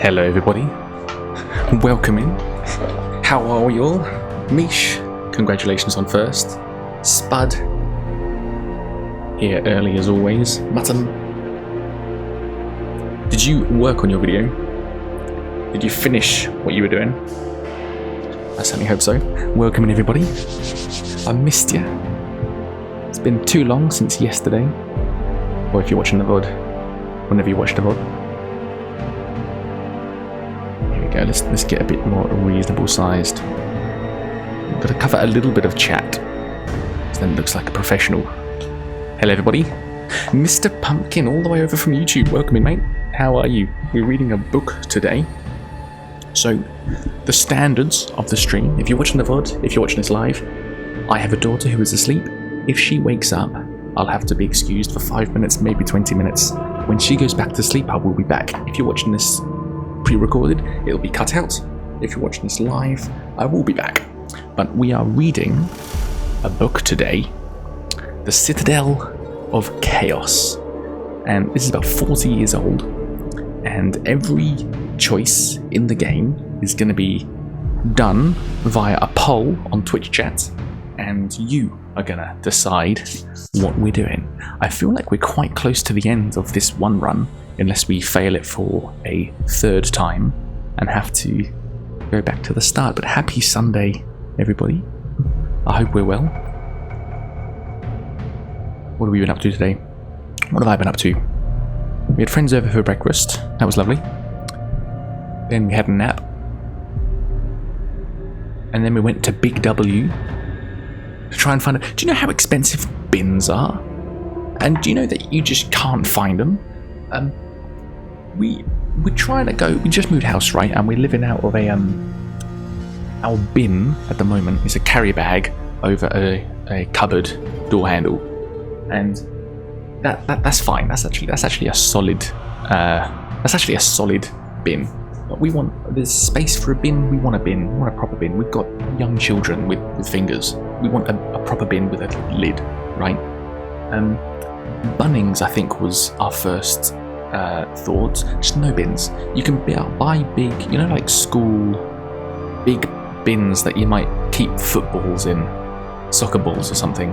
Hello everybody, welcome in. How are we all? Mish, congratulations on first. Spud, here early as always. Mutton, did you work on your video? Did you finish what you were doing? I certainly hope so. Welcome in everybody. I missed you. It's been too long since yesterday. Or if you're watching the VOD, whenever you watch the VOD. Go, let's get a bit more reasonable sized. We've got to cover a little bit of chat, so then it looks like a professional. Hello everybody, Mr. Pumpkin all the way over from YouTube. Welcome in, mate. How are you? We're reading a book today. So, the standards of the stream, if you're watching the VOD, if you're watching this live, I have a daughter who is asleep. If she wakes up, I'll have to be excused for 5 minutes, maybe 20 minutes. When she goes back to sleep, I will be back. If you're watching this pre-recorded, it'll be cut out. If you're watching this live, I will be back. But we are reading a book today, The Citadel of Chaos, and this is about 40 years old, and every choice in the game is going to be done via a poll on Twitch chat, and you are going to decide what we're doing. I feel like we're quite close to the end of this one run, unless we fail it for a third time and have to go back to the start. But happy Sunday, everybody. I hope we're well. What have we been up to today? What have I been up to? We had friends over for breakfast. That was lovely. Then we had a nap. And then we went to Big W to try and find it. Do you know how expensive bins are? And do you know that you just can't find them? We're trying to go. We just moved house, right? And we're living out of a our bin at the moment is a carry bag over a cupboard door handle, and that's fine. That's actually a solid. That's actually a solid bin. But there's space for a bin. We want a bin. We want a proper bin. We've got young children with fingers. We want a proper bin with a lid, right? Bunnings, I think, was our first thoughts. Just no bins. You can buy big, like school big bins that you might keep footballs in, soccer balls or something.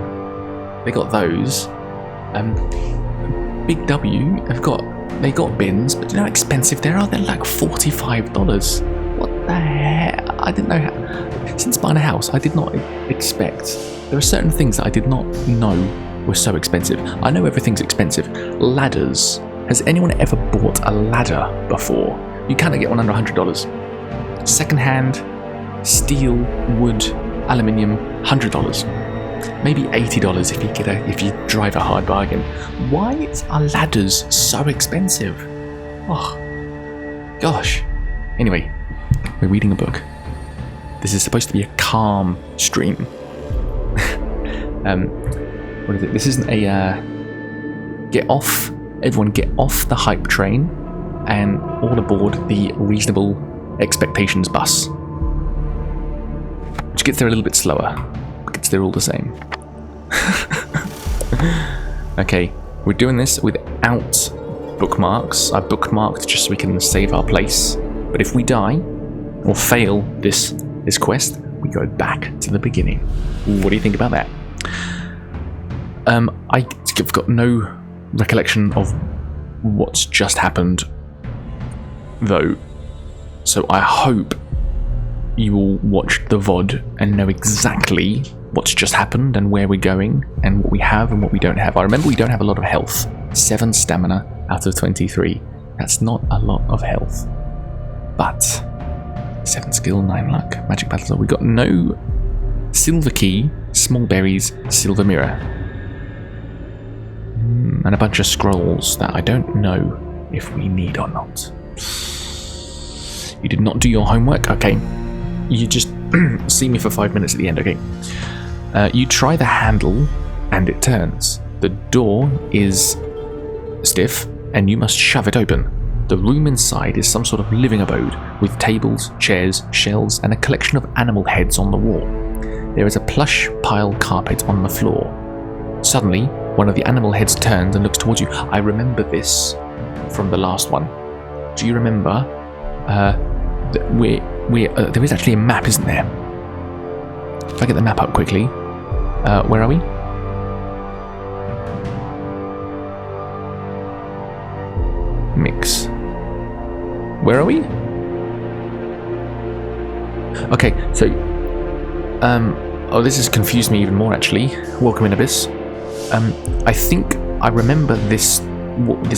They got those. Big W they got bins, but do you know how expensive they are? They're like $45. What the heck? I didn't know how. Since buying a house, I did not expect. There are certain things that I did not know were so expensive. I know everything's expensive. Ladders. Has anyone ever bought a ladder before? You cannot get one under $100. Second-hand, steel, wood, aluminium, $100. Maybe $80 if you drive a hard bargain. Why are ladders so expensive? Oh, gosh. Anyway, we're reading a book. This is supposed to be a calm stream. What is it? This isn't a everyone get off the hype train and all aboard the reasonable expectations bus, which gets there a little bit slower, but gets there all the same. Okay, we're doing this without bookmarks. I bookmarked just so we can save our place, but if we die or fail this quest, we go back to the beginning. What do you think about that? I've got no recollection of what's just happened, though, so I hope you all watched the VOD and know exactly what's just happened and where we're going and what we have and what we don't have. I remember we don't have a lot of health. 7 stamina out of 23. That's not a lot of health, but 7 skill, 9 luck, magic battle. We got no silver key, small berries, silver mirror, and a bunch of scrolls that I don't know if we need or not. You did not do your homework? Okay. You just see me for 5 minutes at the end, okay? You try the handle and it turns. The door is stiff and you must shove it open. The room inside is some sort of living abode with tables, chairs, shelves, and a collection of animal heads on the wall. There is a plush pile carpet on the floor. Suddenly, one of the animal heads turns and looks towards you. I remember this from the last one. Do you remember There is actually a map, isn't there? If I get the map up quickly. Where are we? Mix. Where are we? Okay, so oh, this has confused me even more actually. Welcome in, Abyss. I think I remember this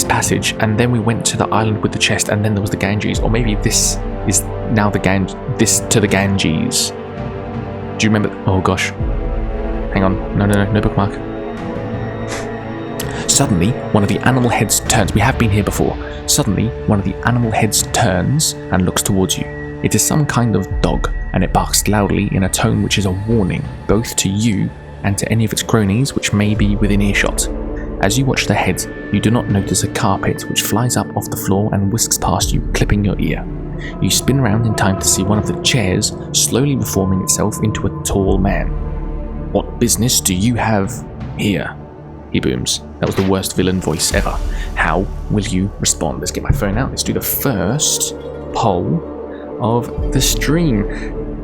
passage, and then we went to the island with the chest, and then there was the Ganges, or maybe this is now this to the Ganges. Do you remember? Oh gosh, hang on, no bookmark. Suddenly, one of the animal heads turns. We have been here before. Suddenly, one of the animal heads turns and looks towards you. It is some kind of dog, and it barks loudly in a tone which is a warning, both to you and to any of its cronies which may be within earshot. As you watch the head, you do not notice a carpet which flies up off the floor and whisks past you, clipping your ear. You spin round in time to see one of the chairs slowly reforming itself into a tall man. "What business do you have here?" he booms. That was the worst villain voice ever. How will you respond? Let's get my phone out. Let's do the first poll of the stream.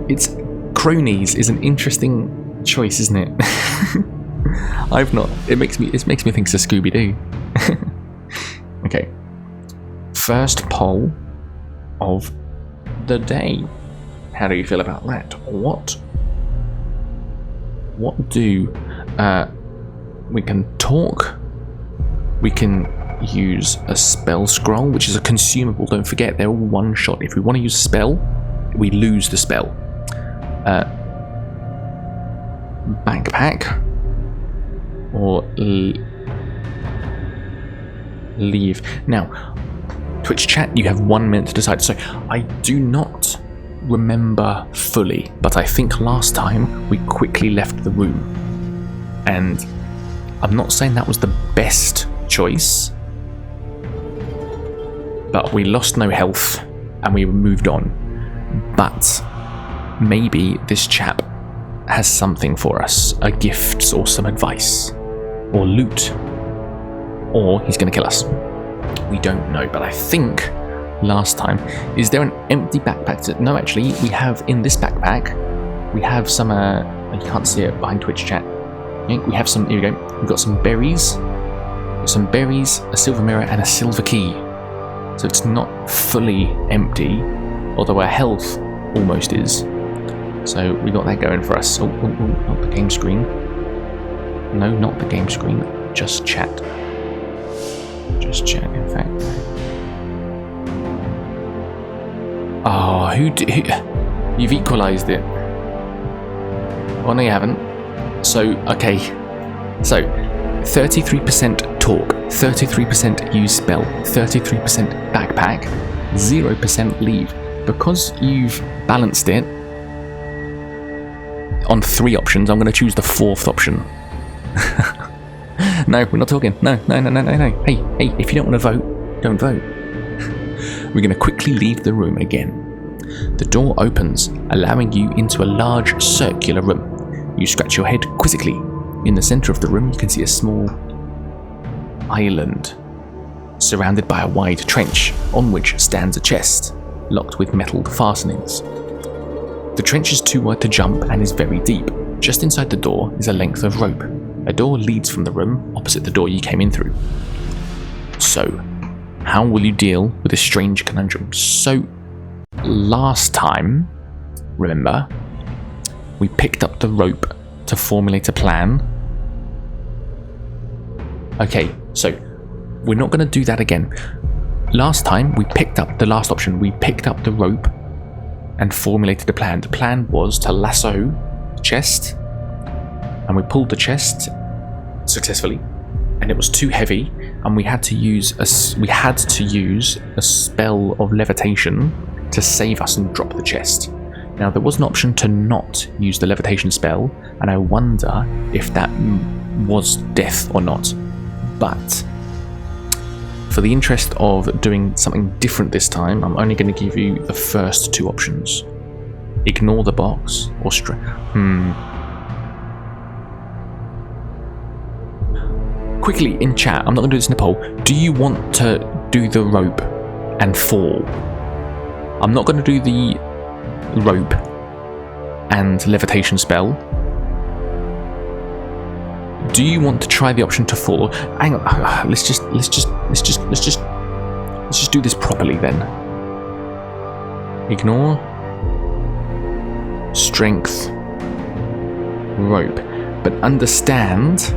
It's cronies is an interesting choice, isn't it? It makes me think it's a Scooby-Doo. Okay. First poll of the day. How do you feel about that? What do we can talk, we can use a spell scroll, which is a consumable. Don't forget, they're all one shot. If we want to use a spell, we lose the spell. Backpack or leave. Now, Twitch chat, you have 1 minute to decide. So I do not remember fully, but I think last time we quickly left the room, and I'm not saying that was the best choice, but we lost no health and we moved on. But maybe this chap has something for us, a gift or some advice or loot, or he's going to kill us. We don't know, but I think last time, is there an empty backpack? No, actually, we have in this backpack, we have some, you can't see it behind Twitch chat. We have some, here we go, we've got some berries, a silver mirror, and a silver key. So it's not fully empty, although our health almost is. So we got that going for us. Oh, not the game screen. No, not the game screen, just chat. Just chat, in fact. Oh, you've equalised it. Oh, no, you haven't. So, okay. So, 33% talk, 33% use spell, 33% backpack, 0% leave. Because you've balanced it on 3 options, I'm going to choose the 4th option. No, we're not talking. No. Hey, if you don't want to vote, don't vote. We're going to quickly leave the room again. The door opens, allowing you into a large circular room. You scratch your head quizzically. In the centre of the room, you can see a small island, surrounded by a wide trench, on which stands a chest, locked with metal fastenings. The trench is too wide to jump and is very deep. Just inside the door is a length of rope. A door leads from the room opposite the door you came in through. So, how will you deal with this strange conundrum? So, last time, remember, we picked up the rope to formulate a plan. Okay, so we're not going to do that again. Last time, we picked up the last option. We picked up the rope and formulated a plan. The plan was to lasso the chest, and we pulled the chest successfully, and it was too heavy, and we had to use a spell of levitation to save us and drop the chest. Now, there was an option to not use the levitation spell, and I wonder if that was death or not. But for the interest of doing something different this time, I'm only going to give you the first 2 options. Ignore the box or Quickly in chat, I'm not going to do this in a poll. Do you want to do the rope and fall? I'm not going to do the rope and levitation spell. Do you want to try the option to fall? Hang on. Let's just do this properly then. Ignore. Strength. Rope. But understand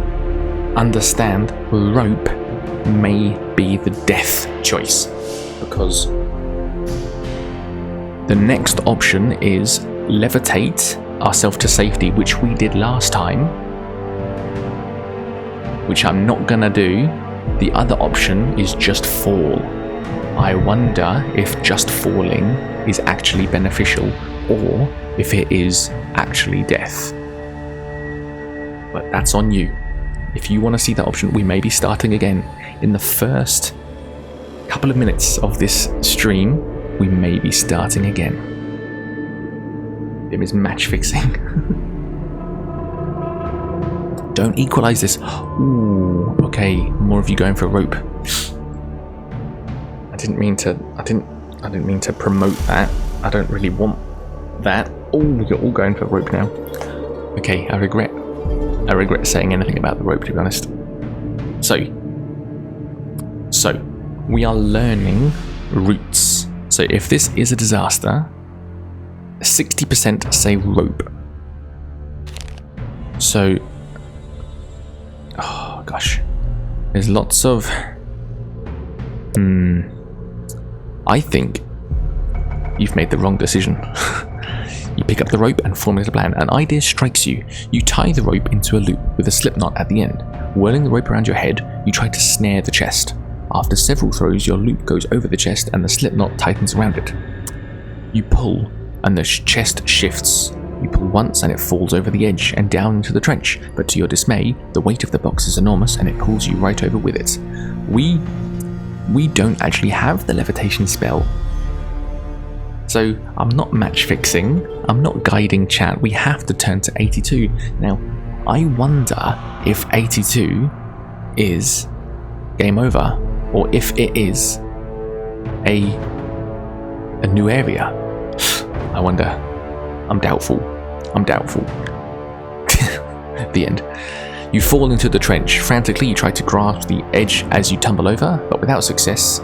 rope may be the death choice, because the next option is levitate ourselves to safety, which we did last time, which I'm not gonna do. The other option is just fall. I wonder if just falling is actually beneficial, or if it is actually death. But that's on you. If you want to see that option, we may be starting again. In the first couple of minutes of this stream, we may be starting again. It is match fixing. Don't equalize this. Ooh, okay, more of you going for rope. I didn't mean to promote that. I don't really want that. Oh, you're all going for rope now. Okay, I regret saying anything about the rope, to be honest. So we are learning routes. So if this is a disaster, 60% say rope. So, oh gosh, there's lots of. I think you've made the wrong decision. You pick up the rope and formulate a plan. An idea strikes you. You tie the rope into a loop with a slip knot at the end. Whirling the rope around your head, you try to snare the chest. After several throws, your loop goes over the chest and the slip knot tightens around it. You pull, and the chest shifts. You pull once and it falls over the edge and down into the trench, but to your dismay, the weight of the box is enormous and it pulls you right over with it. We don't actually have the levitation spell. So I'm not match fixing, I'm not guiding chat, we have to turn to 82. Now, I wonder if 82 is game over, or if it is a new area. I wonder. I'm doubtful. The end. You fall into the trench. Frantically, you try to grasp the edge as you tumble over, but without success.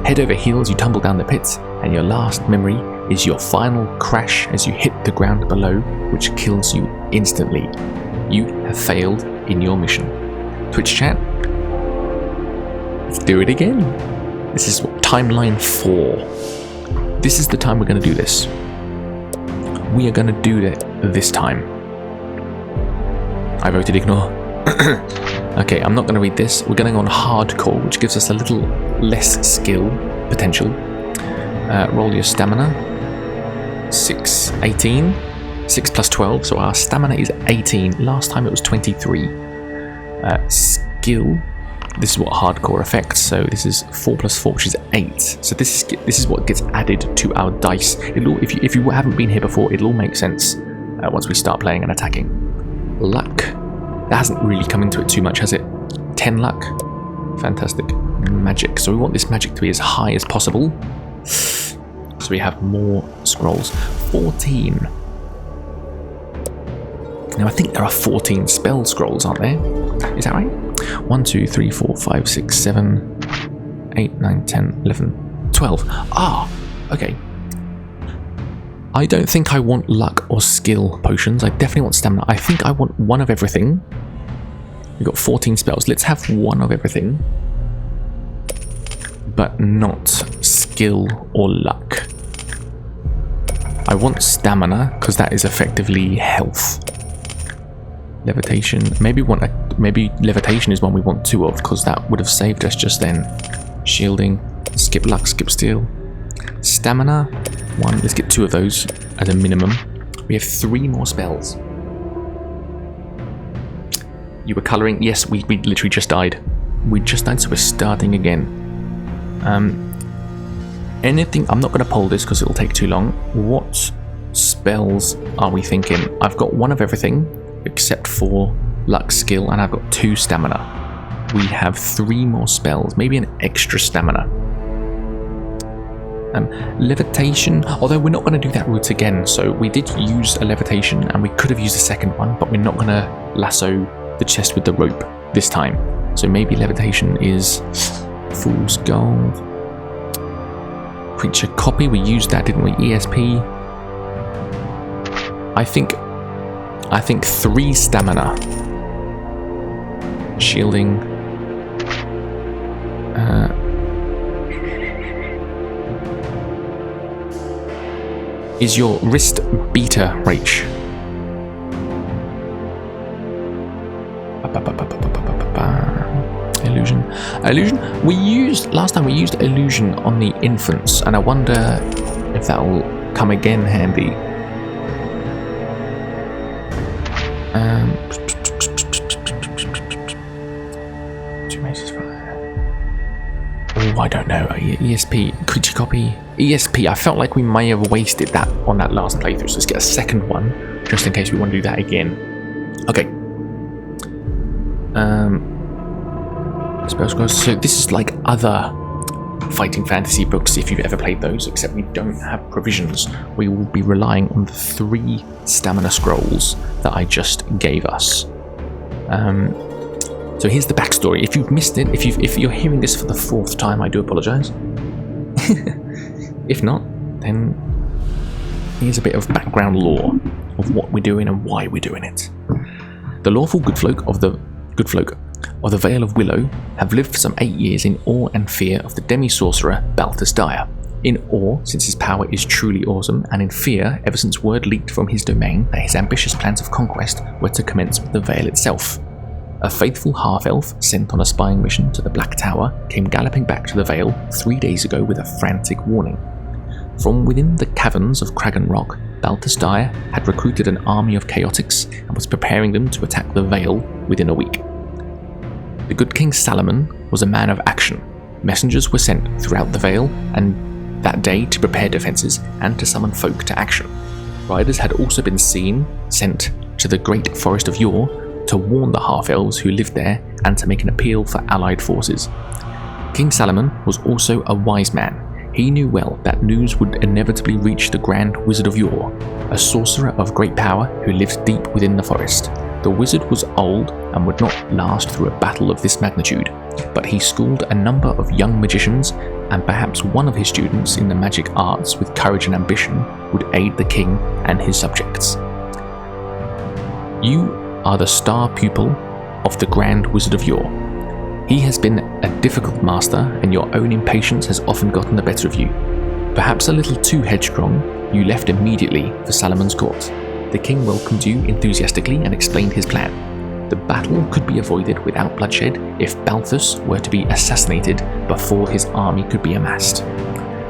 Head over heels, you tumble down the pit, and your last memory is your final crash as you hit the ground below, which kills you instantly. You have failed in your mission. Twitch chat, let's do it again. This is timeline 4. This is the time we're going to do this. We are going to do it this time. I voted ignore. Okay, I'm not going to read this. We're going on hardcore, which gives us a little less skill potential. Roll your stamina. 18. 6 plus 12, so our stamina is 18. Last time it was 23. Skill. This is what hardcore affects. So this is 4 plus 4, which is 8. So this is what gets added to our dice. If you haven't been here before, it'll all make sense once we start playing and attacking. Luck. That hasn't really come into it too much, has it? 10 luck. Fantastic. Magic. So we want this magic to be as high as possible. So we have more scrolls. 14. Now I think there are 14 spell scrolls, aren't there? Is that right? 1, 2, 3, 4, 5, 6, 7, 8, 9, 10, 11, 12. Ah, okay. I don't think I want luck or skill potions. I definitely want stamina. I think I want one of everything. We've got 14 spells. Let's have one of everything. But not skill or luck. I want stamina, because that is effectively health. Levitation. Maybe levitation is one we want 2 of, because that would have saved us just then. Shielding. Skip luck, skip steel. Stamina. 1. Let's get 2 of those as a minimum. We have 3 more spells. You were colouring? Yes, we literally just died. We just died, so we're starting again. Anything? I'm not going to poll this because it'll take too long. What spells are we thinking? I've got 1 of everything except for luck, skill, and I've got 2 stamina. We have 3 more spells. Maybe an extra stamina. Levitation, although we're not going to do that route again, so we did use a levitation and we could have used a second one, but we're not going to lasso the chest with the rope this time. So maybe levitation is Fool's Gold. Creature copy, we used that, didn't we? ESP. I think 3 stamina. Shielding. Is your wrist beta, Rach? Illusion. Last time we used illusion on the infants, and I wonder if that will come again handy. I don't know. ESP, creature copy. ESP, I felt like we may have wasted that on that last playthrough, so let's get a second one, just in case we want to do that again. Okay. So this is like other fighting fantasy books, if you've ever played those, except we don't have provisions. We will be relying on the 3 stamina scrolls that I just gave us. So here's the backstory. If you've missed it, if you're hearing this for the 4th time, I do apologise. If not, then here's a bit of background lore of what we're doing and why we're doing it. The lawful good folk of the Vale of Willow have lived for some 8 years in awe and fear of the demi-sorcerer Balthus Dire. In awe, since his power is truly awesome, and in fear ever since word leaked from his domain that his ambitious plans of conquest were to commence with the Vale itself. A faithful half-elf sent on a spying mission to the Black Tower came galloping back to the Vale 3 days ago with a frantic warning. From within the caverns of Kragan Rock, Balthus Dire had recruited an army of chaotics and was preparing them to attack the Vale within a week. The good King Salomon was a man of action. Messengers were sent throughout the Vale and that day to prepare defences and to summon folk to action. Riders had also been sent to the great forest of Yore to warn the half-elves who lived there and to make an appeal for allied forces. King Salomon was also a wise man. He knew well that news would inevitably reach the Grand Wizard of Yore, a sorcerer of great power who lived deep within the forest. The wizard was old and would not last through a battle of this magnitude, but he schooled a number of young magicians, and perhaps one of his students in the magic arts with courage and ambition would aid the king and his subjects. You are the star pupil of the Grand Wizard of Yore. He has been a difficult master, and your own impatience has often gotten the better of you. Perhaps a little too headstrong, you left immediately for Salomon's court. The king welcomed you enthusiastically and explained his plan. The battle could be avoided without bloodshed if Balthus were to be assassinated before his army could be amassed.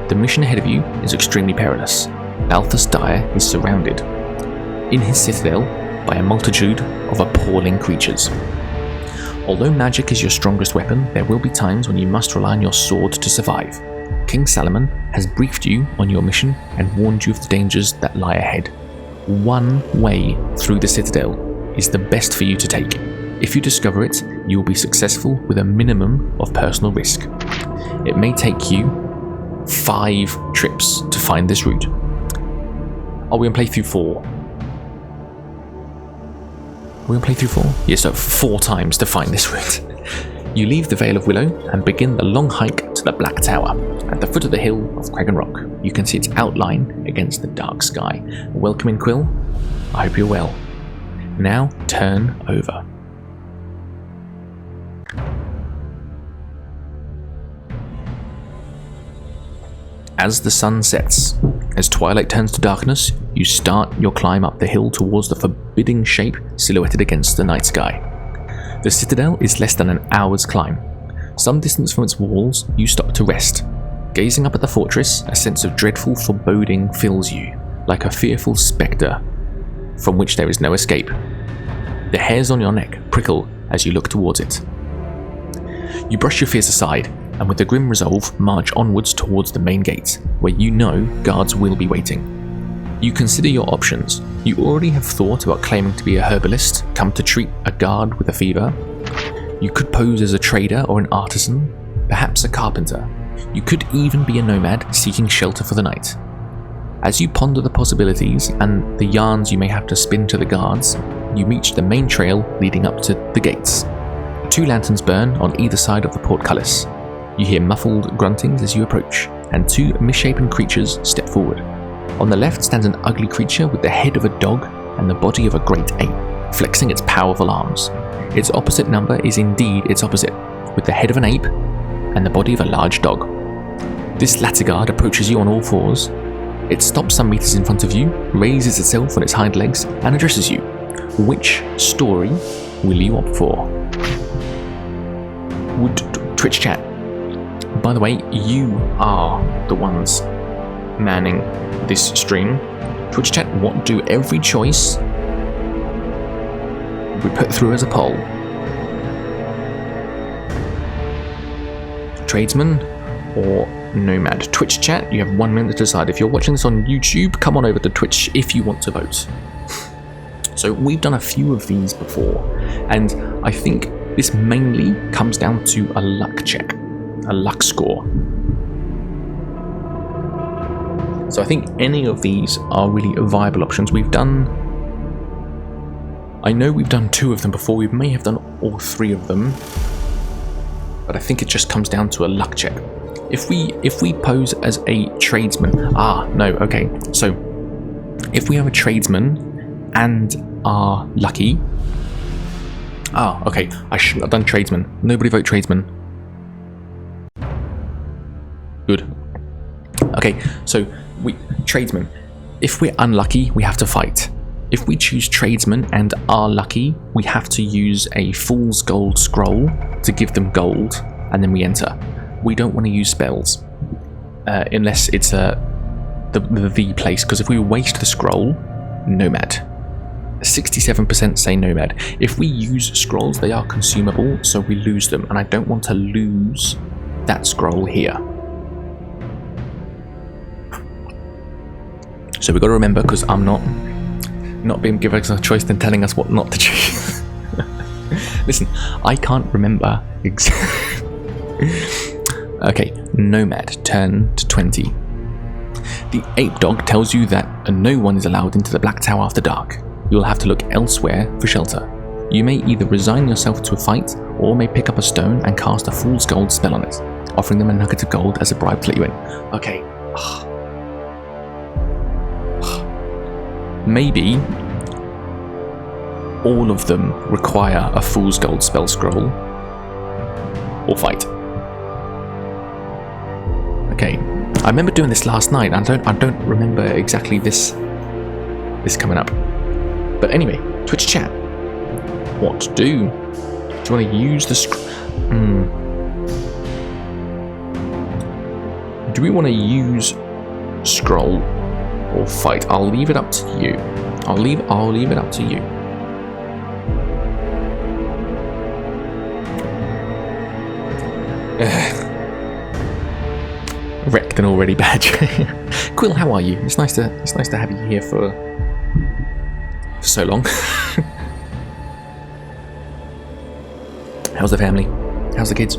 The mission ahead of you is extremely perilous. Balthus Dire is surrounded in his citadel by a multitude of appalling creatures. Although magic is your strongest weapon, there will be times when you must rely on your sword to survive. King Salomon has briefed you on your mission and warned you of the dangers that lie ahead. One way through the Citadel is the best for you to take. If you discover it, you will be successful with a minimum of personal risk. It may take you 5 trips to find this route. Are we on playthrough 4? We're going to play through 4? Yes, so 4 times to find this route. You leave the Vale of Willow and begin the long hike to the Black Tower. At the foot of the hill of Kragan Rock, you can see its outline against the dark sky. Welcome in, Quill. I hope you're well. Now, turn over. As the sun sets, as twilight turns to darkness, you start your climb up the hill towards the forbidding shape silhouetted against the night sky. The Citadel is less than an hour's climb. Some distance from its walls, you stop to rest. Gazing up at the fortress, a sense of dreadful foreboding fills you, like a fearful spectre from which there is no escape. The hairs on your neck prickle as you look towards it. You brush your fears aside, and with a grim resolve, march onwards towards the main gate, where you know guards will be waiting. You consider your options. You already have thought about claiming to be a herbalist, come to treat a guard with a fever. You could pose as a trader or an artisan, perhaps a carpenter. You could even be a nomad seeking shelter for the night. As you ponder the possibilities and the yarns you may have to spin to the guards, you reach the main trail leading up to the gates. 2 lanterns burn on either side of the portcullis. You hear muffled gruntings as you approach, and 2 misshapen creatures step forward. On the left stands an ugly creature with the head of a dog and the body of a great ape, flexing its powerful arms. Its opposite number is indeed its opposite, with the head of an ape and the body of a large dog. This latter guard approaches you on all fours. It stops some meters in front of you, raises itself on its hind legs, and addresses you. Which story will you opt for? Would Twitch chat? By the way, you are the ones manning this stream. Twitch chat, what do every choice we put through as a poll? Tradesman or nomad? Twitch chat, you have 1 minute to decide. If you're watching this on YouTube, come on over to Twitch if you want to vote. So we've done a few of these before, and I think this mainly comes down to a luck check, a luck score. So I think any of these are really viable options. I know we've done 2 of them before, we may have done all 3 of them, but I think it just comes down to a luck check. If we pose as a tradesman, so if we have a tradesman and are lucky, I shouldn't have done tradesman. Nobody vote tradesman. Good. Okay, so tradesman. If we're unlucky, we have to fight. If we choose tradesman and are lucky, we have to use a fool's gold scroll to give them gold, and then we enter. We don't want to use spells unless it's the place, because if we waste the scroll, nomad. 67% say nomad. If we use scrolls, they are consumable, so we lose them, and I don't want to lose that scroll here. So we've got to remember, because I'm not being given us a choice than telling us what not to choose. Listen, I can't remember exactly. Okay, nomad, turn to 20. The ape dog tells you that no one is allowed into the Black Tower after dark. You will have to look elsewhere for shelter. You may either resign yourself to a fight, or may pick up a stone and cast a fool's gold spell on it, offering them a nugget of gold as a bribe to let you in. Okay. Maybe all of them require a fool's gold spell scroll or fight. Okay, I remember doing this last night. I don't remember exactly this coming up. But anyway, Twitch chat. What to do? Do you want to use the Do we want to use scroll or fight? I'll leave it up to you. I'll leave it up to you. Wrecked an already badge. Quill, how are you? It's nice to have you here for so long. How's the family? How's the kids?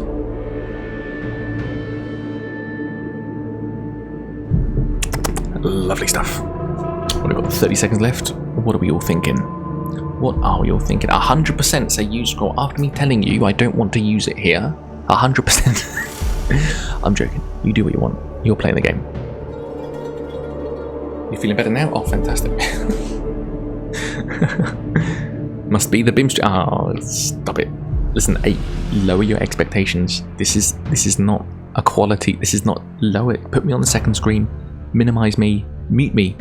Lovely stuff. We've got 30 seconds left. What are we all thinking? 100% say use scroll. After me telling you I don't want to use it here, 100%. I'm joking. You do what you want. You're playing the game. You feeling better now? Oh, fantastic. Must be the beamstream. Oh, stop it. Listen, lower your expectations. This is not a quality. This is not lower. Put me on the second screen. Minimize me. Mute me.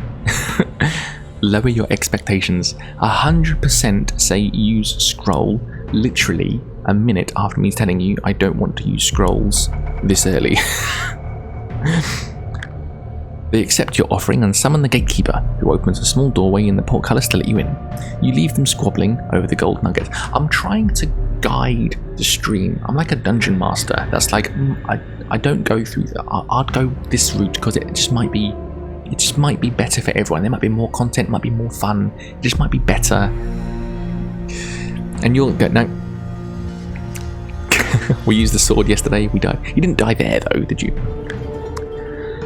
Lower your expectations. 100% say use scroll. Literally a minute after me telling you I don't want to use scrolls this early. They accept your offering and summon the gatekeeper, who opens a small doorway in the portcullis to let you in. You leave them squabbling over the gold nugget. I'm trying to guide the stream. I'm like a dungeon master. That's like, I don't go through that. I'd go this route because it just might be better for everyone. There might be more content, might be more fun. It just might be better. And you'll go, no. We used the sword yesterday, we died. You didn't die there though, did you?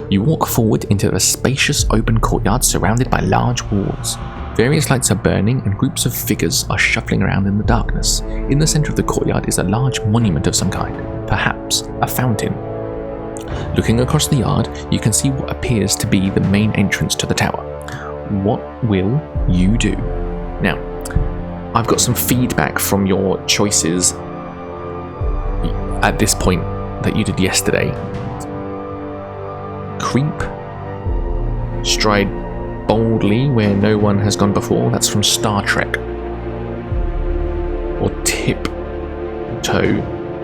You walk forward into a spacious open courtyard surrounded by large walls. Various lights are burning and groups of figures are shuffling around in the darkness. In the centre of the courtyard is a large monument of some kind, perhaps a fountain. Looking across the yard, you can see what appears to be the main entrance to the tower. What will you do? Now, I've got some feedback from your choices at this point that you did yesterday. Creep, stride boldly where no one has gone before, that's from Star Trek, or tiptoe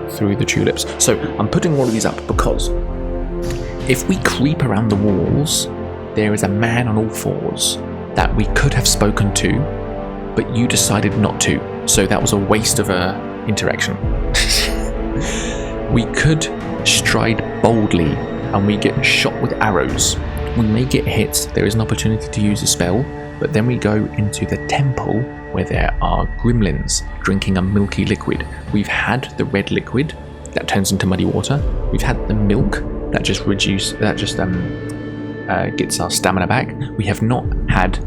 through the tulips. So I'm putting all of these up because if we creep around the walls, there is a man on all fours that we could have spoken to, but you decided not to, so that was a waste of a interaction. We could stride boldly and we get shot with arrows. We may get hit, there is an opportunity to use a spell, but then we go into the temple where there are gremlins drinking a milky liquid. We've had the red liquid that turns into muddy water. We've had the milk that just gets our stamina back. We have not had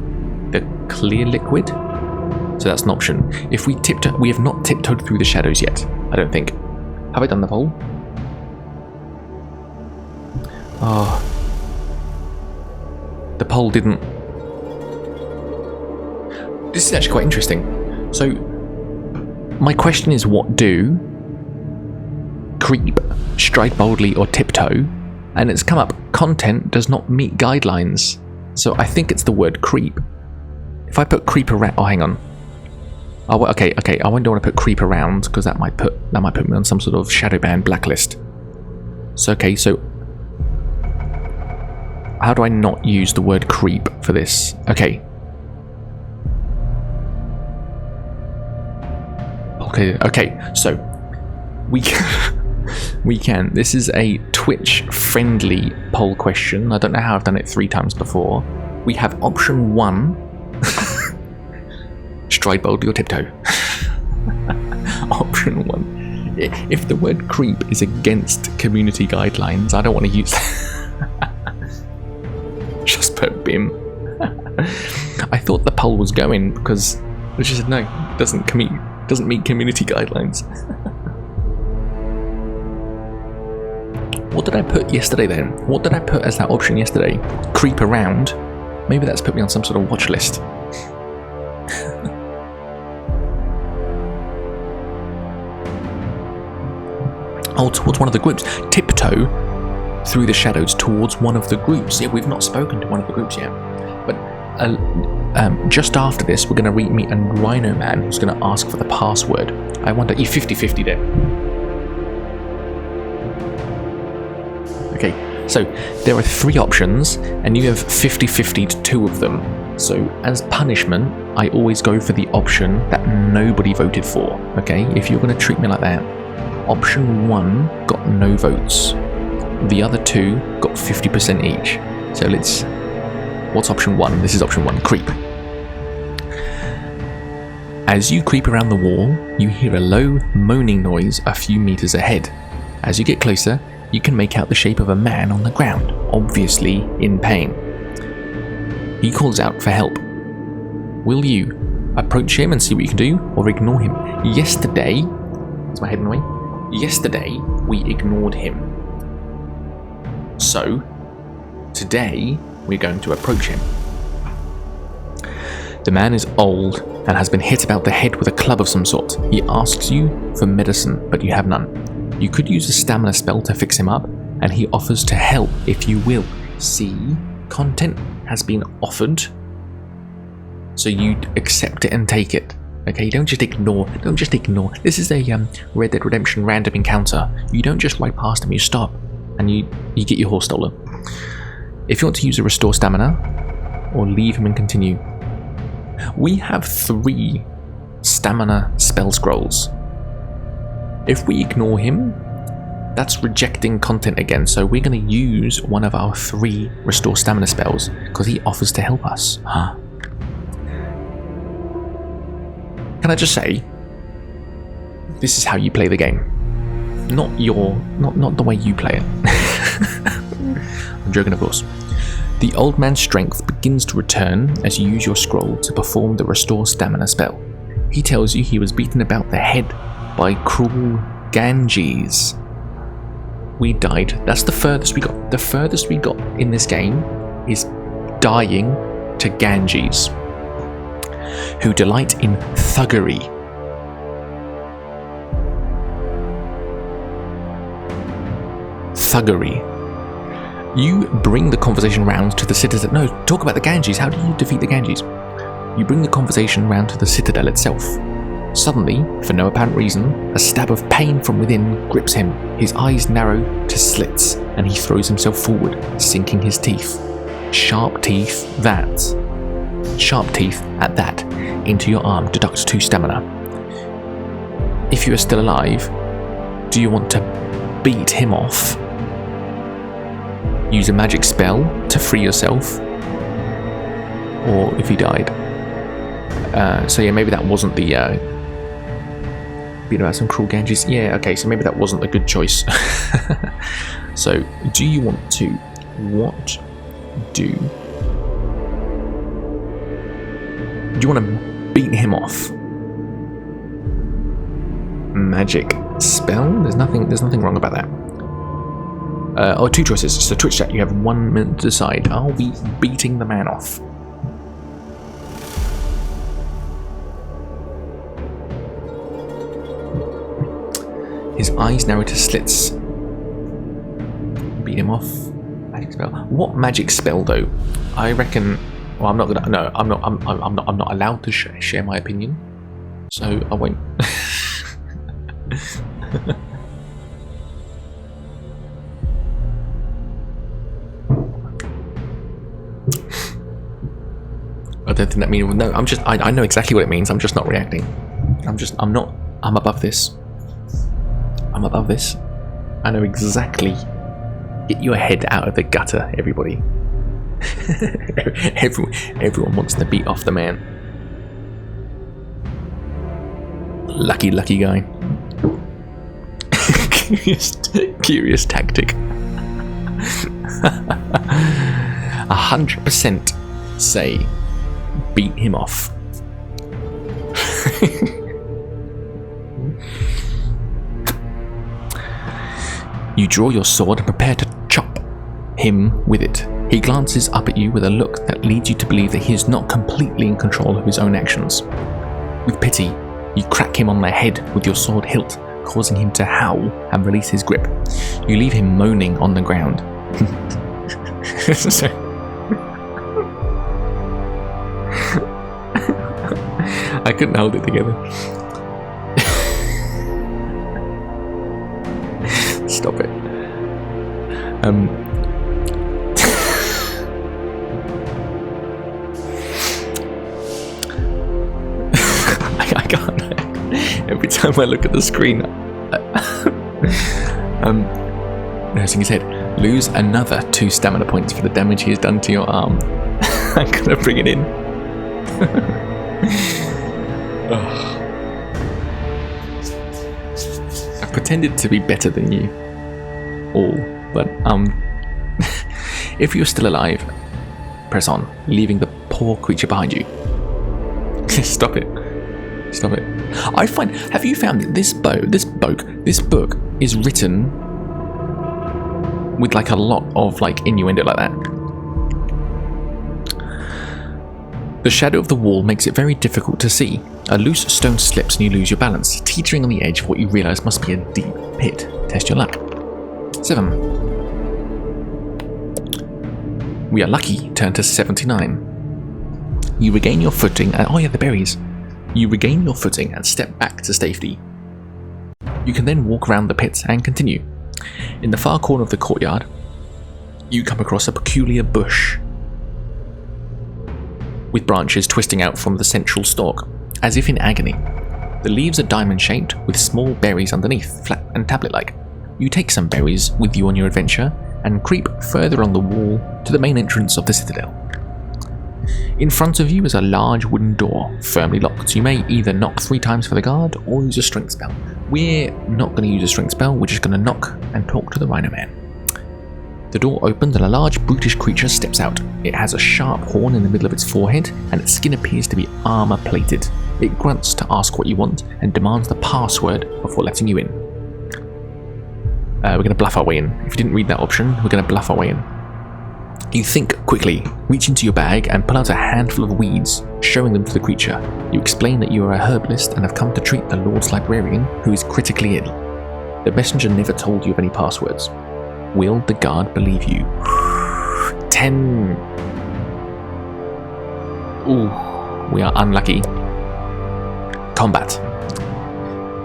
the clear liquid, so that's an option. If we we have not tiptoed through the shadows yet, I don't think. Have I done the poll? Oh. The poll didn't. This is actually quite interesting. So, my question is, what do? Creep, stride boldly, or tiptoe? And it's come up, content does not meet guidelines. So I think it's the word creep. If I put creep around, oh hang on. Oh, okay, I don't want to put creep around because that might put me on some sort of shadow ban blacklist. So okay, so how do I not use the word creep for this? Okay. Okay, so we can. This is a Twitch-friendly poll question. I don't know how I've done it 3 times before. We have option 1, stride boldly or tiptoe. Option 1. If the word creep is against community guidelines, I don't want to use just put BIM. I thought the poll was going because it just said no, doesn't meet community guidelines. What did I put yesterday then? What did I put as that option yesterday? Creep around. Maybe that's put me on some sort of watch list. Oh, towards one of the groups. Tiptoe through the shadows towards one of the groups. Yeah, we've not spoken to one of the groups yet. But just after this, we're going to meet a Rhino Man who's going to ask for the password. I wonder, you 50-50 there. Okay, so there are 3 options, and you have 50-50 to 2 of them. So as punishment, I always go for the option that nobody voted for. Okay, if you're going to treat me like that, option 1 got no votes. The other 2 got 50% each. So what's option 1? This is option 1, creep. As you creep around the wall, you hear a low moaning noise a few meters ahead. As you get closer, you can make out the shape of a man on the ground, obviously in pain. He calls out for help. Will you approach him and see what you can do, or ignore him? Yesterday, is my head in the way? Yesterday, we ignored him. So, today, we're going to approach him. The man is old and has been hit about the head with a club of some sort. He asks you for medicine, but you have none. You could use a stamina spell to fix him up, and he offers to help if you will. See, content has been offered, so you accept it and take it. Okay, don't just ignore. This is a Red Dead Redemption random encounter. You don't just ride past him, you stop, and you get your horse stolen. If you want to use a restore stamina, or leave him and continue. We have 3 stamina spell scrolls. If we ignore him, that's rejecting content again, so we're going to use one of our 3 restore stamina spells, because he offers to help us. Can I just say, this is how you play the game. Not the way you play it. I'm joking, of course. The old man's strength begins to return as you use your scroll to perform the restore stamina spell. He tells you he was beaten about the head by cruel Ganges. We died. That's the furthest we got. The furthest we got in this game is dying to Ganges, who delight in thuggery. Thuggery. You bring the conversation round to the Citadel. No, talk about the Ganges. How do you defeat the Ganges? You bring the conversation round to the Citadel itself. Suddenly, for no apparent reason, a stab of pain from within grips him. His eyes narrow to slits, and he throws himself forward, sinking his teeth. Sharp teeth at that, into your arm deducts 2 stamina. If you are still alive, do you want to beat him off? Use a magic spell to free yourself? Or if he died? So yeah, maybe that wasn't the beat about some cruel Ganges. Yeah, okay, so maybe that wasn't a good choice. So, do you want to... What do you want to beat him off? Magic spell? There's nothing wrong about that. 2 choices. So Twitch chat, you have 1 minute to decide. Are we beating the man off? His eyes narrow to slits. Beat him off. Magic spell. What magic spell though? I reckon. Well, I'm not gonna. No, I'm not. I'm not allowed to share my opinion. So I won't. I don't think that means. No, I'm just. I know exactly what it means. I'm just not reacting. I'm not. I'm above this. I'm above this. I know exactly. Get your head out of the gutter, everybody. Everyone wants to beat off the man. Lucky guy. Curious tactic. 100% say beat him off. You draw your sword and prepare to chop him with it. He glances up at you with a look that leads you to believe that he is not completely in control of his own actions. With pity, you crack him on the head with your sword hilt, causing him to howl and release his grip. You leave him moaning on the ground. I couldn't hold it together. Stop it. I can't. Every time I look at the screen, nursing his head. Lose another 2 stamina points for the damage he has done to your arm. I'm gonna bring it in. I pretended to be better than you all, but if you're still alive, press on, leaving the poor creature behind you. Stop it. I find. Have you found that this book is written with like a lot of like innuendo like that? The shadow of the wall makes it very difficult to see. A loose stone slips and you lose your balance, teetering on the edge of what you realise must be a deep pit. Test your luck. 7. We are lucky. Turn to 79. You regain your footing and... Oh yeah, the berries. You regain your footing and step back to safety. You can then walk around the pit and continue. In the far corner of the courtyard, you come across a peculiar bush with branches twisting out from the central stalk, as if in agony. The leaves are diamond-shaped, with small berries underneath, flat and tablet-like. You take some berries with you on your adventure, and creep further along the wall to the main entrance of the Citadel. In front of you is a large wooden door, firmly locked. You may either knock 3 times for the guard or use a strength spell. We're not going to use a strength spell, we're just going to knock and talk to the Rhino Man. The door opens and a large brutish creature steps out. It has a sharp horn in the middle of its forehead and its skin appears to be armor plated. It grunts to ask what you want and demands the password before letting you in. We're going to bluff our way in. If you didn't read that option, we're going to bluff our way in. You think quickly, reach into your bag and pull out a handful of weeds, showing them to the creature. You explain that you are a herbalist and have come to treat the Lord's Librarian, who is critically ill. The messenger never told you of any passwords. Will the guard believe you? 10. Ooh, we are unlucky. Combat.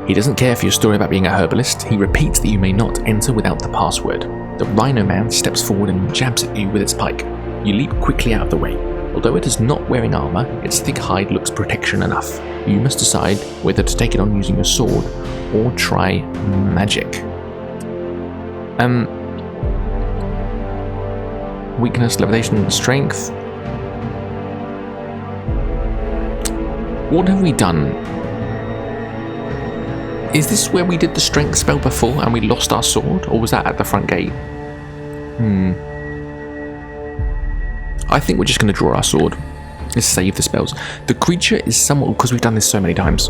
He doesn't care for your story about being a herbalist. He repeats that you may not enter without the password. The Rhino Man steps forward and jabs at you with its pike. You leap quickly out of the way. Although it is not wearing armor, its thick hide looks protection enough. You must decide whether to take it on using a sword or try magic. Weakness, levitation, strength. What have we done? Is this where we did the strength spell before and we lost our sword, or was that at the front gate? I think we're just going to draw our sword. Let's save the spells. The creature is somewhat, because we've done this so many times,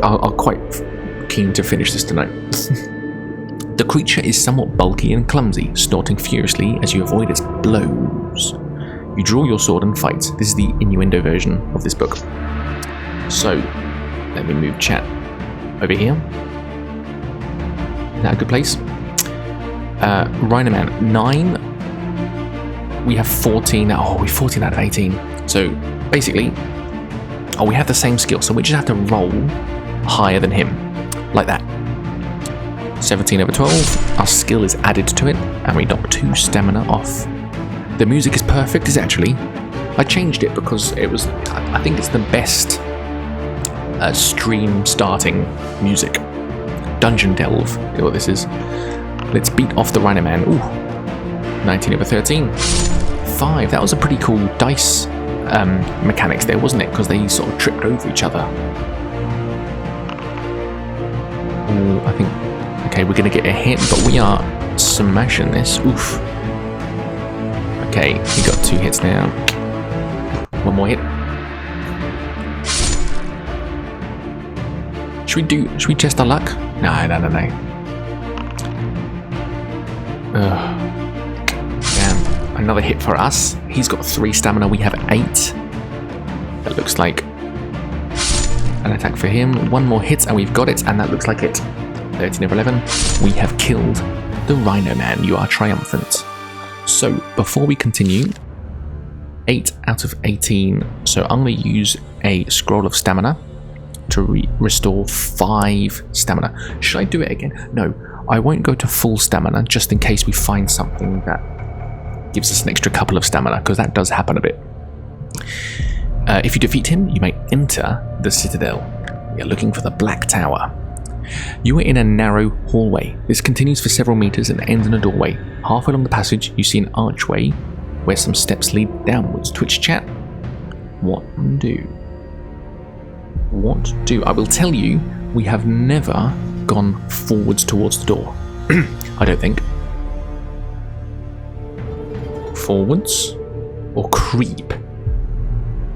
I'm quite keen to finish this tonight. The creature is somewhat bulky and clumsy, snorting furiously as you avoid its blows. You draw your sword and fight. This is the innuendo version of this book. So, let me move chat over here. Is that a good place? Rhino Man, 9. We have 14. Oh, we're 14 out of 18. So, basically, we have the same skill, so we just have to roll higher than him. Like that. 17 over 12, our skill is added to it, and we knock 2 stamina off. The music is perfect, is actually. I changed it because it was, I think it's the best stream starting music. Dungeon Delve is what this is. Let's beat off the Rhino Man. Ooh, 19 over 13. 5, that was a pretty cool dice mechanics there, wasn't it? Because they sort of tripped over each other. Ooh, I think... Okay, we're going to get a hit, but we are smashing this. Oof. Okay, we got 2 hits now. 1 more hit. Should we test our luck? No. Damn, another hit for us. He's got 3 stamina, we have 8. That looks like an attack for him. 1 more hit and we've got it, and that looks like it. 13 over 11, we have killed the Rhino Man. You are triumphant. So, before we continue, 8 out of 18. So, I'm going to use a scroll of stamina to restore 5 stamina. Should I do it again? No, I won't go to full stamina just in case we find something that gives us an extra couple of stamina, because that does happen a bit. If you defeat him, you may enter the Citadel. You're looking for the Black Tower. You are in a narrow hallway. This continues for several meters and ends in a doorway. Halfway along the passage, you see an archway where some steps lead downwards. Twitch chat. What do? What do? I will tell you, we have never gone forwards towards the door. I don't think. Forwards or creep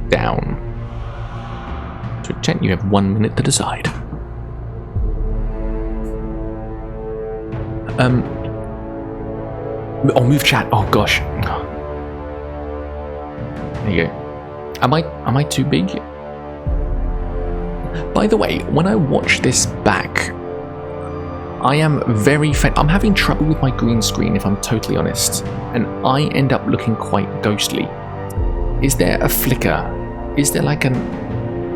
down. Twitch chat, you have 1 minute to decide. Oh, move chat. Oh gosh. There you go. Am I too big? By the way, when I watch this back, I am very I'm having trouble with my green screen, if I'm totally honest, and I end up looking quite ghostly. Is there a flicker? Is there like an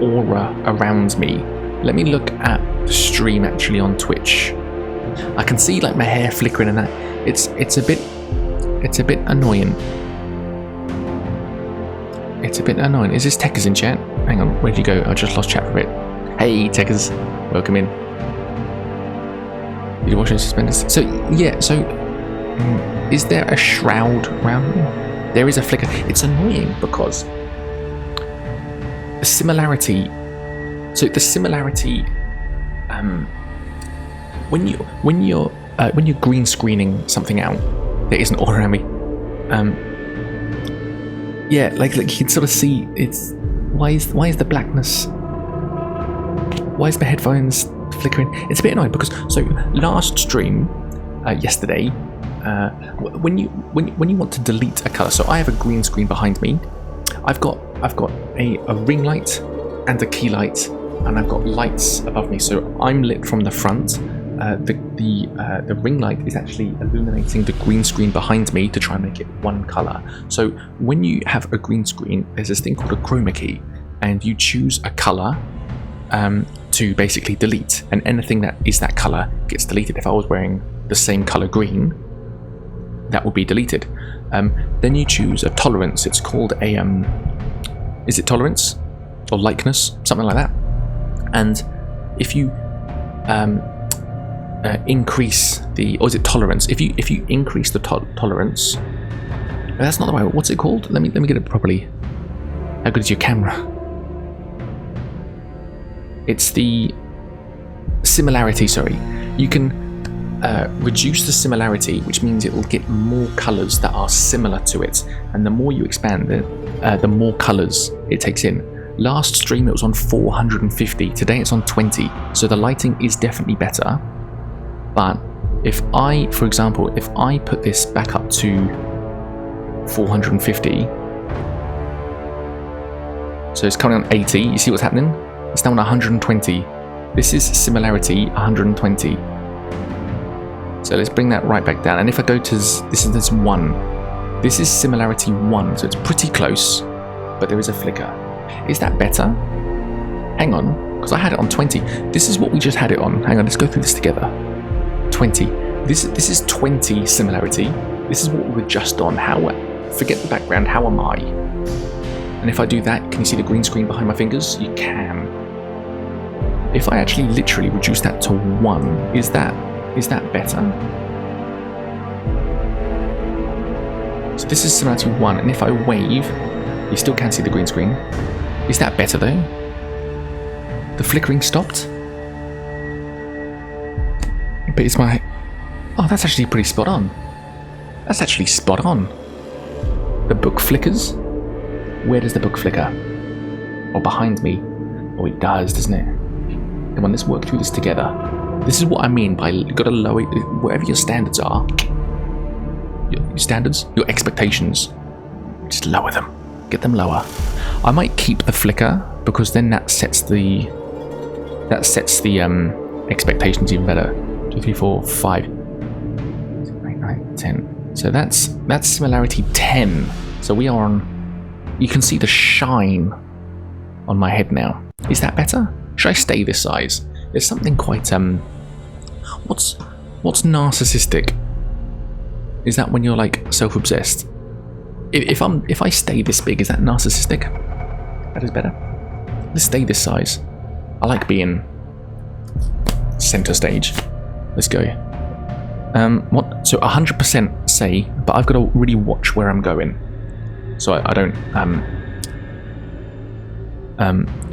aura around me? Let me look at the stream actually on Twitch. I can see like my hair flickering and that. It's a bit annoying. It's a bit annoying. Is this Techers in chat? Hang on, where'd you go? I just lost chat for a bit. Hey Techers, welcome in. Did you watch the suspenders? So yeah, is there a shroud around me? There is a flicker. It's annoying because the similarity. So the similarity, when you're green screening something out that isn't origami, yeah, like you can sort of see it's why is the blackness? Why is the headphones flickering? It's a bit annoying because last stream, yesterday, when you want to delete a color, so I have a green screen behind me. I've got a ring light and a key light, and I've got lights above me. So I'm lit from the front. The ring light is actually illuminating the green screen behind me to try and make it one color. So when you have a green screen, there's this thing called a chroma key, and you choose a color to basically delete, and anything that is that color gets deleted. If I was wearing the same color green, that would be deleted. Then you choose a tolerance. It's called a is it tolerance or likeness, something like that. And if you increase the, or is it tolerance? If you increase the tolerance, that's not the right. What's it called? Let me get it properly. How good is your camera? It's the similarity. Sorry, you can reduce the similarity, which means it will get more colors that are similar to it, and the more you expand it, the more colors it takes in. Last stream it was on 450. Today it's on 20. So the lighting is definitely better. But if I, for example, if I put this back up to 450, so it's coming on 80. You see what's happening? It's now on 120. This is similarity 120. So let's bring that right back down. And if I go to this 1, this is similarity 1. So it's pretty close, but there is a flicker. Is that better? Hang on, because I had it on 20. This is what we just had it on. Hang on, let's go through this together. 20. This is 20 similarity. This is what we were just on. Forget the background. How am I? And if I do that, can you see the green screen behind my fingers? You can. If I actually literally reduce that to 1, is that better? So this is similarity 1, and if I wave, you still can't see the green screen. Is that better though? The flickering stopped? But it's my... Oh, that's actually pretty spot on. That's actually spot on. The book flickers? Where does the book flicker? Or behind me? Oh, it does, doesn't it? Come on, let's work through this together. This is what I mean by you've got to lower whatever your standards are. Your standards? Your expectations. Just lower them. Get them lower. I might keep the flicker because then that sets the expectations even better. 2, 3, 4, 5, 6, 8, 9, 10. So that's similarity 10. So we are on. You can see the shine on my head now. Is that better? Should I stay this size? There's something quite what's narcissistic? Is that when you're like self-obsessed? If I stay this big, is that narcissistic? That is better. Let's stay this size. I like being center stage. Let's go. What? So 100% say, but I've got to really watch where I'm going, so I don't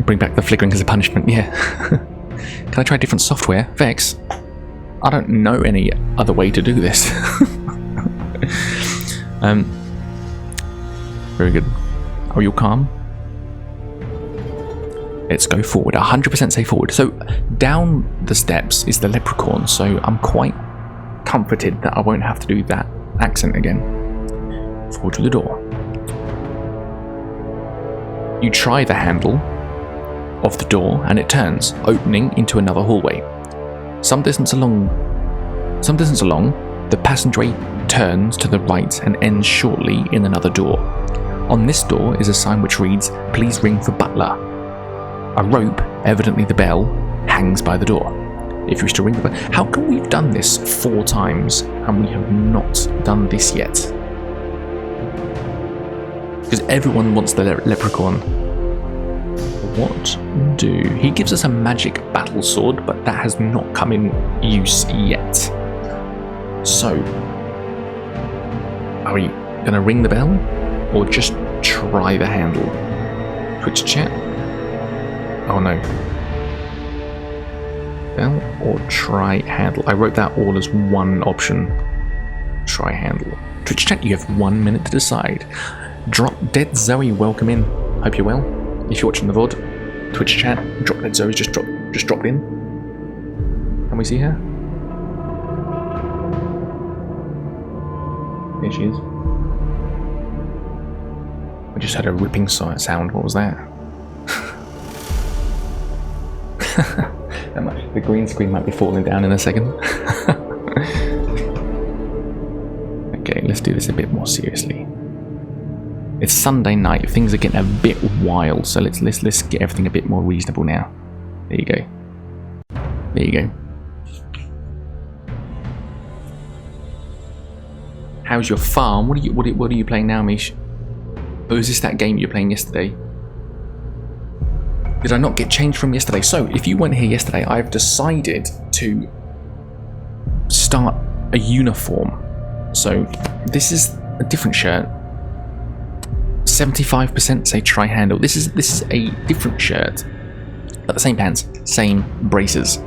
bring back the flickering as a punishment. Yeah. Can I try different software? Vex? I don't know any other way to do this. Very good. Are you calm? Let's go forward. 100% say forward. So down the steps is the leprechaun, so I'm quite comforted that I won't have to do that accent again. Forward to the door. You try the handle of the door and it turns, opening into another hallway. Some distance along, the passageway turns to the right and ends shortly in another door. On this door is a sign which reads, "Please ring for butler." A rope, evidently the bell, hangs by the door. If you wish to ring the bell... How come we've done this 4 times and we have not done this yet? Because everyone wants the leprechaun. What do... He gives us a magic battle sword, but that has not come in use yet. So, are we going to ring the bell? Or just try the handle? Twitch chat. Oh no. Bell or try handle? I wrote that all as one option. Try handle. Twitch chat, you have 1 minute to decide. Drop Dead Zoe, welcome in. Hope you're well. If you're watching the VOD, Twitch chat, Drop Dead Zoe's just dropped in. Can we see her? There she is. I just had a ripping sound. What was that? The green screen might be falling down in a second. Okay, let's do this a bit more seriously. It's Sunday night. Things are getting a bit wild, so let's get everything a bit more reasonable now. There you go. There you go. How's your farm? What are you playing now, Mish? Oh, is this that game you were playing yesterday? Did I not get changed from yesterday? So, if you weren't here yesterday, I've decided to start a uniform. So, this is a different shirt. 75% say tri-handle. This is a different shirt. But the same pants, same braces.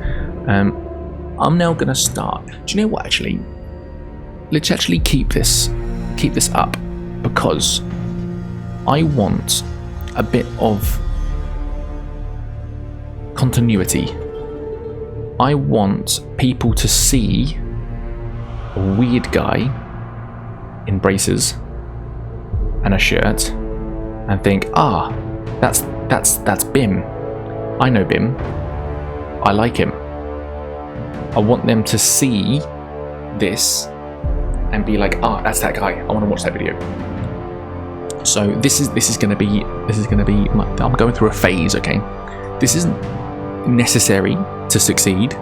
I'm now gonna start. Do you know what? Actually, let's actually keep this up, because I want a bit of continuity. I want people to see a weird guy in braces and a shirt and think, that's Bim. I know Bim. I like him. I want them to see this and be like, that's that guy. I want to watch that video. So this is gonna be I'm going through a phase, okay? This isn't necessary to succeed.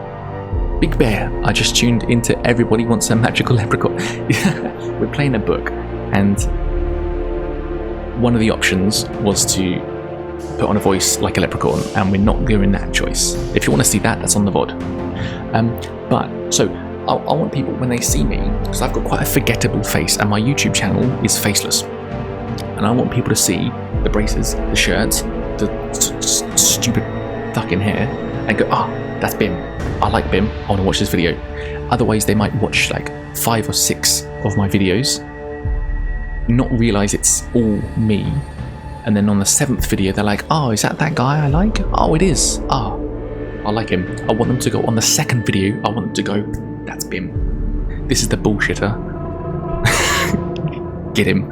Big Bear, I just tuned into Everybody Wants a Magical Leprechaun. We're playing a book, and one of the options was to put on a voice like a leprechaun, and we're not doing that choice. If you want to see that, that's on the VOD. But so I want people, when they see me, because I've got quite a forgettable face, and my YouTube channel is faceless, and I want people to see the braces, the shirts, the stupid fucking hair, and go, that's Bim. I like Bim. I want to watch this video. Otherwise, they might watch like 5 or 6 of my videos, not realize it's all me, and then on the 7th video, they're like, is that guy I like? Oh, it is. I like him. I want them to go on the 2nd video. I want them to go, that's Bim. This is the bullshitter. Get him.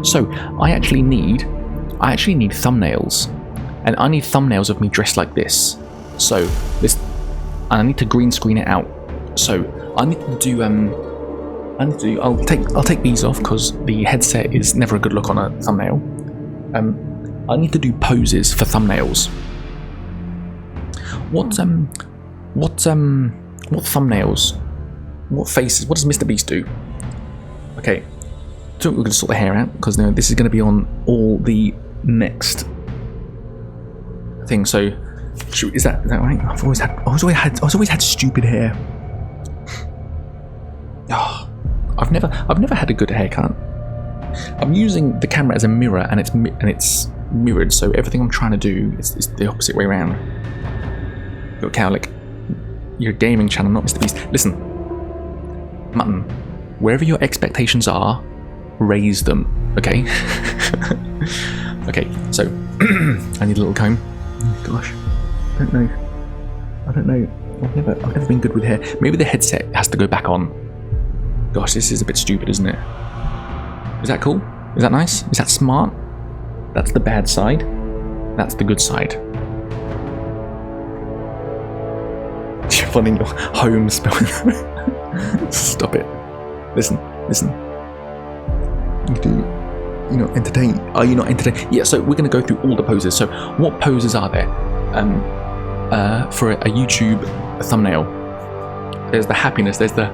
So I actually need thumbnails, and I need thumbnails of me dressed like this. So this, and I need to green screen it out. So I need to do I'll take these off because the headset is never a good look on a thumbnail. I need to do poses for thumbnails. What thumbnails? What faces? What does Mr. Beast do? Okay, so we're going to sort the hair out, because this is going to be on all the next thing. So, is that right? I've always had stupid hair. I've never had a good haircut. I'm using the camera as a mirror, and it's mirrored, so everything I'm trying to do is the opposite way around. Look, Cowlick, you're a gaming channel, not Mr. Beast. Listen, Mutton, wherever your expectations are, raise them, okay? Okay, so I need a little comb. Oh, gosh, I don't know. I've never been good with hair. Maybe the headset has to go back on. Gosh, this is a bit stupid, isn't it? Is that cool? Is that nice? Is that smart? That's the bad side. That's the good side. You're finding your home spell. Stop it. Listen. You're not entertained. Are you not entertained? Yeah, so we're going to go through all the poses. So what poses are there for a YouTube thumbnail? There's the happiness. There's the...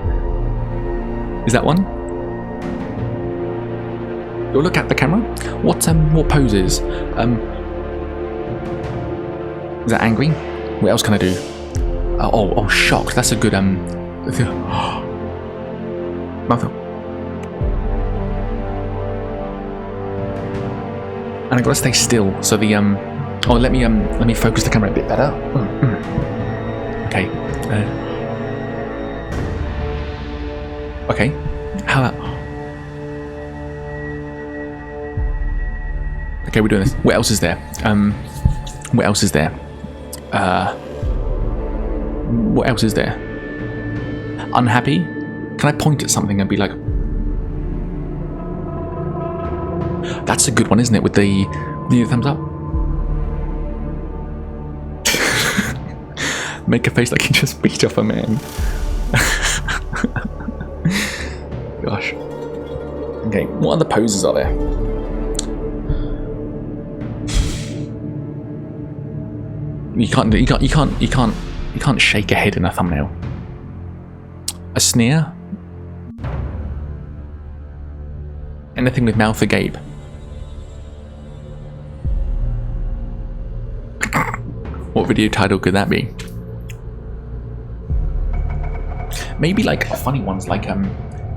Is that one? You'll look at the camera. What poses? Is that angry? What else can I do? Oh, shocked. That's a good mother. And I gotta stay still, so the Oh, let me focus the camera a bit better. Okay. Okay. How about? Okay, we're doing this. What else is there? What else is there? What else is there? Unhappy? Can I point at something and be like, that's a good one, isn't it? With the thumbs up. Make a face like you just beat up a man. Gosh. Okay, what other poses are there? You can't shake a head in a thumbnail. A sneer? Anything with mouth agape? What video title could that be? Maybe like funny ones, like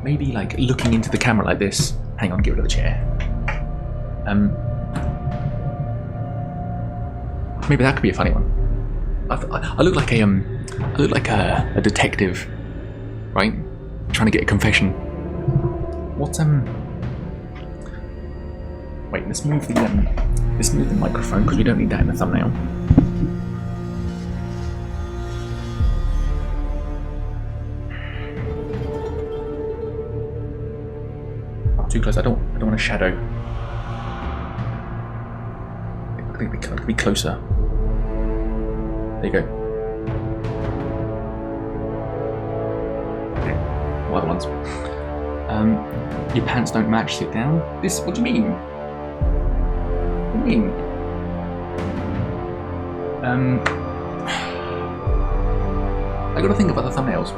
maybe like looking into the camera like this. Hang on, get rid of the chair. Maybe that could be a funny one. I look like a detective, right? Trying to get a confession. What's Wait, let's move the microphone because we don't need that in the thumbnail. Not too close. I don't want a shadow. I think we could be closer. There you go. Okay. What other ones? Your pants don't match. Sit down. This. What do you mean? What do you mean? I gotta think of other thumbnails.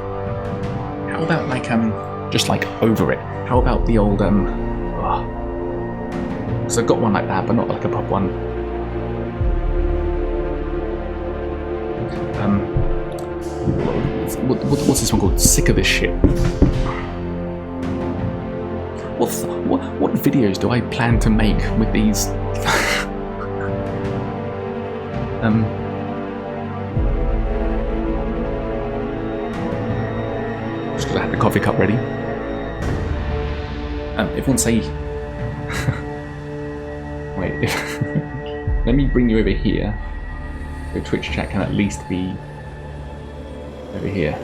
How about like just like over it? How about the old because I've got one like that, but not like a proper one. What's this one called? Sick of this shit. What videos do I plan to make with these? Just because I had the coffee cup ready. Everyone say. Wait. Let me bring you over here. The Twitch chat can at least be over here.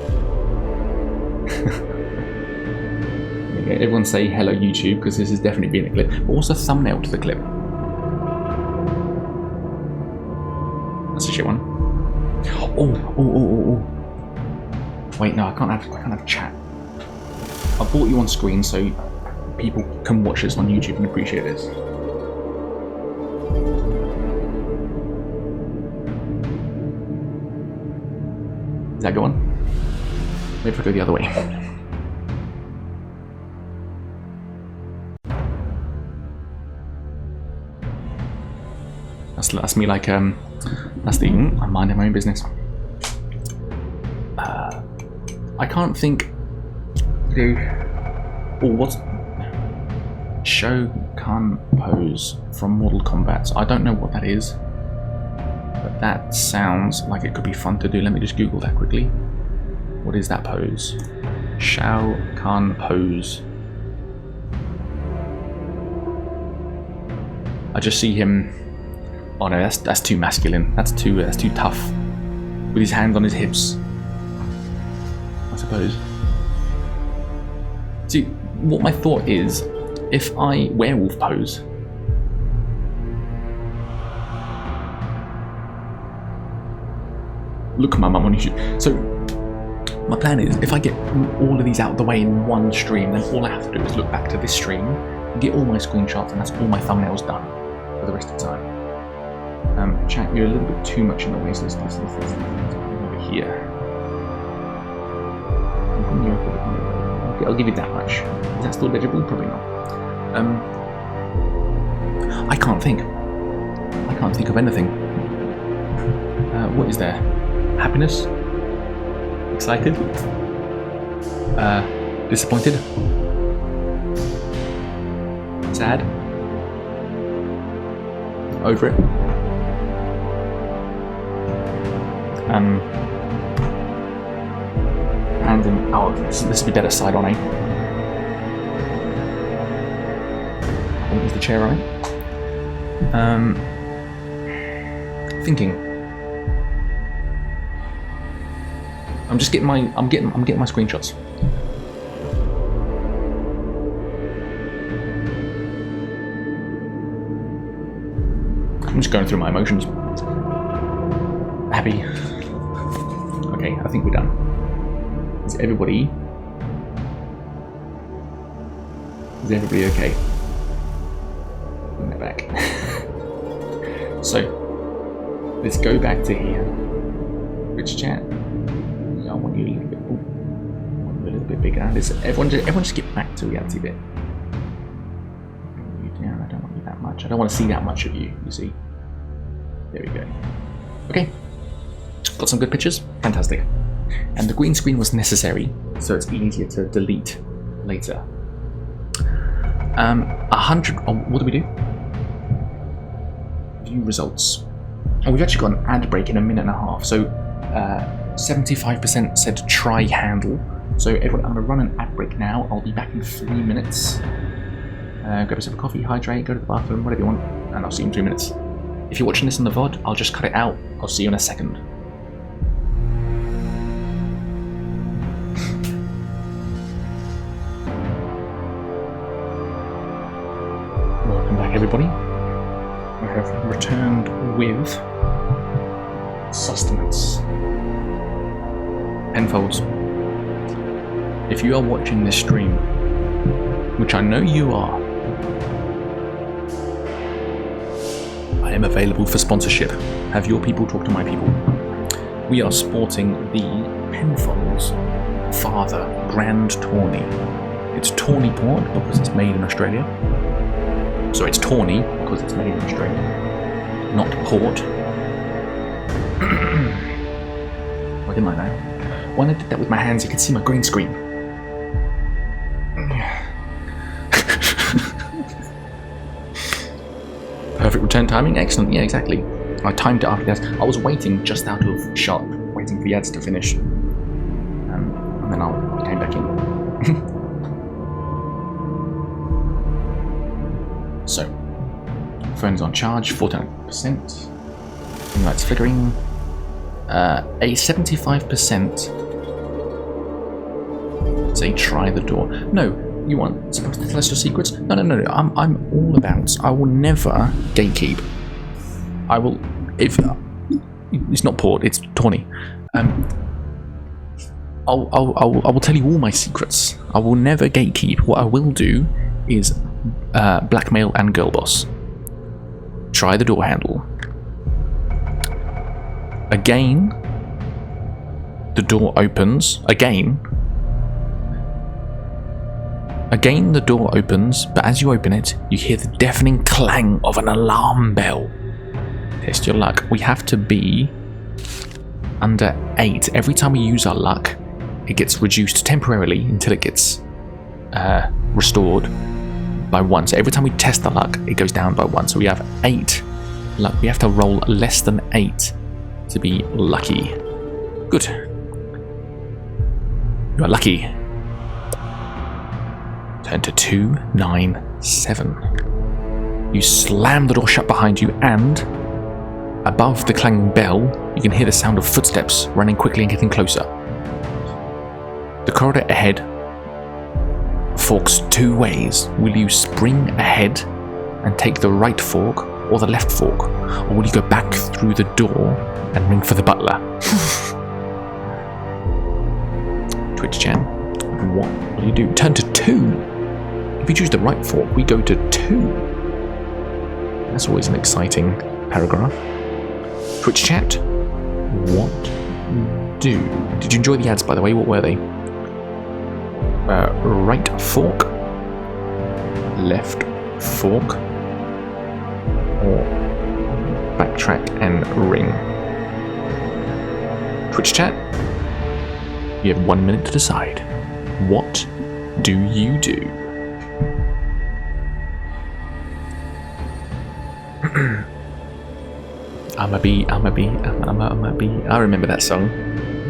Everyone say hello YouTube because this is definitely being a clip. But what's the thumbnail to the clip? That's a shit one. Oh. Wait, no, I can't have chat. I brought you on screen so people can watch this on YouTube and appreciate this. Is that going? Maybe if I go the other way. That's me like that's the I'm minding my own business. I can't think. Or what's show can pose from Mortal Kombat? I don't know what that is. But that sounds like it could be fun to do. Let me just Google that quickly. What is that pose? Shao Kahn pose. I just see him. Oh no, that's too masculine. That's too tough. With his hands on his hips. I suppose. See, what my thought is, if I werewolf pose. Look at my mum on YouTube. So, my plan is, if I get all of these out of the way in one stream, then all I have to do is look back to this stream, get all my screenshots, and that's all my thumbnails done for the rest of the time. Chat, you're a little bit too much in the way, so let's over here. Okay, I'll give you that much. Is that still legible? Probably not. I can't think. I can't think of anything. What is there? Happiness? Excited? Disappointed? Sad? Over it? And in, oh, this would be better side on, eh? Is the chair right? Thinking. I'm getting my screenshots. I'm just going through my emotions. Happy. Okay, I think we're done. Is everybody okay? Bring that back. So, let's go back to here. Rich chat. I want you a little bit bigger. Everyone just get back to reality bit. Bring you down. I don't want you that much. I don't want to see that much of you. You see. There we go. Okay. Got some good pictures. Fantastic. And the green screen was necessary, so it's easier to delete later. 100. Oh, what do we do? View results. Oh, we've actually got an ad break in a minute and a half. So 75% said try handle. So everyone, I'm going to run an ad break now. I'll be back in 3 minutes. Grab yourself a coffee, hydrate, go to the bathroom, whatever you want, and I'll see you in 3 minutes. If you're watching this on the VOD, I'll just cut it out. I'll see you in a second. Welcome back, everybody. I have returned with sustenance. Penfolds. If you are watching this stream, which I know you are, I am available for sponsorship. Have your people talk to my people. We are sporting the Penfolds Father Grand Tawny. It's Tawny Port because it's made in Australia. So it's Tawny because it's made in Australia, not Port. I didn't like that. When I did that with my hands, you could see my green screen. Perfect return timing, excellent. Yeah, exactly. I timed it after the ads. I was waiting just out of shot, waiting for the ads to finish, and then I came back in. So, phone's on charge, 49%. Lights flickering. A 75% say try the door. No, you want supposed to tell us your secrets? No. I'm all about. I will never gatekeep. I will if it's not Port, it's Tawny. I will tell you all my secrets. I will never gatekeep. What I will do is blackmail and girl boss. Try the door handle. Again, the door opens. Again, the door opens, but as you open it, you hear the deafening clang of an alarm bell. Test your luck. We have to be under 8. Every time we use our luck, it gets reduced temporarily until it gets restored by 1. So every time we test the luck, it goes down by 1. So we have 8 luck. We have to roll less than 8 to be lucky. Good. You are lucky. Turn to 297. You slam the door shut behind you, and above the clanging bell, you can hear the sound of footsteps running quickly and getting closer. The corridor ahead forks 2 ways. Will you spring ahead and take the right fork or the left fork? Or will you go back through the door and ring for the butler? Twitch chat. What will you do? Turn to 2. If you choose the right fork, we go to 2. That's always an exciting paragraph. Twitch chat. What do? Did you enjoy the ads, by the way? What were they? Right fork, left fork, or backtrack and ring. Twitch chat. You have 1 minute to decide. What do you do? I'm a bee, I'm a bee, I'm a bee. I remember that song.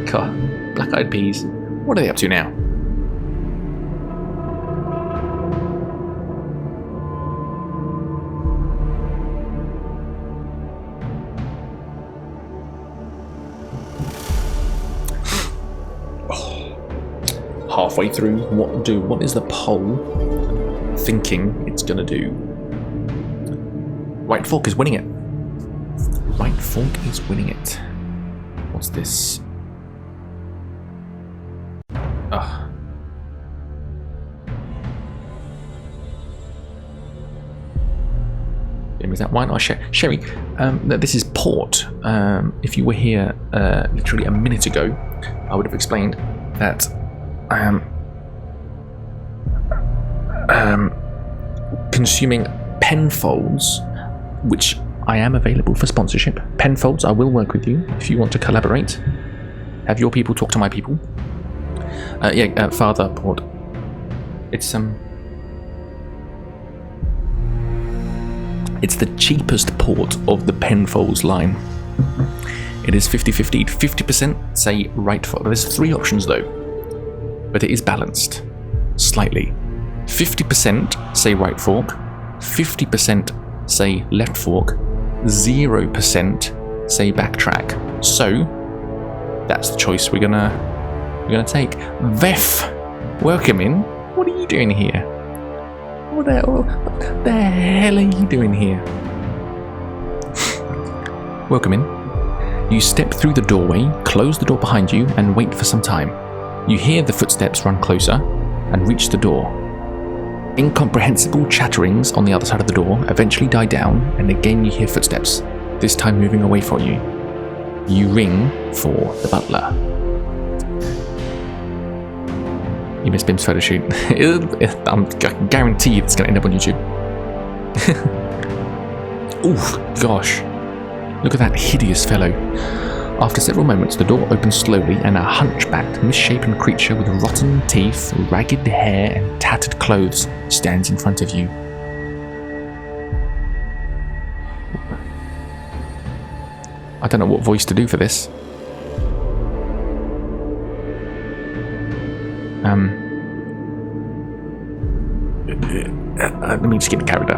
God, Black Eyed Peas. What are they up to now? Halfway through, what is the poll thinking it's gonna do? Right fork is winning it. Right fork is winning it. What's this? Is that wine or sherry? This is port. If you were here literally a minute ago, I would have explained that I am consuming Penfolds, which I am available for sponsorship. Penfolds, I will work with you if you want to collaborate. Have your people talk to my people. Father port. It's the cheapest port of the Penfolds line. It is 50-50. 50% say right fork. There's 3 options though, but it is balanced slightly. 50% say right fork, 50% say left fork, 0% say backtrack. So that's the choice we're gonna take. Vef, welcome in. What are you doing here? What the hell are you doing here? Welcome in. You step through the doorway, close the door behind you, and wait for some time. You hear the footsteps run closer and reach the door. Incomprehensible chatterings on the other side of the door eventually die down, and again you hear footsteps, this time moving away from you. You ring for the butler. You missed Bim's photo shoot. I guarantee it's going to end up on YouTube. Oof, gosh. Look at that hideous fellow. After several moments, the door opens slowly and a hunchbacked, misshapen creature with rotten teeth, ragged hair and tattered clothes stands in front of you. I don't know what voice to do for this. Let me just get the character.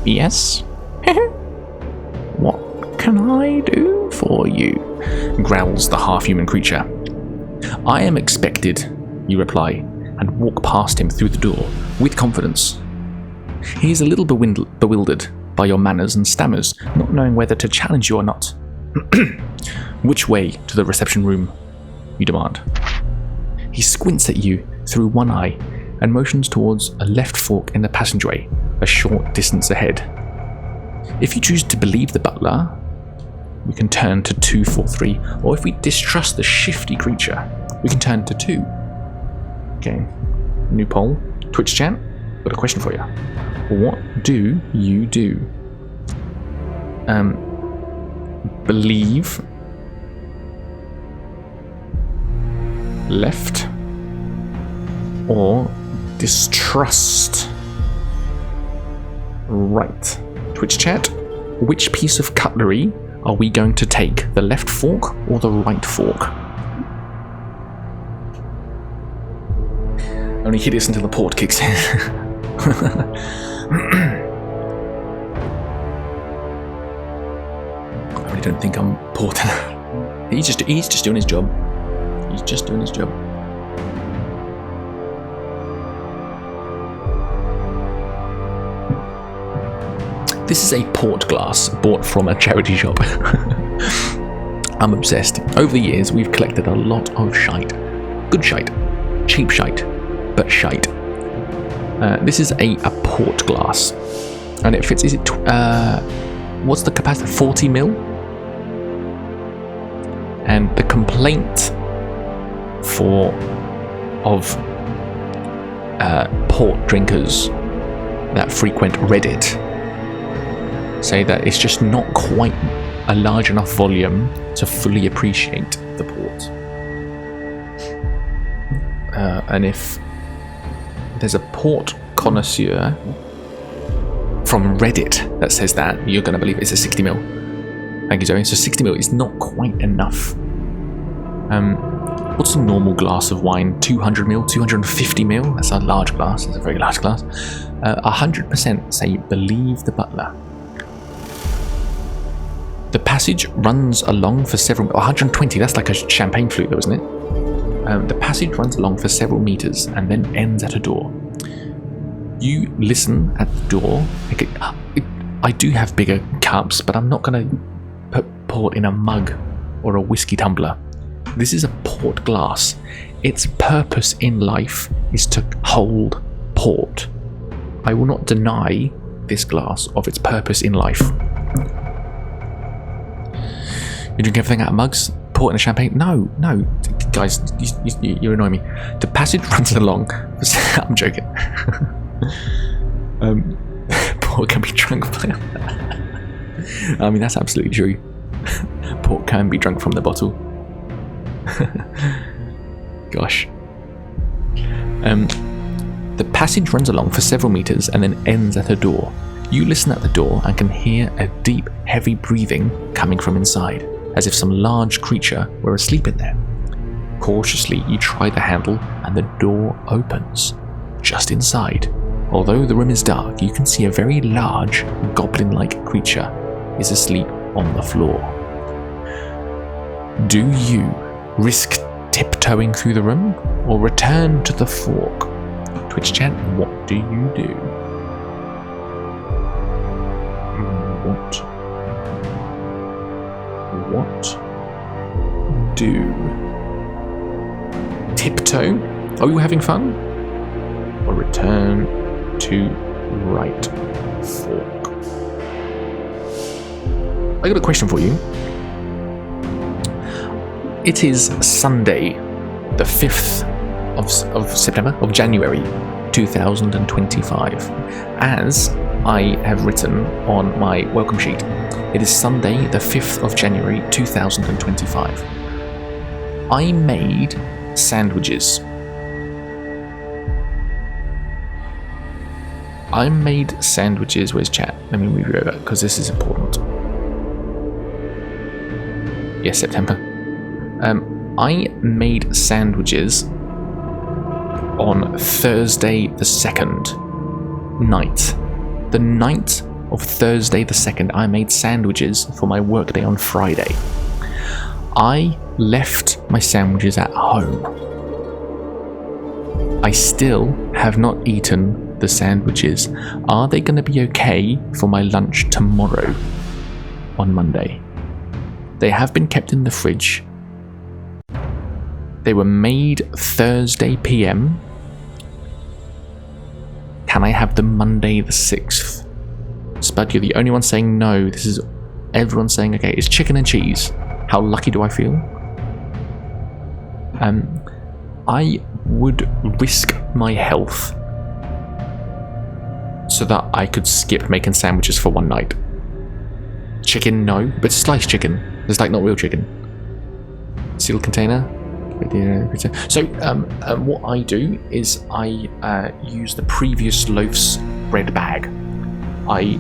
Yes? What can I do for you? Growls the half-human creature. I am expected, you reply, and walk past him through the door with confidence. He is a little bewildered by your manners and stammers, not knowing whether to challenge you or not. Which way to the reception room? You demand. He squints at you through one eye and motions towards a left fork in the passageway, a short distance ahead. If you choose to believe the butler, we can turn to 243, or if we distrust the shifty creature, we can turn to 2. Okay, new poll. Twitch chat, got a question for you. What do you do? Believe, left, or distrust, right? Twitch chat, which piece of cutlery are we going to take? The left fork or the right fork? Only hideous until the port kicks in. I really don't think I'm porting. He's just doing his job. He's just doing his job. This is a port glass bought from a charity shop. I'm obsessed. Over the years, we've collected a lot of shite. Good shite. Cheap shite. But shite. This is a port glass. And it fits, is it, what's the capacity? 40 mil? And the complaint of port drinkers that frequent Reddit say that it's just not quite a large enough volume to fully appreciate the port. And if there's a port connoisseur from Reddit that says that, you're going to believe it's a 60ml. Thank you, Zoe. So 60ml is not quite enough. What's a normal glass of wine? 200ml, 250ml? That's a large glass. That's a very large glass. 100% say believe the butler. The passage runs along for several... 120, that's like a champagne flute though, isn't it? The passage runs along for several meters and then ends at a door. You listen at the door. I do have bigger cups, but I'm not going to put port in a mug or a whiskey tumbler. This is a port glass. Its purpose in life is to hold port. I will not deny this glass of its purpose in life. You drink everything out of mugs? Port and champagne? No. Guys, you annoy me. The passage runs along... I'm joking. Port can be drunk. I mean, that's absolutely true. Port can be drunk from the bottle. Gosh. The passage runs along for several meters and then ends at a door. You listen at the door and can hear a deep, heavy breathing coming from inside, as if some large creature were asleep in there. Cautiously, you try the handle and the door opens. Just inside, although the room is dark, you can see a very large, goblin-like creature is asleep on the floor. Do you risk tiptoeing through the room or return to the fork? Twitch chat, what do you do? What do? Tiptoe? Are you having fun? Or return to right fork? I got a question for you. It is Sunday, the 5th of September, of January 2025. As I have written on my welcome sheet, it is Sunday, the 5th of January 2025. I made sandwiches. Where's chat? Let me move you over because this is important. Yes, September. I made sandwiches on Thursday the 2nd night. The night of Thursday the 2nd, I made sandwiches for my workday on Friday. I left my sandwiches at home. I still have not eaten the sandwiches. Are they going to be okay for my lunch tomorrow on Monday? They have been kept in the fridge. They were made Thursday PM. Can I have them Monday the 6th? Spud, you're the only one saying no. This is everyone saying okay. It's chicken and cheese. How lucky do I feel? I would risk my health so that I could skip making sandwiches for one night. Chicken, no, but sliced chicken. It's like not real chicken. Sealed container. So what I do is I use the previous loaf's bread bag. I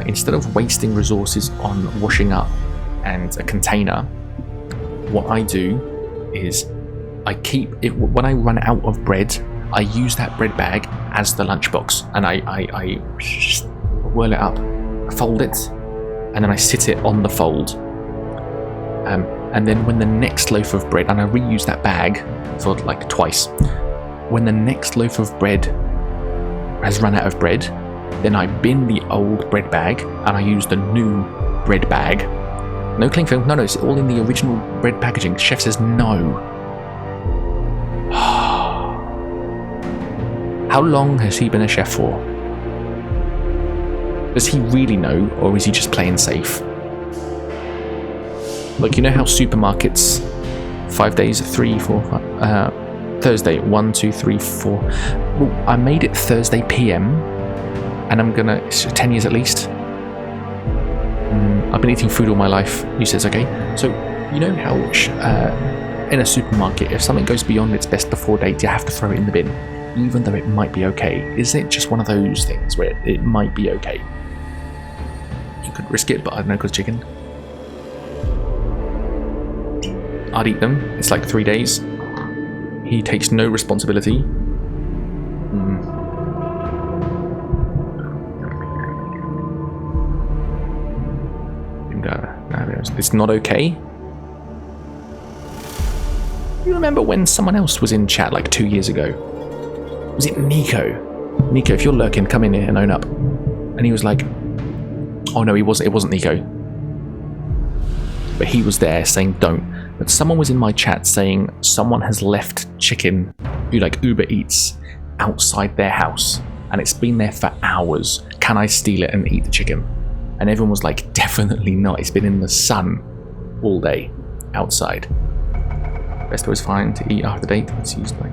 instead of wasting resources on washing up and a container, what I do is I keep it. When I run out of bread, I use that bread bag as the lunchbox, and I whirl it up, fold it, and then I sit it on the fold. And then when the next loaf of bread, and I reuse that bag for like twice, when the next loaf of bread has run out of bread, then I bin the old bread bag and I use the new bread bag. No cling film, no, it's all in the original bread packaging. Chef says no. How long has he been a chef for? Does he really know, or is he just playing safe? Like, you know how supermarkets, 5 days, 3, 4, 5, Thursday, 1, 2, 3, 4. Well, I made it Thursday PM, and I'm gonna, 10 years at least. I've been eating food all my life. You says okay. So, you know how in a supermarket, if something goes beyond its best before date, you have to throw it in the bin, even though it might be okay. Is it just one of those things where it might be okay? You could risk it, but I don't know, because chicken. I'd eat them. It's like 3 days. He takes no responsibility. It's not okay. You remember when someone else was in chat like 2 years ago? Was it Nico? Nico, if you're lurking, come in here and own up. And he was like, oh no, it wasn't Nico. But he was there saying don't. But someone was in my chat saying someone has left chicken, like Uber Eats, outside their house. And it's been there for hours. Can I steal it and eat the chicken? And everyone was like, definitely not. It's been in the sun all day outside. Best was fine to eat after the date. It's used by.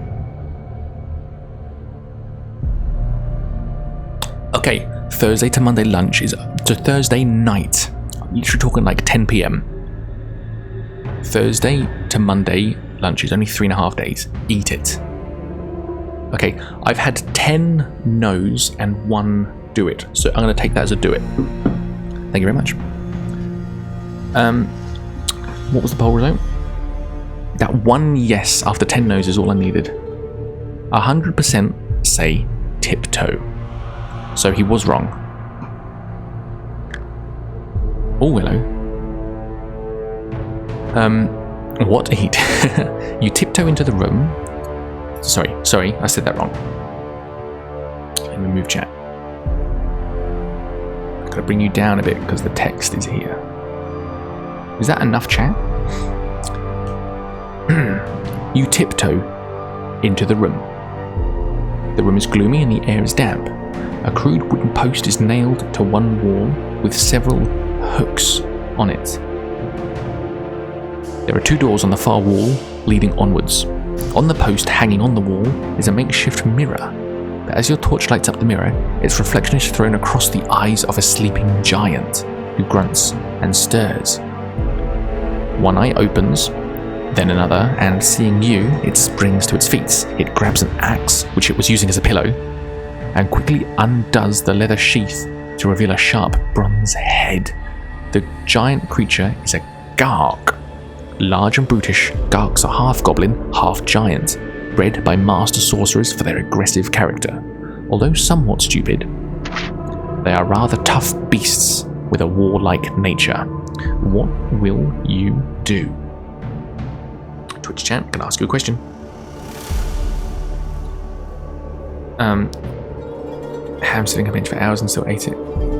Okay, Thursday to Monday lunch is to Thursday night. Literally talking like 10 p.m. Thursday to Monday lunch is only 3.5 days. Eat it. Okay, I've had 10 no's and 1 do it. So I'm going to take that as a do it. Thank you very much. What was the poll result? That 1 yes after 10 no's is all I needed. 100% say tiptoe. So he was wrong. Oh, hello. What eat? You tiptoe into the room. Sorry, I said that wrong. Let me move chat. Gotta bring you down a bit because the text is here. Is that enough, chat? You tiptoe into the room. The room is gloomy and the air is damp. A crude wooden post is nailed to one wall with several hooks on it. There are 2 doors on the far wall leading onwards. On the post hanging on the wall is a makeshift mirror. But as your torch lights up the mirror, its reflection is thrown across the eyes of a sleeping giant who grunts and stirs. One eye opens, then another, and seeing you, it springs to its feet. It grabs an axe, which it was using as a pillow, and quickly undoes the leather sheath to reveal a sharp bronze head. The giant creature is a Garg. Large and brutish, Gargs are half goblin, half giant, bred by master sorcerers for their aggressive character. Although somewhat stupid, they are rather tough beasts with a warlike nature. What will you do? Twitch chat, can I ask you a question? Ham sitting on a bench for hours and still ate it.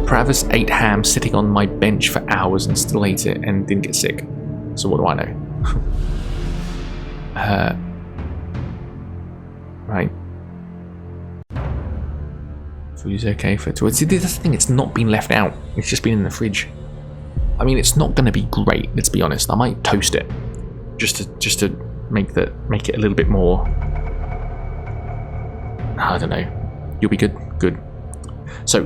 Pravis ate ham sitting on my bench for hours and still ate it and didn't get sick. So what do I know? Right. Food is okay for it. See, that's the thing, it's not been left out. It's just been in the fridge. I mean, it's not going to be great, let's be honest. I might toast it. Just to make it a little bit more... I don't know. You'll be good? Good. So,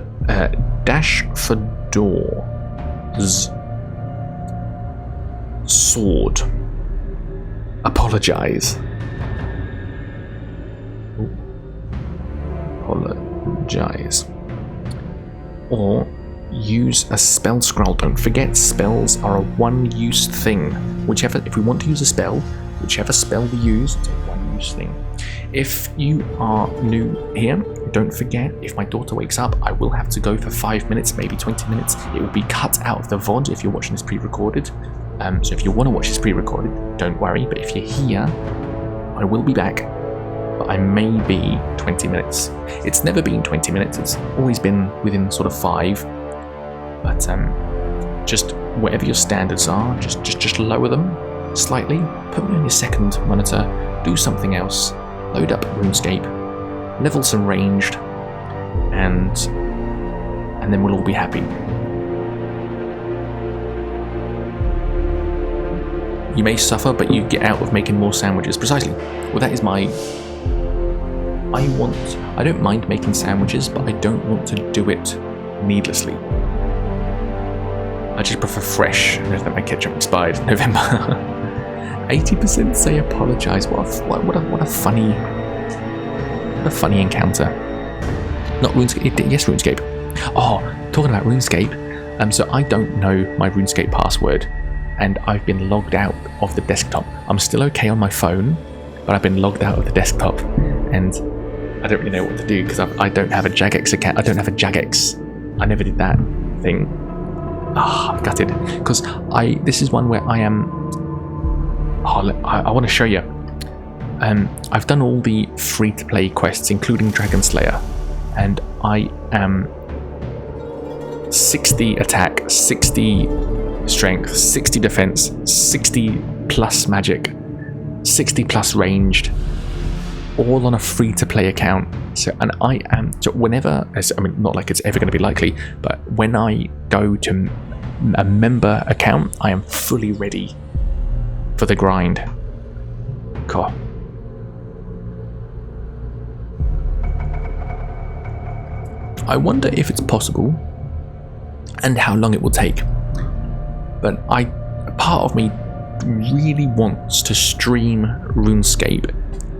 dash for doors. Sword. Apologize. Apologize. Or use a spell scroll. Don't forget, spells are a one-use thing. If we want to use a spell, whichever spell we use, it's a one-use thing. If you are new here, don't forget, if my daughter wakes up, I will have to go for 5 minutes, maybe 20 minutes. It will be cut out of the VOD if you're watching this pre-recorded. So if you want to watch this pre-recorded, don't worry. But if you're here, I will be back. But I may be 20 minutes. It's never been 20 minutes. It's always been within sort of 5. But just whatever your standards are, just lower them slightly. Put me on your second monitor. Do something else. Load up RuneScape. Level some ranged. And then we'll all be happy. You may suffer, but you get out of making more sandwiches. Precisely. Well, that is my... I don't mind making sandwiches, but I don't want to do it needlessly. I just prefer fresh. I know that my ketchup expired in November. 80% say apologise. What a funny encounter. Not RuneScape. Yes, RuneScape. Oh, talking about RuneScape. So I don't know my RuneScape password, and I've been logged out of the desktop. I'm still okay on my phone, but I've been logged out of the desktop, and I don't really know what to do because I don't have a Jagex account. I don't have a Jagex. I never did that thing. I'm gutted because this is one where I am. I want to show you. I've done all the free-to-play quests, including Dragon Slayer, and I am 60 attack, 60 strength, 60 defense, 60 plus magic, 60 plus ranged, all on a free-to-play account. So, and I am, so whenever, I mean, not like it's ever going to be likely, but when I go to a member account, I am fully ready for the grind. Cool. I wonder if it's possible and how long it will take. But a part of me really wants to stream RuneScape,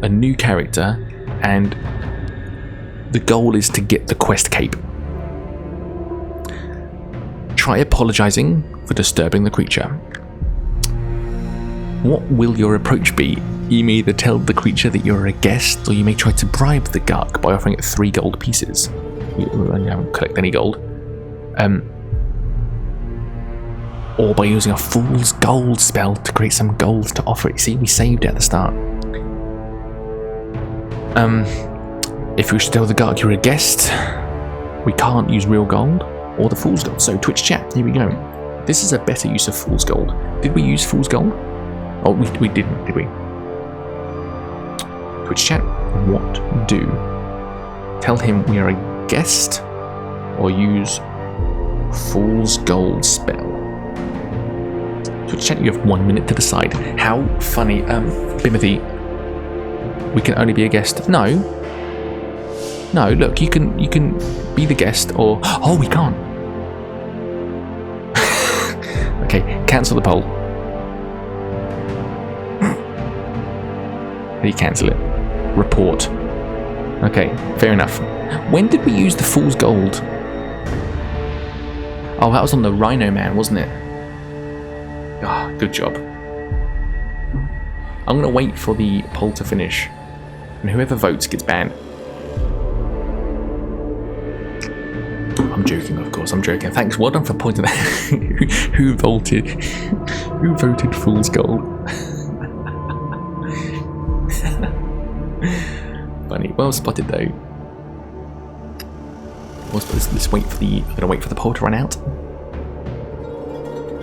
a new character, and the goal is to get the quest cape. Try apologising for disturbing the creature. What will your approach be? You may either tell the creature that you're a guest, or you may try to bribe the Gark by offering it 3 gold pieces. You haven't collected any gold. Or by using a Fool's Gold spell to create some gold to offer it. See, we saved it at the start. If you wish to tell the Gark you're a guest, we can't use real gold or the Fool's Gold. So Twitch chat, here we go. This is a better use of Fool's Gold. Did we use Fool's Gold? Oh, we didn't, did we? Twitch chat, what do? Tell him we are a guest or use Fool's Gold spell. Twitch chat, you have 1 minute to decide. How funny. Bimothy, we can only be a guest. No, look, you can be the guest, or oh, we can't. Okay, cancel the poll. How do you cancel it? Report. Okay, fair enough. When did we use the Fool's Gold? Oh, that was on the Rhino Man, wasn't it? Ah, good job. I'm gonna wait for the poll to finish, and whoever votes gets banned. I'm joking, of course. I'm joking. Thanks. Well done for pointing that. Who voted? Who voted Fool's Gold? Funny. Well spotted, though. Let's wait for the. I'm gonna wait for the poll to run out.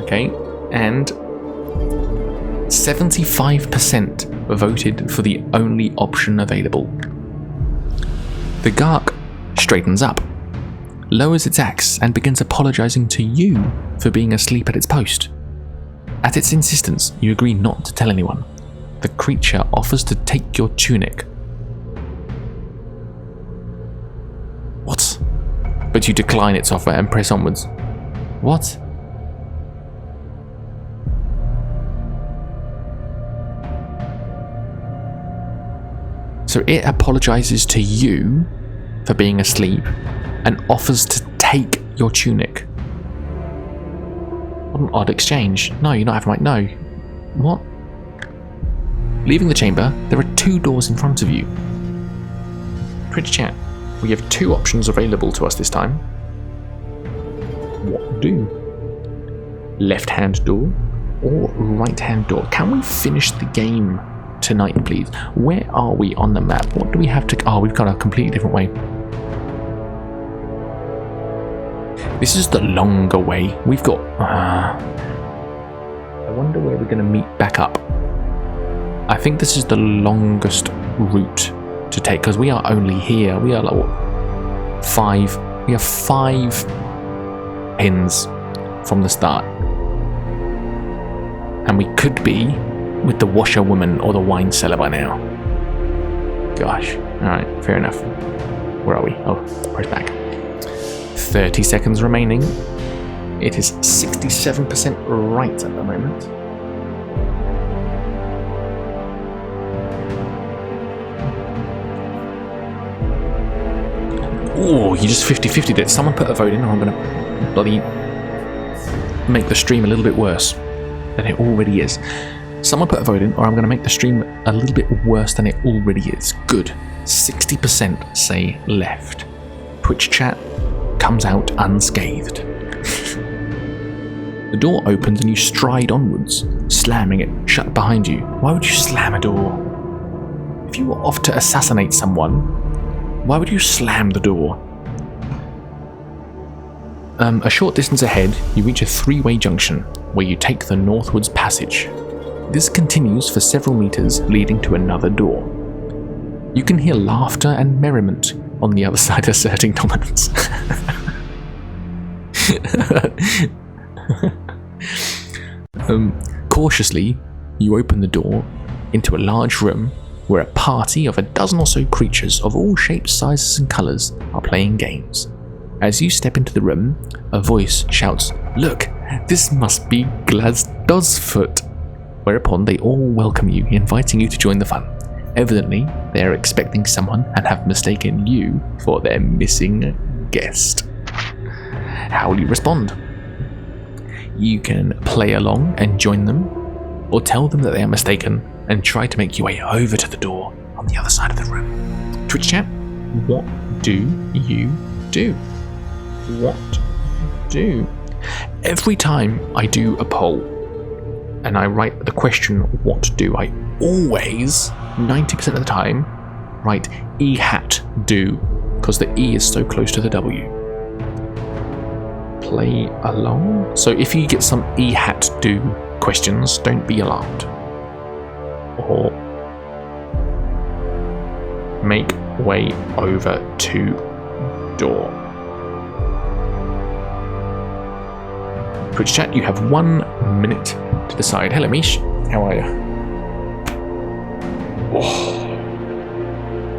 Okay, and 75% voted for the only option available. The Gark straightens up, lowers its axe, and begins apologising to you for being asleep at its post. At its insistence, you agree not to tell anyone. The creature offers to take your tunic. What? But you decline its offer and press onwards. What? So it apologises to you for being asleep and offers to take your tunic. What an odd exchange. No, you're not having my... No. What? Leaving the chamber, there are 2 doors in front of you. Twitch chat, we have 2 options available to us this time. What do? Left-hand door or right-hand door? Can we finish the game tonight, please? Where are we on the map? What do we have to... Oh, we've gone a completely different way. This is the longer way. We've got... I wonder where we're going to meet back up. I think this is the longest route to take, because we are only here. We are like, what? 5... We have 5 pins from the start. And we could be with the washerwoman or the wine cellar by now. Gosh. Alright, fair enough. Where are we? Oh, press back. 30 seconds remaining. It is 67% right at the moment. Oh, you just 50-50'd it. Someone put a vote in, or I'm going to bloody make the stream a little bit worse than it already is. Someone put a vote in, or I'm going to make the stream a little bit worse than it already is. Good. 60% say left. Twitch chat comes out unscathed. The door opens and you stride onwards, slamming it shut behind you. Why would you slam a door? If you were off to assassinate someone, why would you slam the door? A short distance ahead, you reach a three-way junction where you take the northwards passage. This continues for several meters, leading to another door. You can hear laughter and merriment on the other side asserting dominance. Cautiously, you open the door into a large room where a party of a dozen or so creatures of all shapes, sizes and colours are playing games. As you step into the room, a voice shouts, "Look, this must be Glazdosfoot," whereupon they all welcome you, inviting you to join the fun. Evidently, they are expecting someone and have mistaken you for their missing guest. How will you respond? You can play along and join them, or tell them that they are mistaken and try to make your way over to the door on the other side of the room. Twitch chat, what do you do? What do? Every time I do a poll and I write the question, what do, I always, 90% of the time, write E hat do, because the E is so close to the W. Play along. So if you get some E hat do questions, don't be alarmed. Or make way over to door. Twitch chat, you have 1 minute to decide. Hello Mish, how are you? Oh,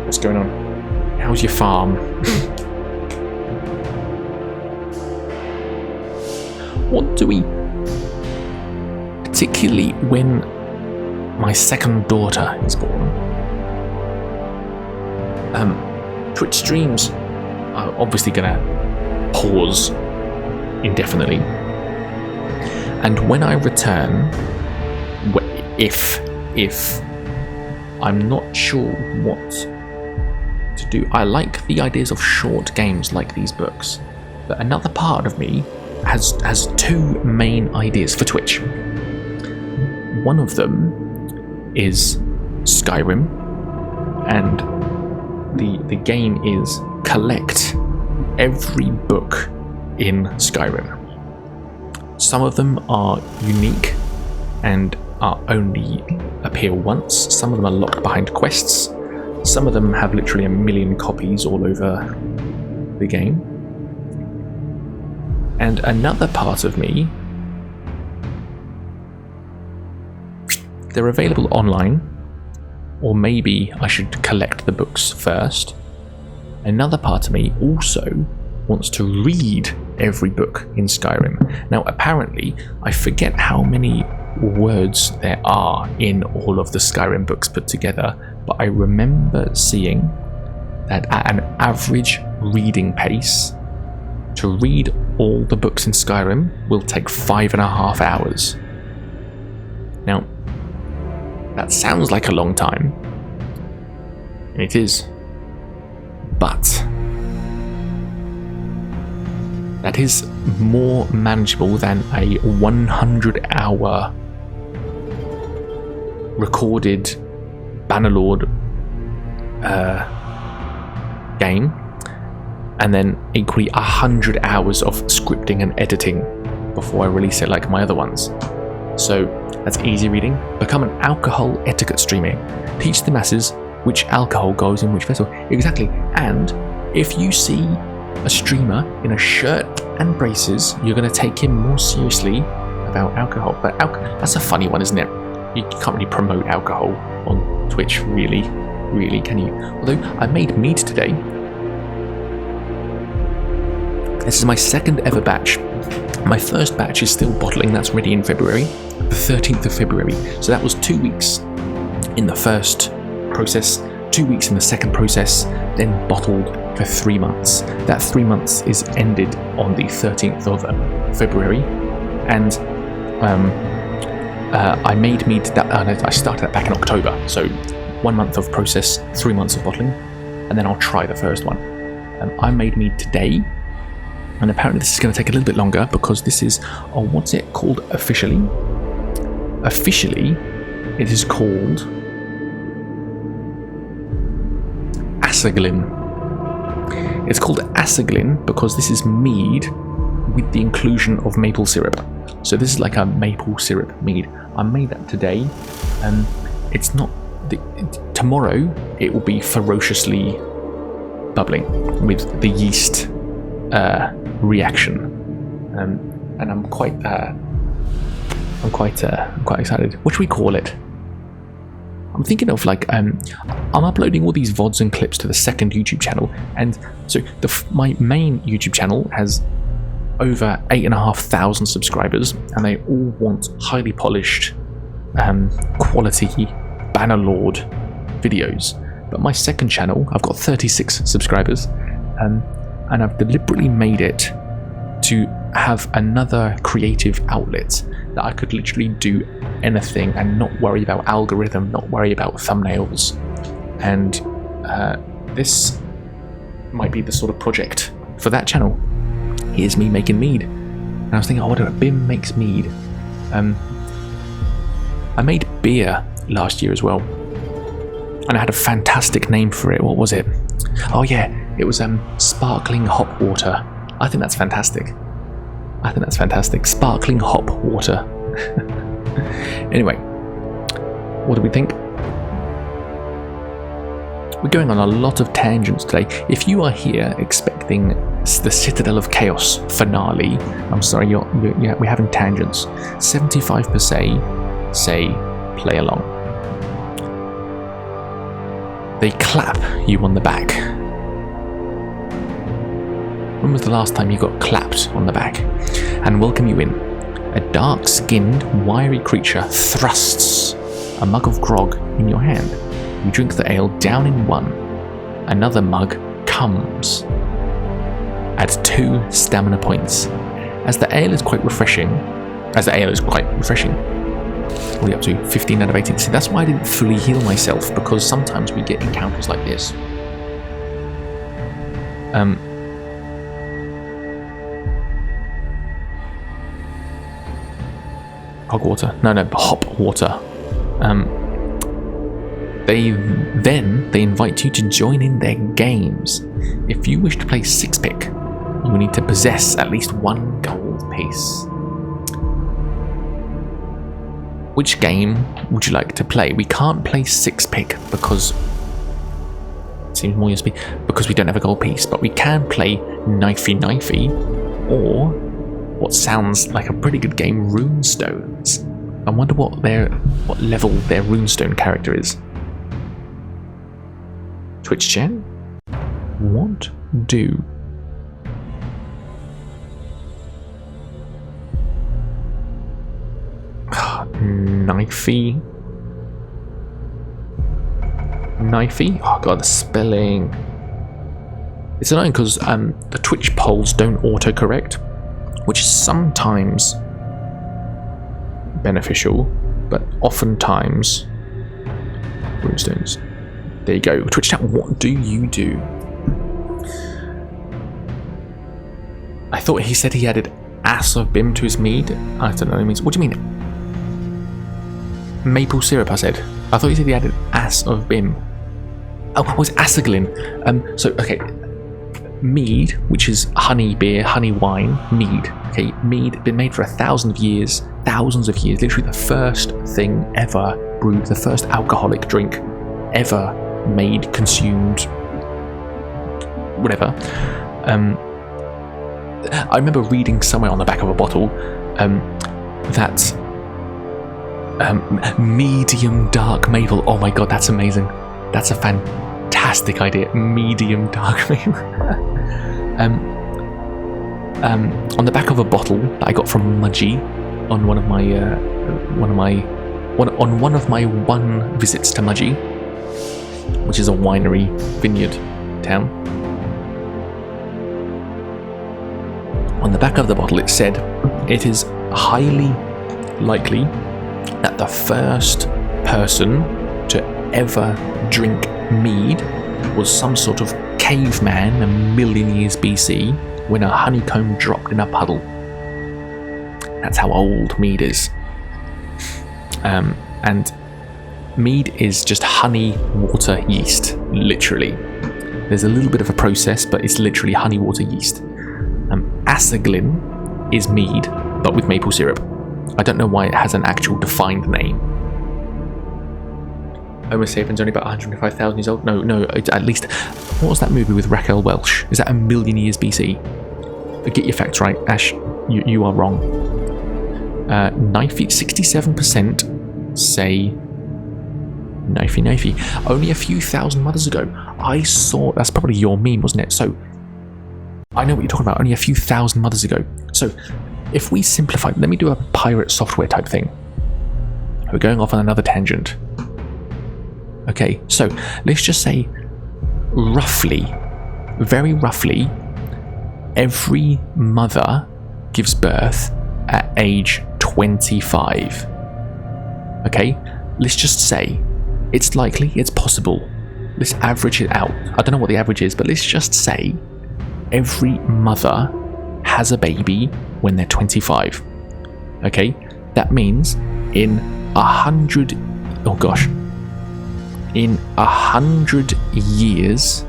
what's going on? How's your farm? What do we, particularly when my second daughter is born, Twitch streams are obviously gonna pause indefinitely, and when I return, if I'm not sure what to do, I like the ideas of short games like these books, but another part of me has two main ideas for Twitch. One of them is Skyrim, and the game is collect every book in Skyrim. Some of them are unique and are only appear once. Some of them are locked behind quests. Some of them have literally 1 million copies all over the game. And another part of me, they're available online, or maybe I should collect the books first. Another part of me also wants to read every book in Skyrim. Now apparently, I forget how many words there are in all of the Skyrim books put together, but I remember seeing that at an average reading pace, to read all the books in Skyrim will take 5.5 hours. Now, that sounds like a long time, and it is, but that is more manageable than a 100-hour recorded Bannerlord game, and then equally 100 hours of scripting and editing before I release it like my other ones. So that's easy reading. Become an alcohol etiquette streamer. Teach the masses which alcohol goes in which vessel. Exactly. And if you see a streamer in a shirt and braces, you're going to take him more seriously about alcohol. But that's a funny one, isn't it? You can't really promote alcohol on Twitch, really, can you? Although I made mead today. This is my second ever batch. My first batch is still bottling, that's ready in February, the 13th of February. So that was 2 weeks in the first process, 2 weeks in the second process, then bottled for 3 months. That 3 months is ended on the 13th of February, and I made mead I started that back in October, so 1 month of process, 3 months of bottling, and then I'll try the first one. I made mead today, and apparently this is going to take a little bit longer because this is, what's it called officially? Officially, it is called Asaglin. It's called Asaglin because this is mead with the inclusion of maple syrup. So this is like a maple syrup mead. I made that today, and it's not. Tomorrow it will be ferociously bubbling with the yeast reaction, and I'm quite excited. What should we call it? I'm thinking of like I'm uploading all these VODs and clips to the second YouTube channel, and so my main YouTube channel has over 8,500 subscribers, and they all want highly polished, quality Bannerlord videos. But my second channel, I've got 36 subscribers, and I've deliberately made it to have another creative outlet that I could literally do anything and not worry about algorithm, not worry about thumbnails. And this might be the sort of project for that channel. Here's me making mead. And I was thinking, what if Bim makes mead? I made beer last year as well, and I had a fantastic name for it. What was it? Oh yeah, it was sparkling hop water. I think that's fantastic. Sparkling hop water. Anyway, what do we think? We're going on a lot of tangents today. If you are here expecting the Citadel of Chaos finale, I'm sorry, we're having tangents. 75% say play along. They clap you on the back. When was the last time you got clapped on the back? And welcome you in. A dark-skinned, wiry creature thrusts a mug of grog in your hand. You drink the ale down in one. Another mug comes. Add 2 stamina points. As the ale is quite refreshing. What are you up to? 15 out of 18. See, that's why I didn't fully heal myself, because sometimes we get encounters like this. Hog water. No, hop water. They invite you to join in their games. If you wish to play 6-pick, you will need to possess at least 1 gold piece. Which game would you like to play? We can't play 6-pick because it seems more USB, because we don't have a gold piece, but we can play knifey, or what sounds like a pretty good game, Runestones. I wonder what level their Runestone character is. Twitch chat? What do? Knifey? Oh god, the spelling. It's annoying because the Twitch polls don't autocorrect, which is sometimes beneficial, but oftentimes Runestones. There you go. Twitch chat, what do you do? I thought he said he added ass of Bim to his mead. I don't know what it means. What do you mean? Maple syrup, I said. I thought you said he added ass of Bim. Oh, it was Asaglin. So, okay. Mead, which is honey beer, honey wine, mead. Okay, mead, been made for 1,000 years. Thousands of years. Literally the first thing ever brewed. The first alcoholic drink ever made, consumed, whatever. I remember reading somewhere on the back of a bottle that medium dark maple. Oh my god, that's amazing. That's a fantastic idea. Medium dark maple. On the back of a bottle that I got from Mudgy on one of my visits to Mudgy. which is a winery vineyard town. On the back of the bottle it said, "It is highly likely that the first person to ever drink mead was some sort of caveman a million years BC when a honeycomb dropped in a puddle." That's how old mead is. And mead is just honey, water, yeast, literally. There's a little bit of a process, but it's literally honey, water, yeast. Asaglin is mead, but with maple syrup. I don't know why it has an actual defined name. Homo sapiens only about 105,000 years old? No, it's at least... What was that movie with Raquel Welch? Is that a million years BC? Get your facts right, Ash. You are wrong. Knifey, 67% say... Knifey. Only a few thousand mothers ago. I saw... That's probably your meme, wasn't it? So... I know what you're talking about. Only a few thousand mothers ago. So, if we simplify... Let me do a pirate software type thing. We're going off on another tangent. Okay, so let's just say roughly, very roughly, every mother gives birth at age 25. Okay, let's just say it's likely, it's possible. Let's average it out. I don't know what the average is, but let's just say every mother has a baby when they're 25. Okay, that means in 100 years,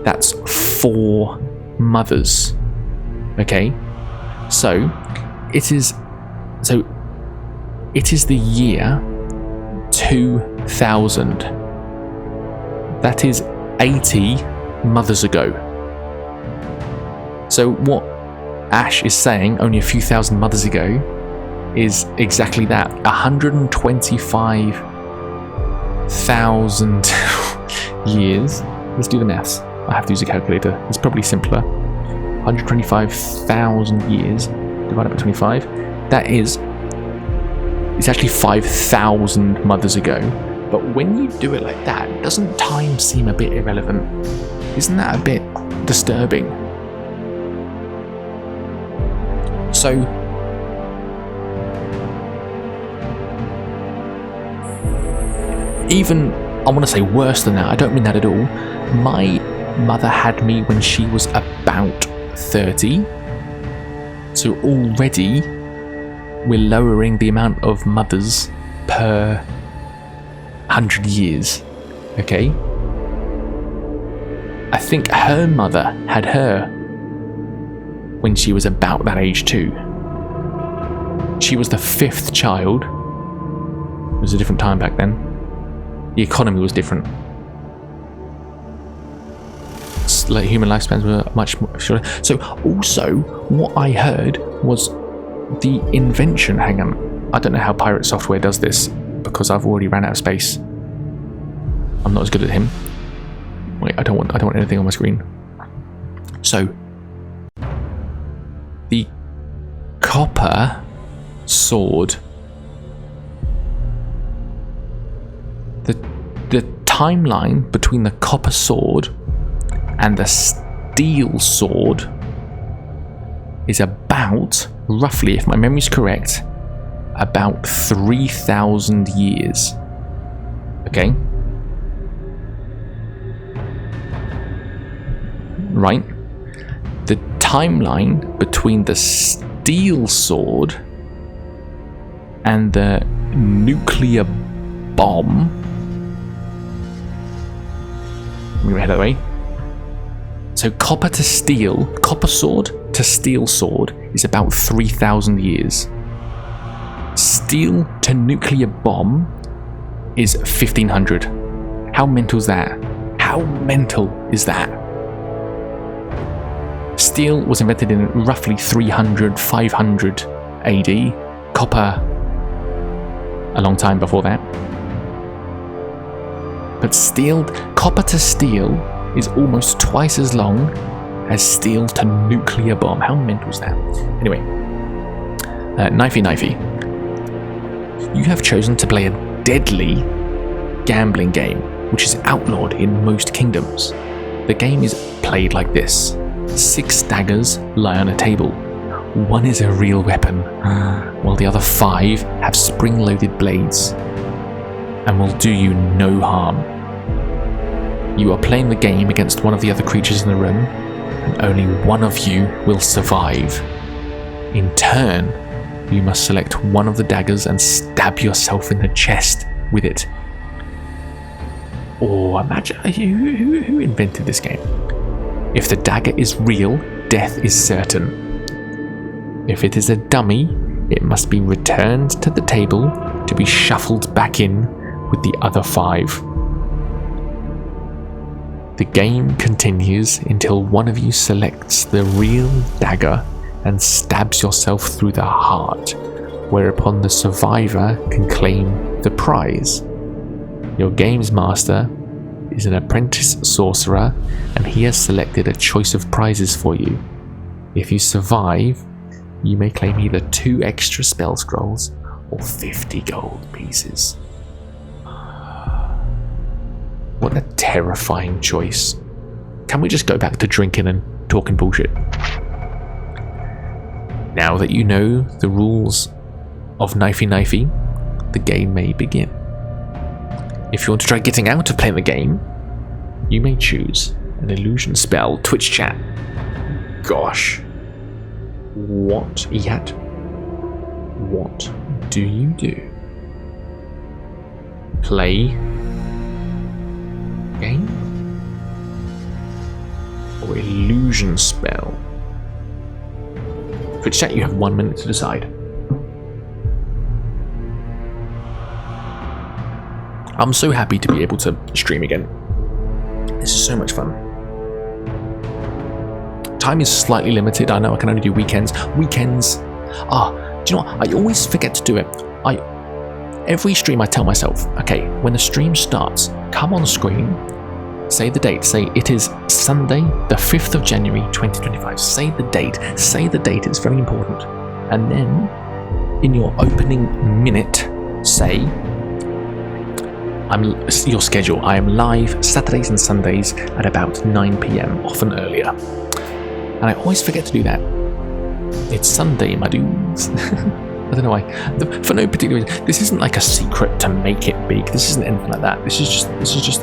that's 4 mothers. Okay, so it is the year 2000. That is 80 mothers ago. So what Ash is saying, only a few thousand mothers ago, is exactly that. 125,000 years. Let's do the maths. I have to use a calculator. It's probably simpler. 125,000 years divided by 25. It's actually 5,000 mothers ago. But when you do it like that, doesn't time seem a bit irrelevant? Isn't that a bit disturbing? So, even, I want to say worse than that, I don't mean that at all. My mother had me when she was about 30. So already, we're lowering the amount of mothers per 100 years. Okay? I think her mother had her when she was about that age too. She was the 5th child. It was a different time back then. The economy was different. Like human lifespans were much more shorter. So also, what I heard was the invention. Hang on, I don't know how pirate software does this because I've already ran out of space. I'm not as good at him. Wait, I don't want anything on my screen. So, the copper sword. The timeline between the copper sword and the steel sword is about, roughly, if my memory's correct, about 3,000 years. Okay? Right? The timeline between the steel sword and the nuclear bomb. Let me head that way. So copper to steel, copper sword to steel sword is about 3,000 years. Steel to nuclear bomb is 1,500. How mental is that? How mental is that? Steel was invented in roughly 300, 500 AD. Copper, a long time before that. But steel, copper to steel is almost twice as long as steel to nuclear bomb. How mental is that? Anyway, Knifey. You have chosen to play a deadly gambling game, which is outlawed in most kingdoms. The game is played like this. 6 daggers lie on a table. 1 is a real weapon, while the other 5 have spring-loaded blades and will do you no harm. You are playing the game against one of the other creatures in the room, and only one of you will survive. In turn, you must select one of the daggers and stab yourself in the chest with it. Or imagine, who invented this game? If the dagger is real, death is certain. If it is a dummy, it must be returned to the table to be shuffled back in with the other 5. The game continues until one of you selects the real dagger and stabs yourself through the heart, whereupon the survivor can claim the prize. Your game's master is an apprentice sorcerer, and he has selected a choice of prizes for you. If you survive, you may claim either 2 extra spell scrolls or 50 gold pieces. What a terrifying choice. Can we just go back to drinking and talking bullshit? Now that you know the rules of Knifey, the game may begin. If you want to try getting out of playing the game, you may choose an illusion spell. Twitch chat. Gosh. What yet? What do you do? Play game? Or illusion spell? Twitch chat, you have 1 minute to decide. I'm so happy to be able to stream again. This is so much fun. Time is slightly limited. I know I can only do weekends. Do you know what? I always forget to do it. Every stream I tell myself, okay, when the stream starts, come on screen, say the date, say it is Sunday, the 5th of January 2025. Say the date, it's very important. And then, in your opening minute, say, your schedule. I am live Saturdays and Sundays at about 9 PM, often earlier. And I always forget to do that. It's Sunday, my dudes. I don't know why. For no particular reason. This isn't like a secret to make it big. This isn't anything like that. This is just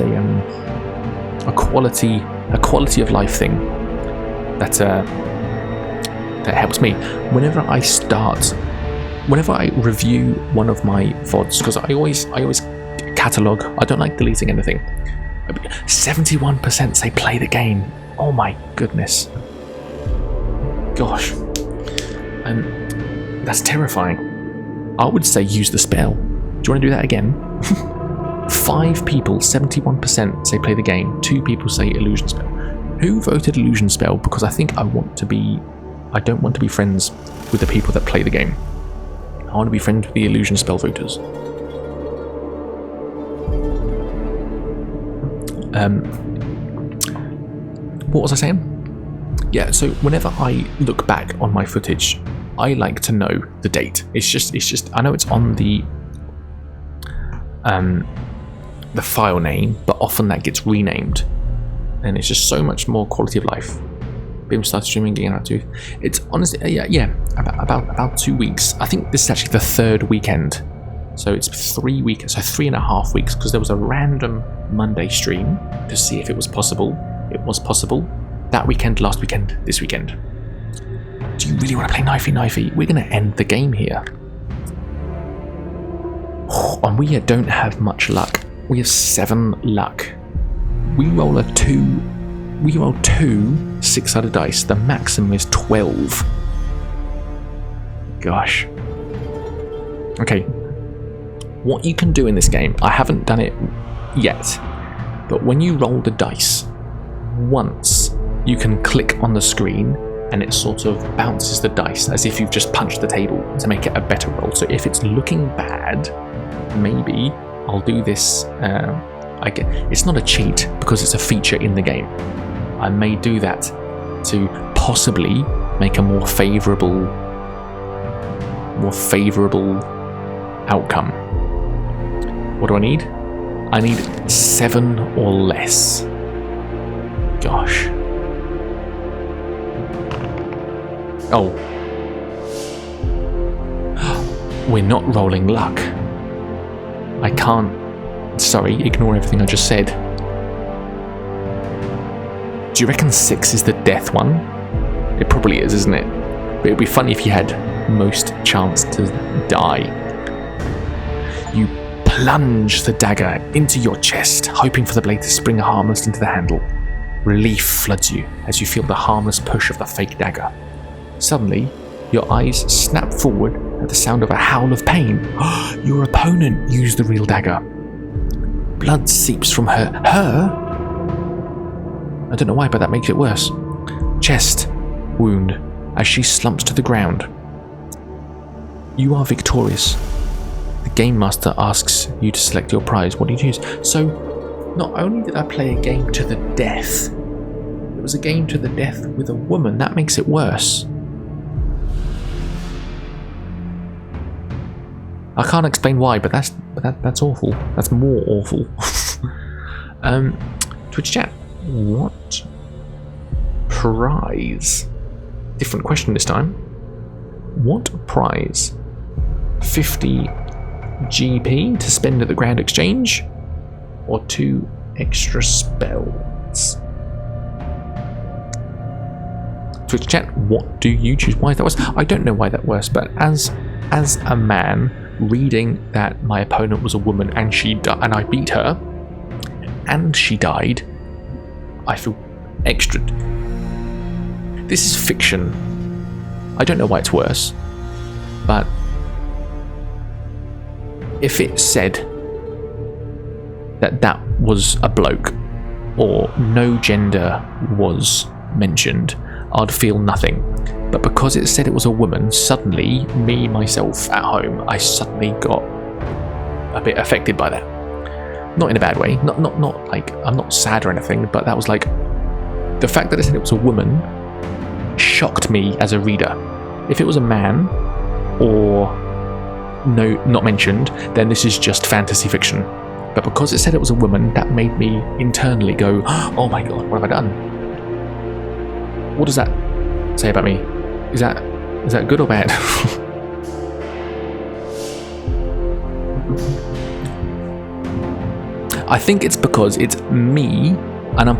a quality of life thing that helps me. Whenever I review one of my VODs, because I always catalog. I don't like deleting anything. 71% say play the game. Oh my goodness. Gosh. And that's terrifying. I would say use the spell. Do you want to do that again? 5 people, 71% say play the game. 2 people say illusion spell. Who voted illusion spell? Because I think I don't want to be friends with the people that play the game. I want to be friends with the illusion spell voters. What was I saying? Yeah, so whenever I look back on my footage, I like to know the date. It's just I know it's on the file name, but often that gets renamed, and it's just so much more quality of life. Being started streaming, getting out to. It's honestly, about 2 weeks. I think this is actually the 3rd weekend. So it's 3 weeks, so 3.5 weeks, because there was a random Monday stream to see if it was possible. It was possible. That weekend, last weekend, this weekend. Do you really want to play Knifey? We're going to end the game here. And we don't have much luck. We have 7 luck. We roll 2 6-sided dice. The maximum is 12. Gosh. Okay. What you can do in this game, I haven't done it yet, but when you roll the dice, once you can click on the screen and it sort of bounces the dice as if you've just punched the table to make it a better roll. So if it's looking bad, maybe I'll do this. It's not a cheat because it's a feature in the game. I may do that to possibly make a more favourable outcome. What do I need? I need 7 or less. Gosh. Oh. We're not rolling luck. I can't... Sorry, ignore everything I just said. Do you reckon 6 is the death one? It probably is, isn't it? But it'd be funny if you had most chance to die. You plunge the dagger into your chest, hoping for the blade to spring harmless into the handle. Relief floods you as you feel the harmless push of the fake dagger. Suddenly, your eyes snap forward at the sound of a howl of pain. Your opponent used the real dagger. Blood seeps from her. I don't know why, but that makes it worse. Chest wound as she slumps to the ground. You are victorious. The Game Master asks you to select your prize. What do you choose? So, not only did I play a game to the death, it was a game to the death with a woman. That makes it worse. I can't explain why, but that's awful. That's more awful. Twitch chat. What prize? Different question this time. What prize? 50 GP to spend at the Grand Exchange, or 2 extra spells? Twitch chat. What do you choose? Why is that worse? I don't know why that worse, but as a man reading that my opponent was a woman and and I beat her and she died, I feel extra. This is fiction. I don't know why it's worse, but if it said that was a bloke or no gender was mentioned, I'd feel nothing. But because it said it was a woman, suddenly, me, myself, at home, I suddenly got a bit affected by that. Not in a bad way. Not like, I'm not sad or anything, but that was like, the fact that it said it was a woman shocked me as a reader. If it was a man, or no, not mentioned, then this is just fantasy fiction. But because it said it was a woman, that made me internally go, oh my god, what have I done? What does that say about me? Is that good or bad? I think it's because it's me, and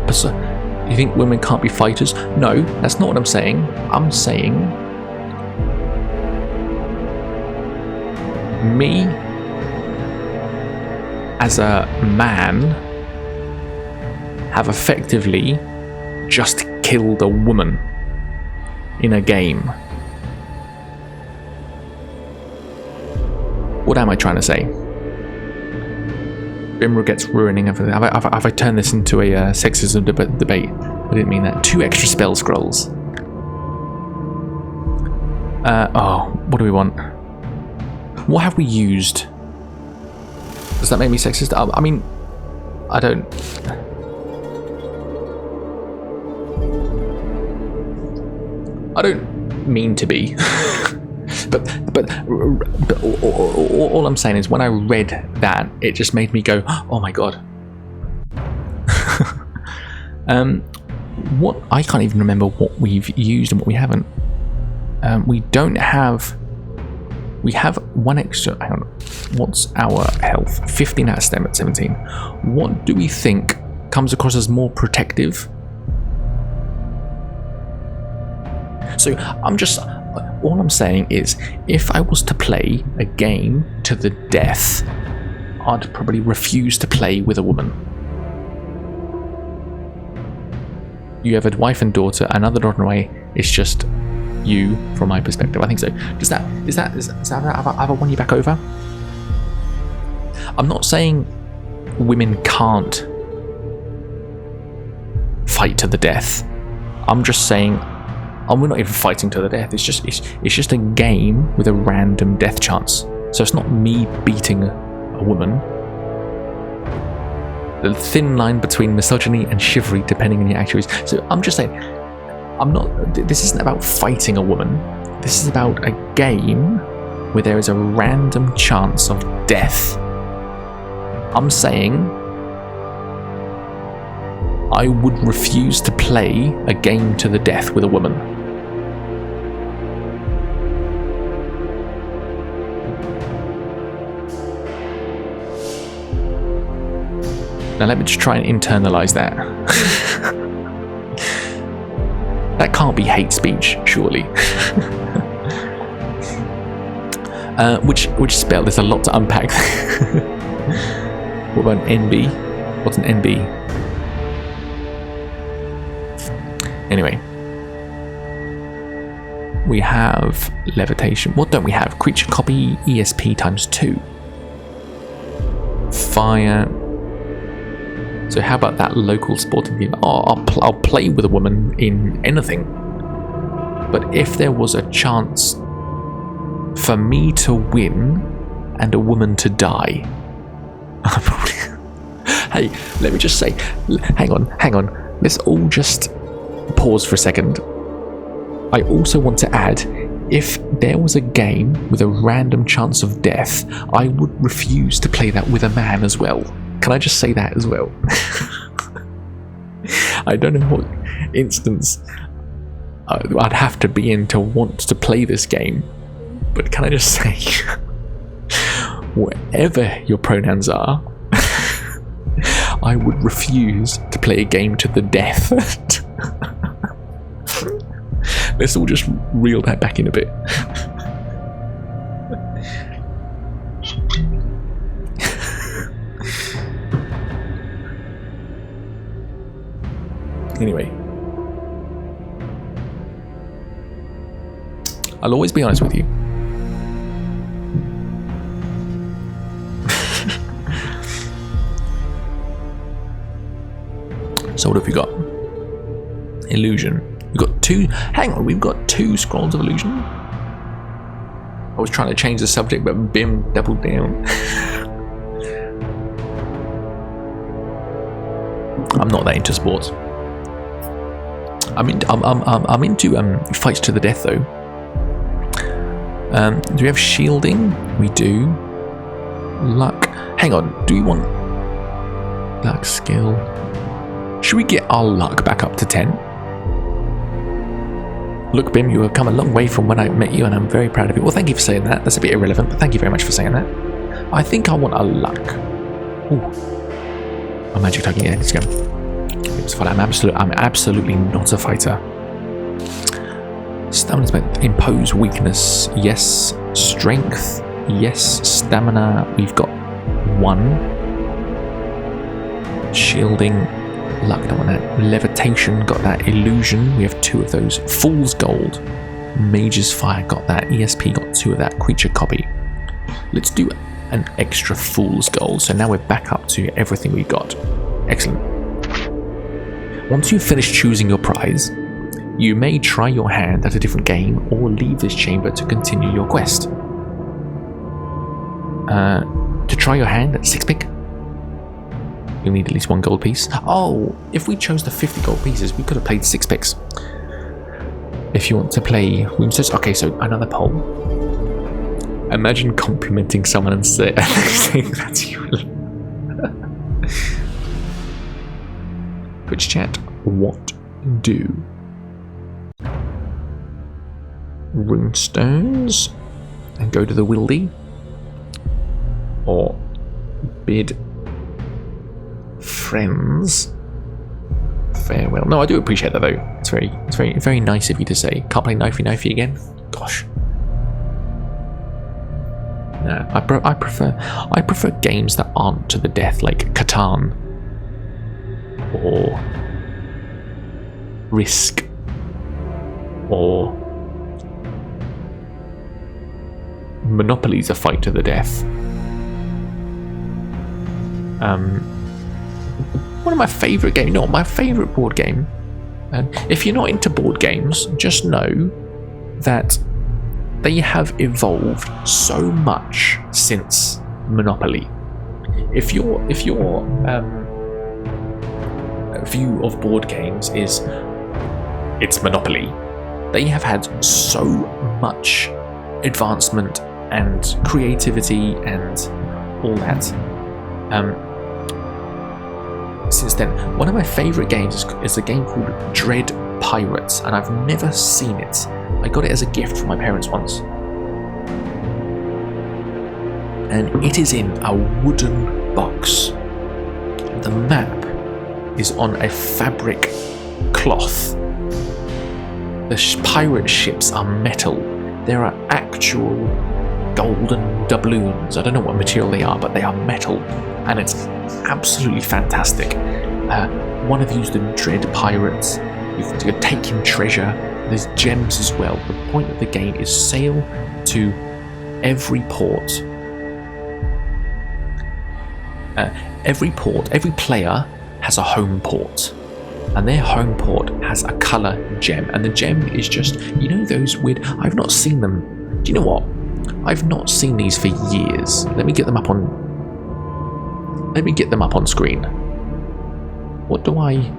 you think women can't be fighters? No, that's not what I'm saying. I'm saying me as a man have effectively just killed a woman in a game. What am I trying to say? Bimra gets ruining everything. Have I turned this into a sexism debate? I didn't mean that. 2 extra spell scrolls. What do we want? What have we used? Does that make me sexist? I mean, I don't... I don't mean to be, but all I'm saying is when I read that, it just made me go, oh my god. What I can't even remember what we've used and what we haven't. We have 1 extra. Hang on, what's our health? 15 out of stem at 17. What do we think comes across as more protective? So all I'm saying is, if I was to play a game to the death, I'd probably refuse to play with a woman. You have a wife and daughter, another daughter away. It's just you, from my perspective. I think so. Does that have a won you back over? I'm not saying women can't fight to the death. I'm just saying, we're not even fighting to the death. It's just a game with a random death chance. So it's not me beating a woman. The thin line between misogyny and chivalry, depending on your actuaries. So I'm just saying, this isn't about fighting a woman. This is about a game where there is a random chance of death. I'm saying I would refuse to play a game to the death with a woman. Now let me just try and internalize that. That can't be hate speech, surely. Which spell? There's a lot to unpack. What about an NB? What's an NB? Anyway. We have levitation. What don't we have? Creature copy ESP times 2. Fire. So how about that local sporting team? Oh, I'll play with a woman in anything. But if there was a chance for me to win and a woman to die, hey, let me just say, hang on. Let's all just pause for a second. I also want to add, if there was a game with a random chance of death, I would refuse to play that with a man as well. Can I just say that as well? I don't know what instance I'd have to be in to want to play this game, but can I just say, whatever your pronouns are, I would refuse to play a game to the death. Let's all just reel that back in a bit. Anyway, I'll always be honest with you. So what have we got? Illusion. We've got 2. Hang on, we've got 2 scrolls of illusion. I was trying to change the subject, but Bim doubled down. I'm not that into sports. I'm into fights to the death though. Do we have shielding? We do. Luck. Hang on. Do we want luck skill? Should we get our luck back up to 10? Look, Bim, you have come a long way from when I met you, and I'm very proud of you. Well, thank you for saying that. That's a bit irrelevant, but thank you very much for saying that. I think I want a luck. Ooh. A magic token. Yeah, let's go. I'm absolutely not a fighter. Stamina spent. Impose weakness. Yes. Strength. Yes. Stamina. We've got 1. Shielding. Luck. Don't want that. Levitation. Got that. Illusion. We have 2 of those. Fool's Gold. Mage's Fire. Got that. ESP. Got 2 of that. Creature copy. Let's do an extra Fool's Gold. So now we're back up to everything we got. Excellent. Once you've finished choosing your prize, you may try your hand at a different game or leave this chamber to continue your quest. To try your hand at 6-pick, you'll need at least 1 gold piece. Oh, if we chose the 50 gold pieces, we could have played 6 picks. If you want to play Wombsters, okay, so another poll. Imagine complimenting someone and saying that's you. Twitch chat, what do runestones and go to the wildy, or bid friends farewell? No, I do appreciate that though. It's very nice of you to say. Can't play knifey again. Gosh. No, I prefer games that aren't to the death, like Catan or Risk or Monopoly's a fight to the death. One of my favourite games, not my favourite board game, and if you're not into board games, just know that they have evolved so much since Monopoly. If your view of board games is it's Monopoly, they have had so much advancement and creativity and all that. since then. One of my favourite games is a game called Dread Pirates, and I've never seen it. I got it as a gift from my parents once. And it is in a wooden box. The map is on a fabric cloth. The pirate ships are metal. There are actual golden doubloons. I don't know what material they are, but they are metal. And it's absolutely fantastic. One of you's the Dread Pirates. You're taking treasure. There's gems as well. The point of the game is sail to every port. Every player has a home port, and their home port has a colour gem, and the gem is just, you know, those weird. I've not seen them. Do you know what? I've not seen these for years. Let me get them up on screen. What do I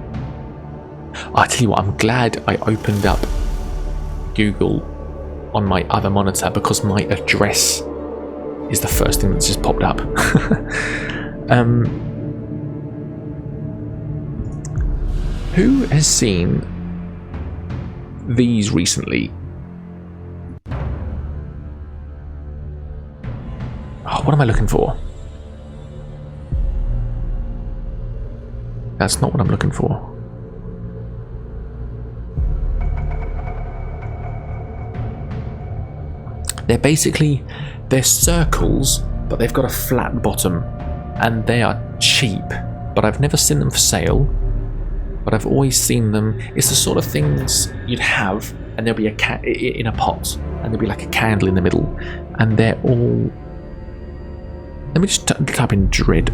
tell you what, I'm glad I opened up Google on my other monitor, because my address is the first thing that's just popped up. Who has seen these recently? Oh, what am I looking for? That's not what I'm looking for. They're circles, but they've got a flat bottom, and they are cheap, but I've never seen them for sale. But I've always seen them. It's the sort of things you'd have, and there'll be a cat in a pot, and there'll be like a candle in the middle, and they're all. Let me just type in Dread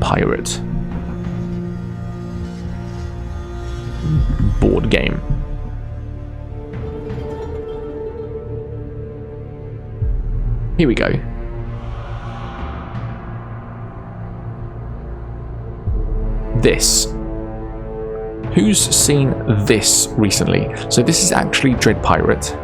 Pirate board game. Here we go. This. Who's seen this recently? So this is actually Dread Pirate.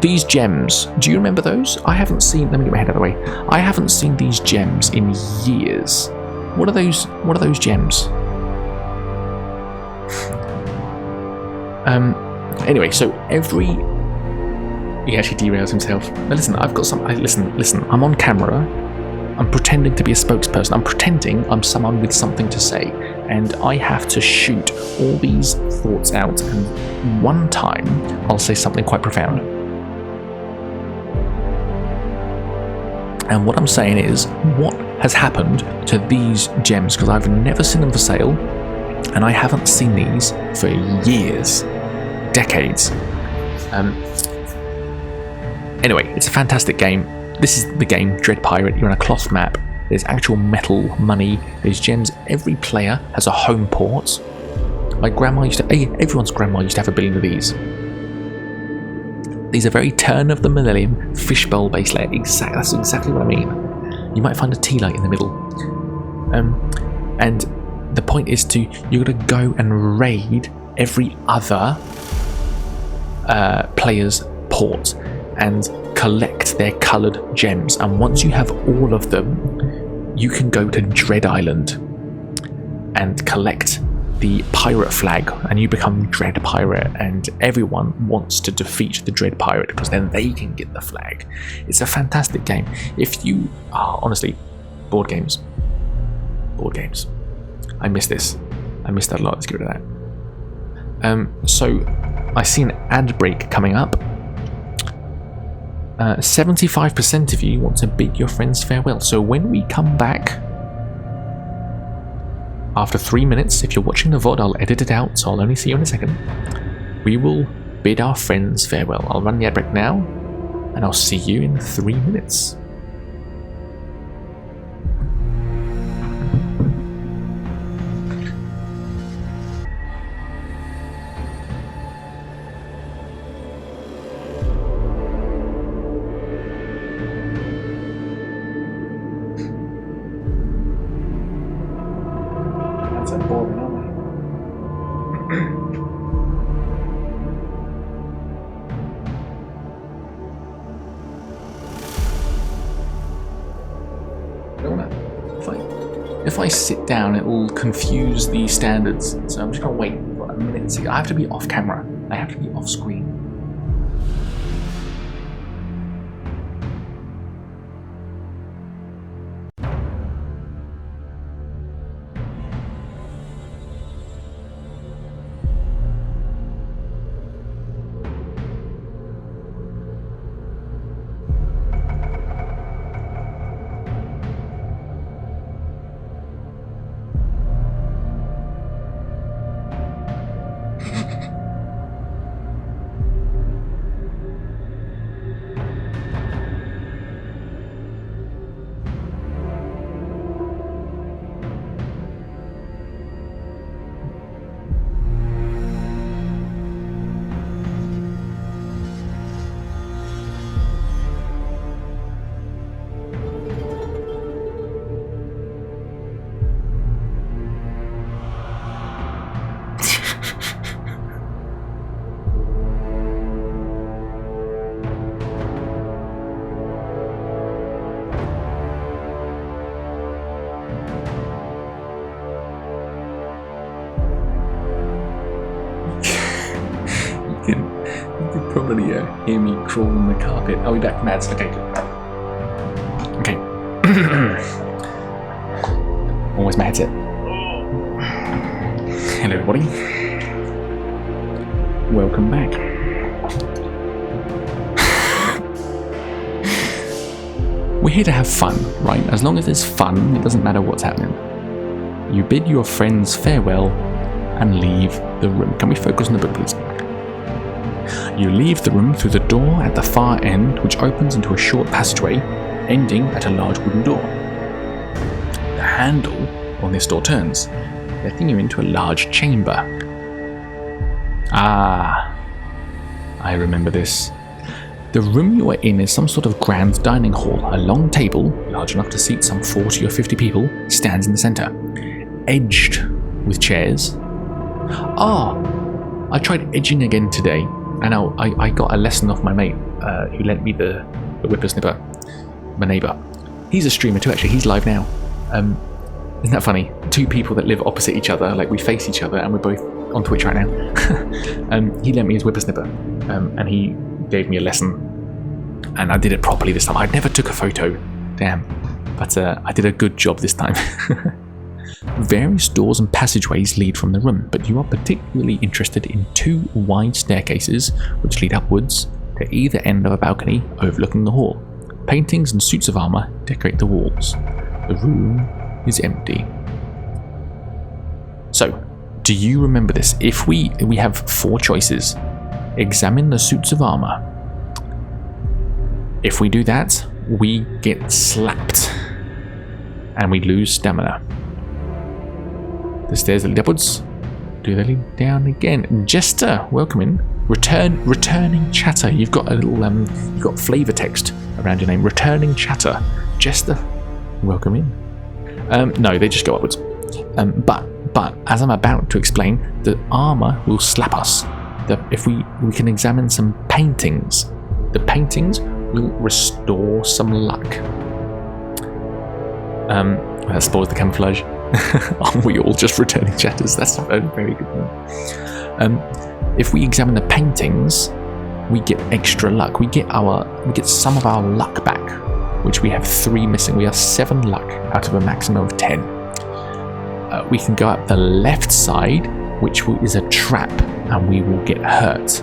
These gems, do you remember those? I haven't seen, let me get my head out of the way. I haven't seen these gems in years. What are those gems? Anyway, so he actually derails himself. Now listen, I've got some, listen, I'm on camera. I'm pretending to be a spokesperson. I'm pretending I'm someone with something to say, and I have to shoot all these thoughts out, and one time I'll say something quite profound. And what I'm saying is, what has happened to these gems? Because I've never seen them for sale, and I haven't seen these for years, decades. Anyway, it's a fantastic game. This is the game, Dread Pirate. You're on a cloth map. There's actual metal money. There's gems. Every player has a home port. My grandma used to... Everyone's grandma used to have a billion of these. These are very turn of the millennium fishbowl base layer. That's exactly what I mean. You might find a tea light in the middle. And the point is you're going to go and raid every other player's port and collect their coloured gems, and once you have all of them, you can go to Dread Island and collect the pirate flag, and you become Dread Pirate, and everyone wants to defeat the Dread Pirate because then they can get the flag. It's a fantastic game. If you honestly, board games, I miss this. I miss that a lot. Let's get rid of that. So I see an ad break coming up. 75% of you want to bid your friends farewell. So when we come back, after 3 minutes, if you're watching the VOD, I'll edit it out, so I'll only see you in a second. We will bid our friends farewell. I'll run the ad break now, and I'll see you in 3 minutes. if I sit down, it will confuse the standards. So I'm just going to wait for a minute and see. I have to be off camera. I have to be off screen. You could probably hear me crawl on the carpet. I'll be back, Mads. Okay, good. Okay. Always my headset. Hello, everybody. Welcome back. We're here to have fun, right? As long as there's fun, it doesn't matter what's happening. You bid your friends farewell and leave the room. Can we focus on the book, please? You leave the room through the door at the far end, which opens into a short passageway, ending at a large wooden door. The handle on this door turns, letting you into a large chamber. Ah, I remember this. The room you are in is some sort of grand dining hall. A long table, large enough to seat some 40 or 50 people, stands in the centre, edged with chairs. Ah, I tried edging again today, and I got a lesson off my mate who lent me the whippersnipper, my neighbour. He's a streamer too, actually. He's live now. Isn't that funny? Two people that live opposite each other, like we face each other, and we're both on Twitch right now. He lent me his whippersnipper, and he gave me a lesson, and I did it properly this time. I never took a photo, damn, but I did a good job this time. Various doors and passageways lead from the room, but you are particularly interested in two wide staircases which lead upwards to either end of a balcony overlooking the hall. Paintings and suits of armour decorate the walls. The room is empty. So, do you remember this? If we have four choices. Examine the suits of armour. If we do that, we get slapped and we lose stamina. The stairs lead upwards. Do they lead down again? Jester, welcome in. Returning chatter. You've got a little you've got flavour text around your name. Returning chatter. Jester, welcome in. No, they just go upwards. But as I'm about to explain, the armour will slap us. If we can examine some paintings, the paintings will restore some luck. That spoils the camouflage. Are we all just returning chatters? That's a very good one. If we examine the paintings, we get extra luck. We get some of our luck back, which we have 3 missing. We have 7 luck out of a maximum of 10. We can go up the left side, which is a trap, and we will get hurt.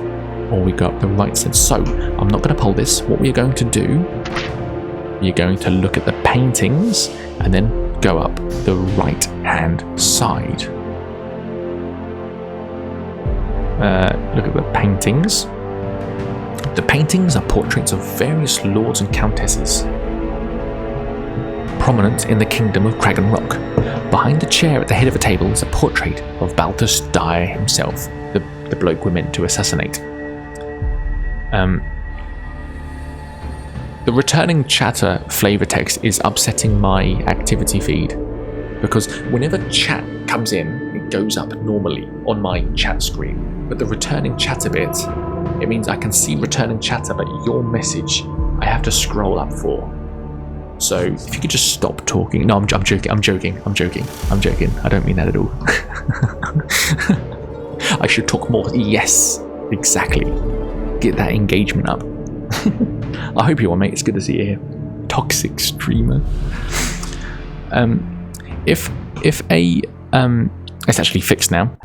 Or we go up the right side. So, I'm not going to pull this. What we are going to do, you're going to look at the paintings, and then go up the right hand side. Look at the paintings. The paintings are portraits of various lords and countesses prominent in the kingdom of Kragan Rock. Behind the chair at the head of a table is a portrait of Balthus Dyer himself, the bloke we're meant to assassinate. The returning chatter flavor text is upsetting my activity feed, because whenever chat comes in, it goes up normally on my chat screen, but the returning chatter bit, it means I can see returning chatter, but your message I have to scroll up for. So if you could just stop talking. No, I'm joking. I don't mean that at all. I should talk more. Yes, exactly. Get that engagement up. I hope you are, mate. It's good to see you here. Toxic streamer. If a it's actually fixed now.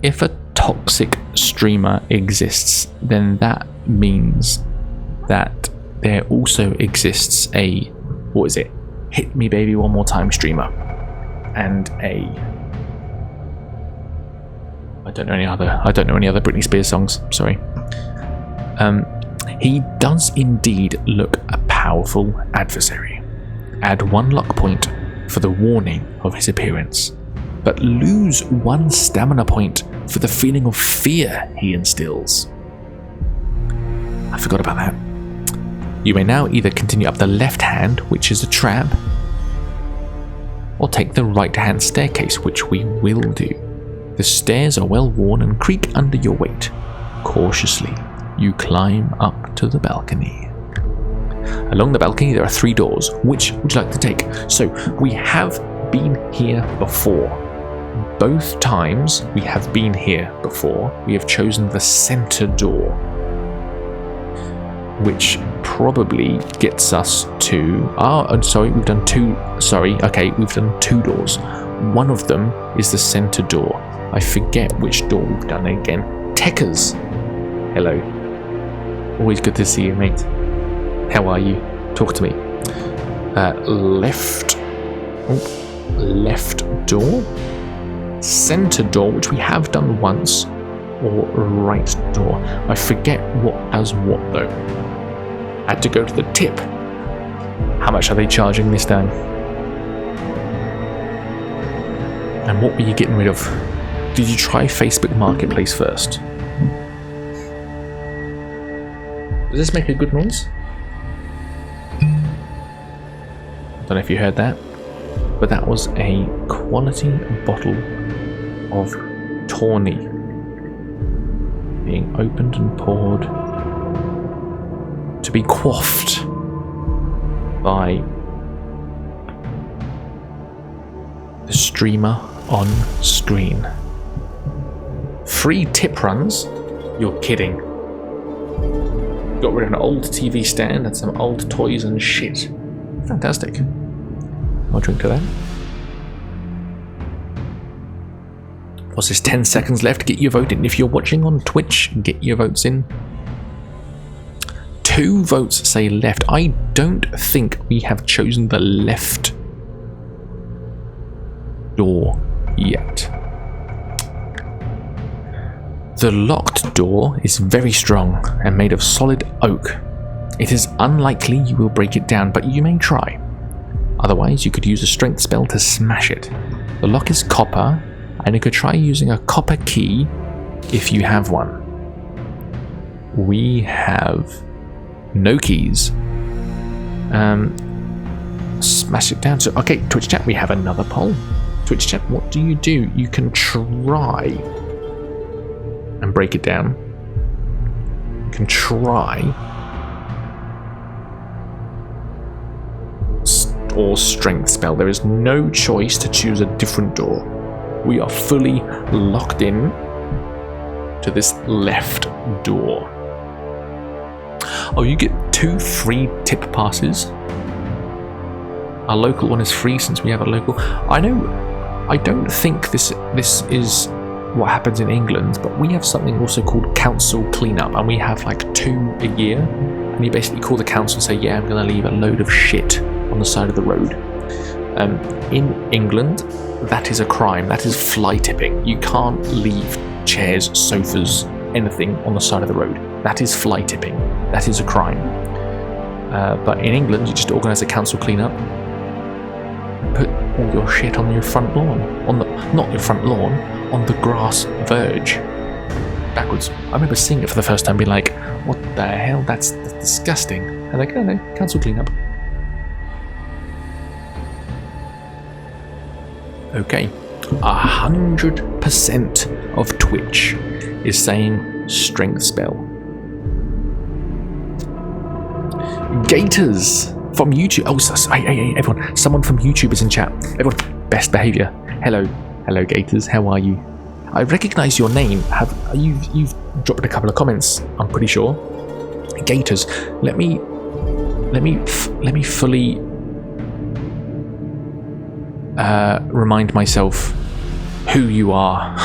If a toxic streamer exists, then that means that there also exists a, what is it? Hit Me Baby One More Time streamer, and a, I don't know any other Britney Spears songs. Sorry. He does indeed look a powerful adversary. Add 1 luck point for the warning of his appearance, but lose 1 stamina point for the feeling of fear he instills. I forgot about that. You may now either continue up the left hand, which is a trap, or take the right hand staircase, which we will do. The stairs are well worn and creak under your weight. Cautiously, you climb up to the balcony. Along the balcony there are 3 doors. Which would you like to take? So we have been here before. Both times we have been here before, we have chosen the center door, which probably gets us to... we've done 2... we've done 2 doors. One of them is the center door. I forget which door we've done again. Techers! Hello. Always good to see you, mate. How are you? Talk to me. Left door. Center door, which we have done once. Or right door. I forget what does what though. Had to go to the tip. How much are they charging this time? And what were you getting rid of? Did you try Facebook Marketplace first? Does this make a good noise? Don't know if you heard that, but that was a quality bottle of Tawny being opened and poured to be quaffed by the streamer on screen. 3 tip runs? You're kidding. Got rid of an old TV stand and some old toys and shit. Fantastic. I'll drink to that. What's this? 10 seconds left. Get your vote in. If you're watching on Twitch, get your votes in. 2 votes say left. I don't think we have chosen the left door yet. The locked door is very strong and made of solid oak. It is unlikely you will break it down, but you may try. Otherwise, you could use a strength spell to smash it. The lock is copper, and you could try using a copper key if you have one. We have no keys. Smash it down. So, okay, Twitch chat, we have another poll. Twitch chat, what do? You can try and break it down. You can try or strength spell. There is no choice to choose a different door. We are fully locked in to this left door. Oh, you get 2 free tip passes. Our local one is free since we have a local. I don't think this is what happens in England, but we have something also called council cleanup, and we have like 2 a year. And you basically call the council and say, yeah, I'm going to leave a load of shit on the side of the road. In England, that is a crime. That is fly tipping. You can't leave chairs, sofas, anything on the side of the road. That is fly tipping. That is a crime. But in England, you just organise a council cleanup, put all your shit on your front lawn, not your front lawn, on the grass verge. Backwards. I remember seeing it for the first time, being like, "What the hell? That's disgusting." And like, "Oh no, council cleanup." Okay, 100% of Twitch is saying strength spell. Gators from YouTube. Oh, hey, everyone. Someone from YouTube is in chat. Everyone, best behaviour. Hello, Gators. How are you? I recognise your name. You've dropped a couple of comments, I'm pretty sure. Gators, let me fully remind myself who you are.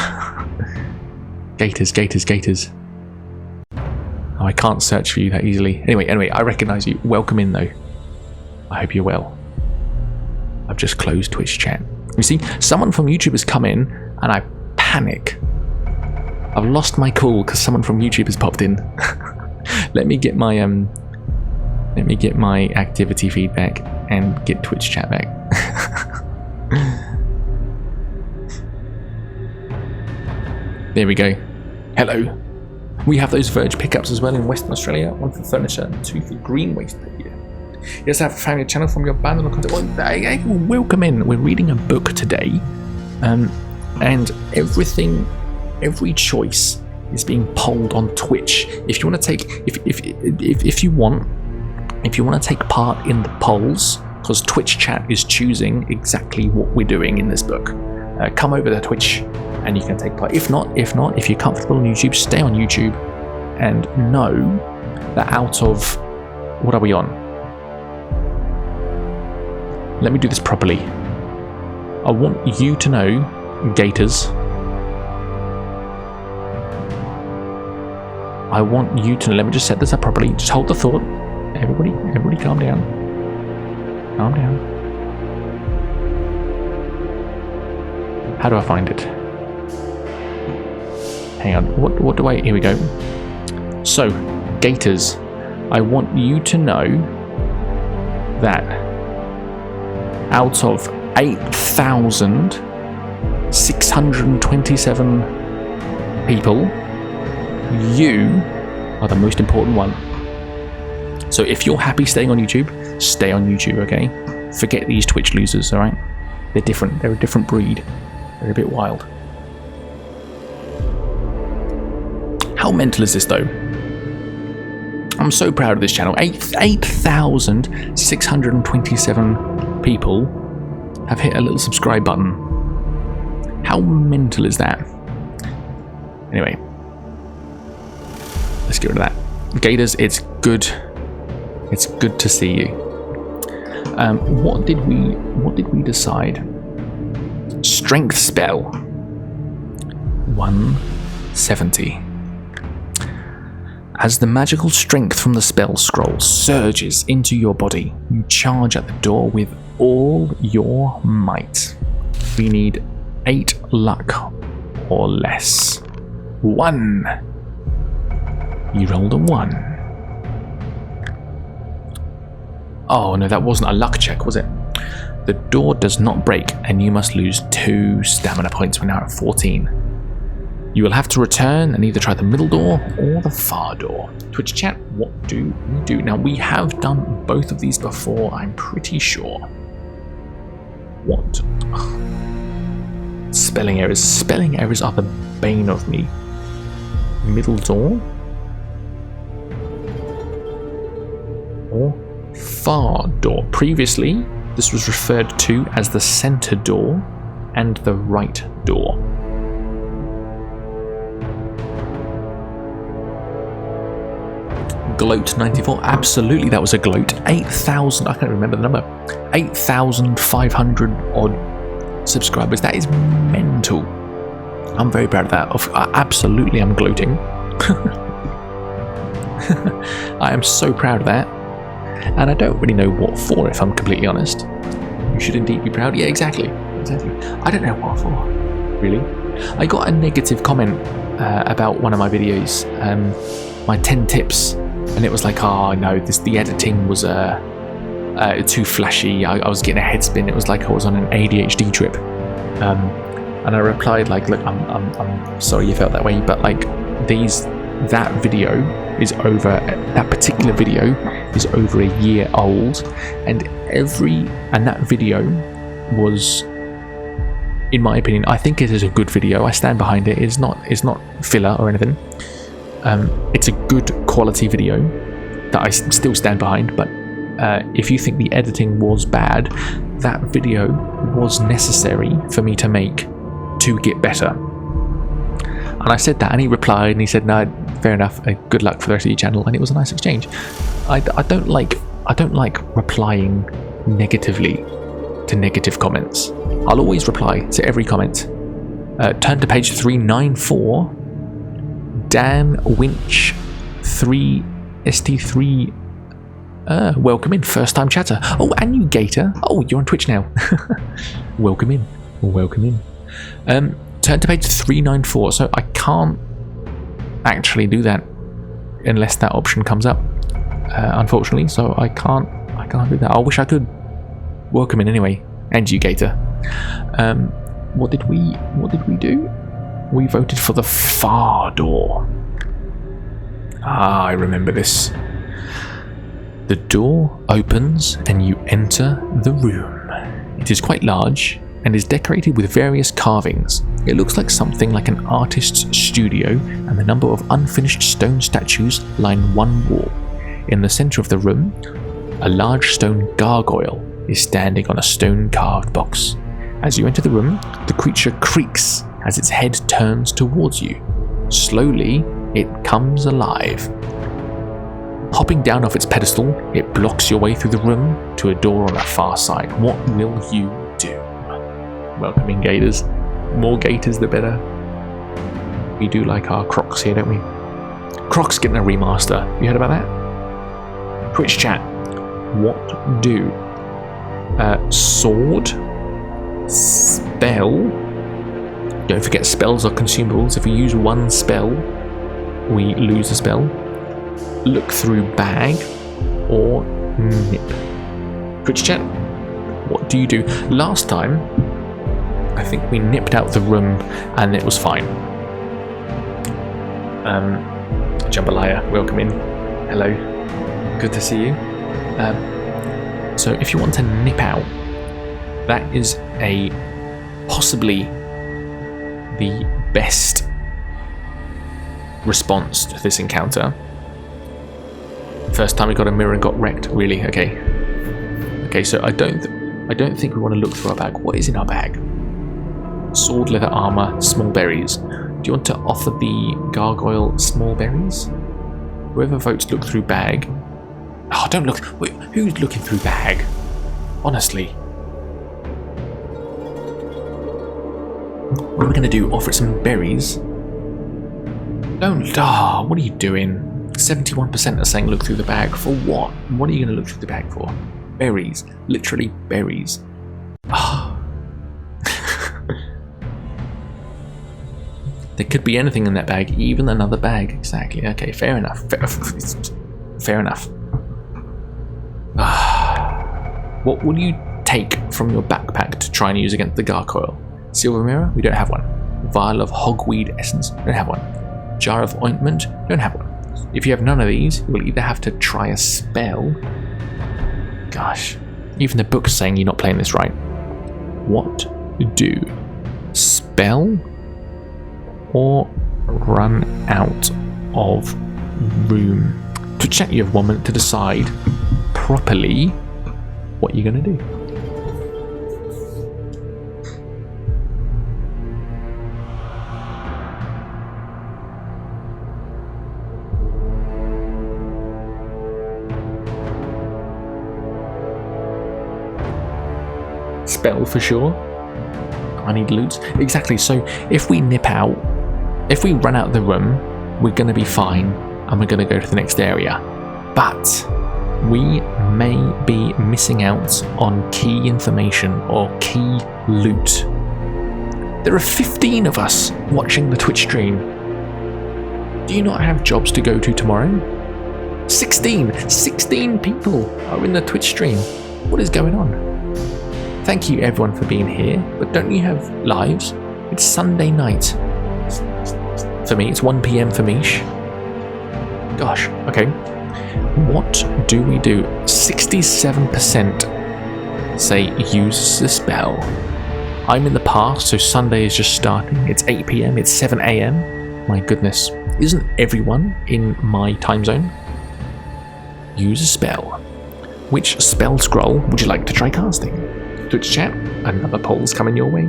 Gators. Oh, I can't search for you that easily. Anyway, I recognise you. Welcome in though. I hope you're well. I've just closed Twitch chat. You see, someone from YouTube has come in and I panic. I've lost my cool because someone from YouTube has popped in. Let me get my activity feedback and get Twitch chat back. There we go. Hello. We have those Verge pickups as well in Western Australia. 1 for furniture and 2 for green waste per year. Yes, I have found a channel from your band on content. Well, welcome in. We're reading a book today, and every choice is being polled on Twitch. If you want to take, if you want to take part in the polls, because Twitch chat is choosing exactly what we're doing in this book, come over to Twitch and you can take part. If not, if you're comfortable on YouTube, stay on YouTube, and know that out of what are we on? Let me do this properly. I want you to know, Gators. I want you to know. Let me just set this up properly. Just hold the thought. Everybody calm down. Calm down. How do I find it? Hang on. What do I... Here we go. So, Gators, I want you to know that out of 8,627 people, you are the most important one. So if you're happy staying on YouTube, stay on YouTube, okay? Forget these Twitch losers, alright? They're different. They're a different breed. They're a bit wild. How mental is this, though? I'm so proud of this channel. 8,627 people have hit a little subscribe button. How mental is that? Anyway, let's get rid of that. Gators, it's good. It's good to see you. What did we decide? Strength spell. 170. As the magical strength from the spell scroll surges into your body, you charge at the door with all your might. We need 8 luck or less. 1. You rolled a 1. Oh no, that wasn't a luck check, was it? The door does not break and you must lose 2 stamina points. We're now at 14. You will have to return and either try the middle door or the far door. Twitch chat, what do we do? Now, we have done both of these before, I'm pretty sure. What? Ugh. Spelling errors. Spelling errors are the bane of me. Middle door? Or far door? Previously, this was referred to as the center door and the right door. Gloat 94, absolutely that was a gloat. 8,000, I can't remember the number, 8,500 odd subscribers. That is mental. I'm very proud of that. Absolutely, I'm gloating. I am so proud of that, and I don't really know what for, if I'm completely honest. You should indeed be proud. Yeah, exactly. I don't know what for, really. I got a negative comment about one of my videos, my 10 tips. And it was like, oh no, the editing was too flashy. I was getting a head spin. It was like I was on an ADHD trip. And I replied like, look, I'm sorry you felt that way, but like that video is over. That particular video is over a year old, and that video was, in my opinion, I think it is a good video. I stand behind it. It's not filler or anything. It's a good quality video that I still stand behind, but if you think the editing was bad, that video was necessary for me to make to get better. And I said that, and he replied, and he said, no, fair enough, good luck for the rest of your channel, and it was a nice exchange. I don't like replying negatively to negative comments. I'll always reply to every comment. Turn to page 394. Dan Winch 3ST3. Welcome in, first time chatter. Oh, and you Gator. Oh, you're on Twitch now. Welcome in. Turn to page 394. So I can't actually do that unless that option comes up, unfortunately. So I can't do that. I wish I could. Welcome in anyway. And you Gator. What did we do? We voted for the far door. Ah, I remember this. The door opens and you enter the room. It is quite large and is decorated with various carvings. It looks like something like an artist's studio, and the number of unfinished stone statues line one wall. In the center of the room, a large stone gargoyle is standing on a stone carved box. As you enter the room, the creature creaks as its head turns towards you. Slowly, it comes alive. Hopping down off its pedestal, it blocks your way through the room to a door on the far side. What will you do? Welcome in, Gators. More Gators, the better. We do like our Crocs here, don't we? Crocs getting a remaster. You heard about that? Twitch chat. What do? Sword. Spell. Don't forget, spells are consumables. If we use one spell, we lose a spell. Look through bag or nip. Twitch chat, what do you do? Last time, I think we nipped out the room and it was fine. Jambalaya, welcome in. Hello, good to see you. So if you want to nip out, that is possibly the best response to this encounter. First time we got a mirror and got wrecked. Really? Okay. So I don't think we want to look through our bag. What is in our bag? Sword, leather, armor, small berries. Do you want to offer the gargoyle small berries? Whoever votes look through bag. Oh, don't look. Wait, who's looking through bag? Honestly. What are we going to do? Offer it some berries? Don't. What are you doing? 71% are saying look through the bag. For what? What are you going to look through the bag for? Berries. Literally berries. There could be anything in that bag, even another bag. Exactly. Okay, fair enough. Fair enough. What will you take from your backpack to try and use against the gargoyle? Silver mirror? We don't have one. Vial of hogweed essence? Don't have one. Jar of ointment? Don't have one. If you have none of these, you will either have to try a spell. Gosh, even the book's saying you're not playing this right. What do? Spell or run out of room? To check, you have 1 minute to decide properly what you're going to do. Spell for sure. I need loot. Exactly, so if we nip out, if we run out of the room, we're going to be fine and we're going to go to the next area. But we may be missing out on key information or key loot. There are 15 of us watching the Twitch stream. Do you not have jobs to go to tomorrow? 16 people are in the Twitch stream. What is going on? Thank you everyone for being here, but don't you have lives? It's Sunday night. For me, it's 1 PM for Mish. Gosh, okay. What do we do? 67% say use the spell. I'm in the past, so Sunday is just starting. It's 8 PM, it's 7 AM. My goodness. Isn't everyone in my time zone? Use a spell. Which spell scroll would you like to try casting? Twitch chat, another poll's coming your way.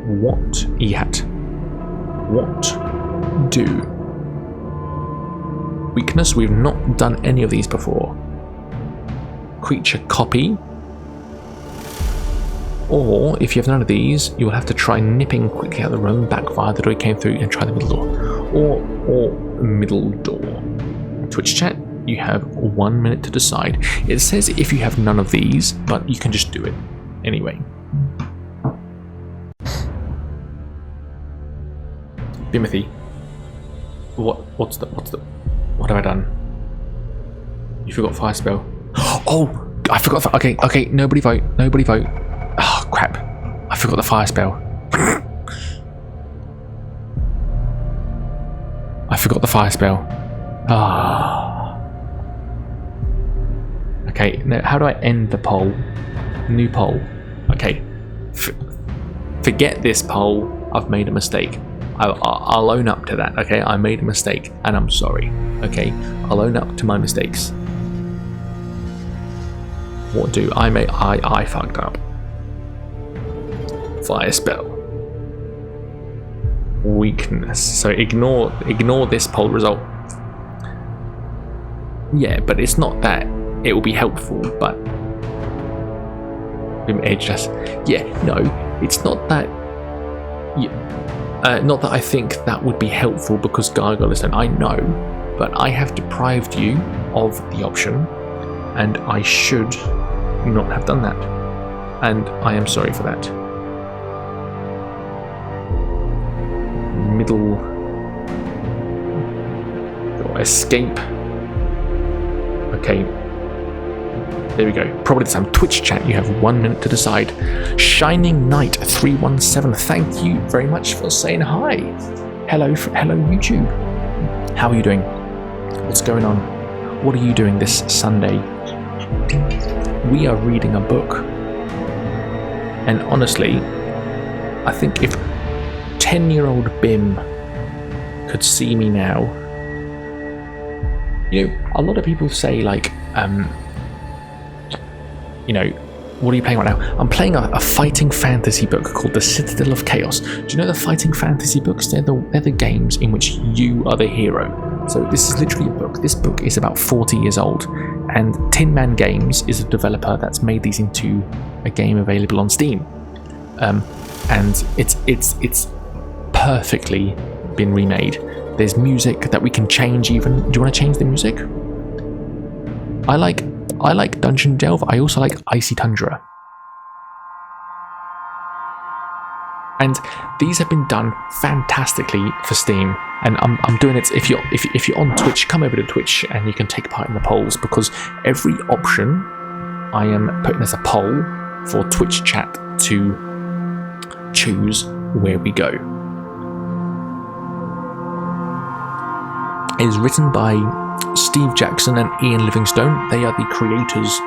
What, Ehat? What do? Weakness, we've not done any of these before. Creature copy. Or, if you have none of these, you will have to try nipping quickly out of the room, back via the door you came through, and try the middle door. Or middle door. Twitch chat, you have 1 minute to decide. It says if you have none of these, but you can just do it anyway. Timothy, what have I done? You forgot fire spell. Oh, I forgot. Okay. Nobody vote. Oh crap! I forgot the fire spell. I forgot the fire spell. Ah. Okay. Now, how do I end the poll? New poll. Okay. Forget this poll. I've made a mistake. I'll own up to that. Okay, I made a mistake, and I'm sorry. Okay, I'll own up to my mistakes. What do I fucked up? Fire spell. Weakness. So ignore this poll result. Yeah, but it's not that it will be helpful, but just yeah, no, it's not that. Not that I think that would be helpful because Gargoyle Stone, I know, but I have deprived you of the option, and I should not have done that, and I am sorry for that. Middle escape. Okay, there we go. Probably this time. Twitch chat, you have 1 minute to decide. Shining Knight 317, thank you very much for saying hi. Hello YouTube. How are you doing? What's going on? What are you doing this Sunday? We are reading a book, and honestly, I think if 10-year-old Bim could see me now, you know, a lot of people say like, you know, what are you playing right now? I'm playing a fighting fantasy book called The Citadel of Chaos. Do you know the fighting fantasy books? They're the games in which you are the hero. So this is literally a book. This book is about 40 years old, and Tin Man Games is a developer that's made these into a game available on Steam. And it's perfectly been remade. There's music that we can change even. Do you want to change the music? I like Dungeon Delve. I also like Icy Tundra. And these have been done fantastically for Steam. And I'm doing it. If you're on Twitch, come over to Twitch and you can take part in the polls, because every option I am putting as a poll for Twitch chat to choose where we go. It is written by Steve Jackson and Ian Livingstone. They are the creators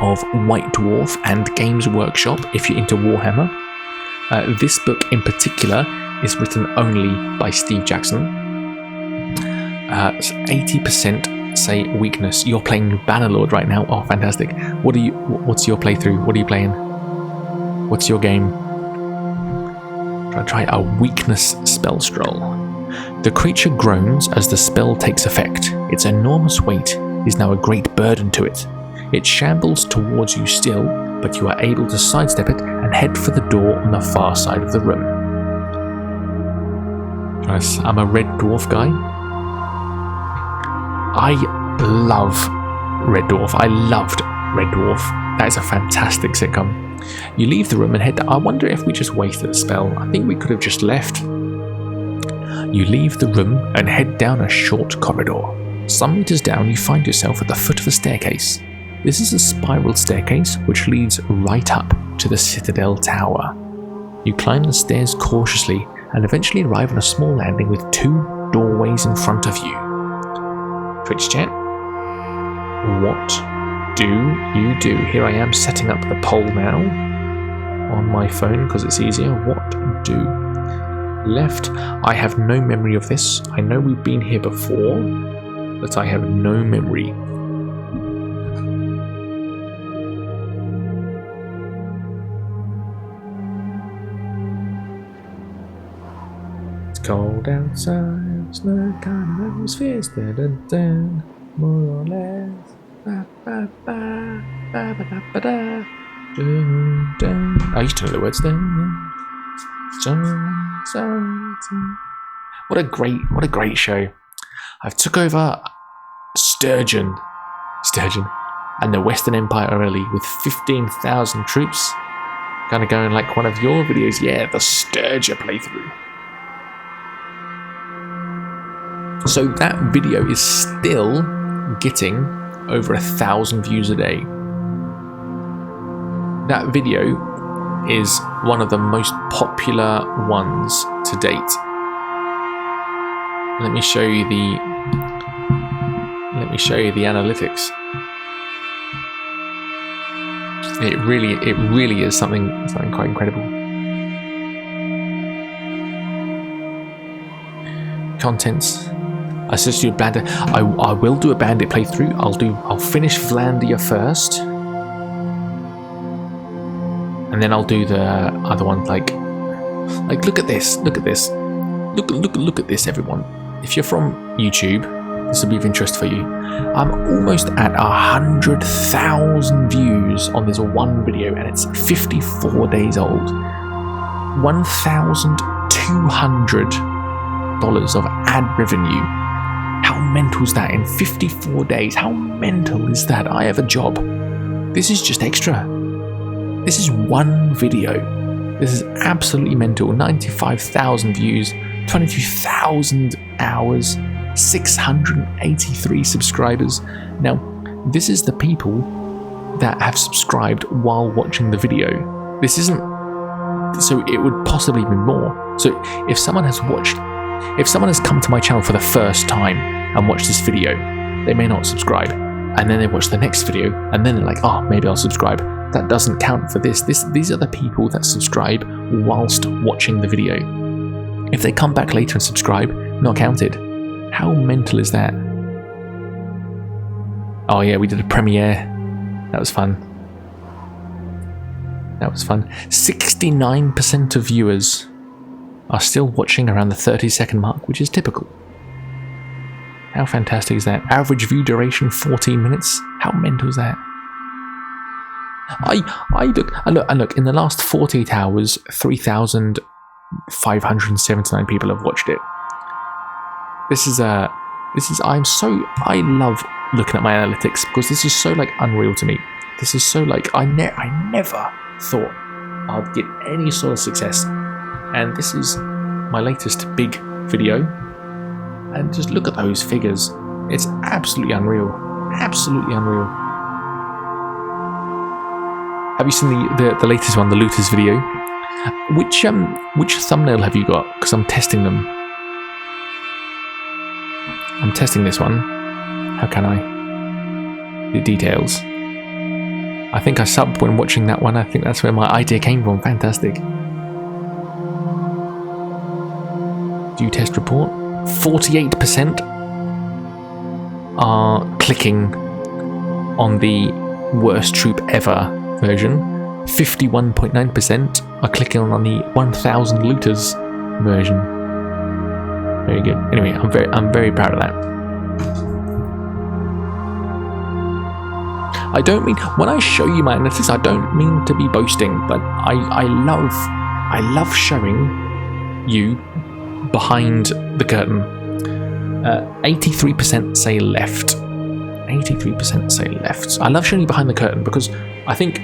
of White Dwarf and Games Workshop, if you're into Warhammer. This book in particular is written only by Steve Jackson. 80% say weakness. You're playing Bannerlord right now. Oh, fantastic. What's your playthrough? What are you playing? What's your game? Try a weakness spell scroll. The creature groans as the spell takes effect. Its enormous weight is now a great burden to it. It shambles towards you still, but you are able to sidestep it and head for the door on the far side of the room. Nice. I'm a red dwarf guy. I love Red Dwarf. I loved Red Dwarf. That is a fantastic sitcom. You leave the room and head down. I wonder if we just wasted a spell. I think we could have just left. You leave the room and head down a short corridor. Some meters down, you find yourself at the foot of a staircase. This is a spiral staircase which leads right up to the Citadel Tower. You climb the stairs cautiously and eventually arrive on a small landing with 2 doorways in front of you. Twitch chat, what do you do? Here I am setting up the poll now on my phone because it's easier. What do? Left, I have no memory of this. I know we've been here before, but I have no memory. Cold outside, snow kind of atmospheres, more or less. I used to know the words there. What a great show. I've took over Sturgeon, and the Western Empire early with 15,000 troops. Kind of going like one of your videos, yeah, the Sturger playthrough. So that video is still getting over 1,000 views a day. That video is one of the most popular ones to date. Let me show you the analytics. It really is something quite incredible. Contents. I suggest you a bandit. I will do a bandit playthrough. I'll finish Vlandia first, and then I'll do the other one. Like look at this. Look at this, everyone. If you're from YouTube, this will be of interest for you. I'm almost at 100,000 views on this one video, and it's 54 days old. $1,200 of ad revenue. How mental is that in 54 days? How mental is that? I have a job. This is just extra. This is one video. This is absolutely mental. 95,000 views, 22,000 hours, 683 subscribers. Now, this is the people that have subscribed while watching the video. This isn't... So it would possibly be more. So if someone has come to my channel for the first time and watched this video, they may not subscribe. And then they watch the next video, and then they're like, oh, maybe I'll subscribe. That doesn't count for this. These are the people that subscribe whilst watching the video. If they come back later and subscribe, not counted. How mental is that? Oh yeah, we did a premiere. That was fun. 69% of viewers are still watching around the 30-second mark, which is typical. How fantastic is that? Average view duration 14 minutes. How mental is that? I look. In the last 48 hours, 3,579 people have watched it. I love looking at my analytics because this is so like unreal to me. This is so like I never thought I'd get any sort of success, and this is my latest big video. And just look at those figures. It's absolutely unreal. Absolutely unreal. Have you seen the latest one, the looters video? Which thumbnail have you got? Because I'm testing them. I'm testing this one. How can I? The details. I think I subbed when watching that one. I think that's where my idea came from. Fantastic. View test report. 48% are clicking on the worst troop ever version. 51.9% are clicking on the 1000 looters version. Very good. Anyway, I'm very proud of that. I don't mean, when I show you my analytics, I don't mean to be boasting, but I love showing you behind the curtain. 83% say left. 83% say left. I love showing you behind the curtain because I think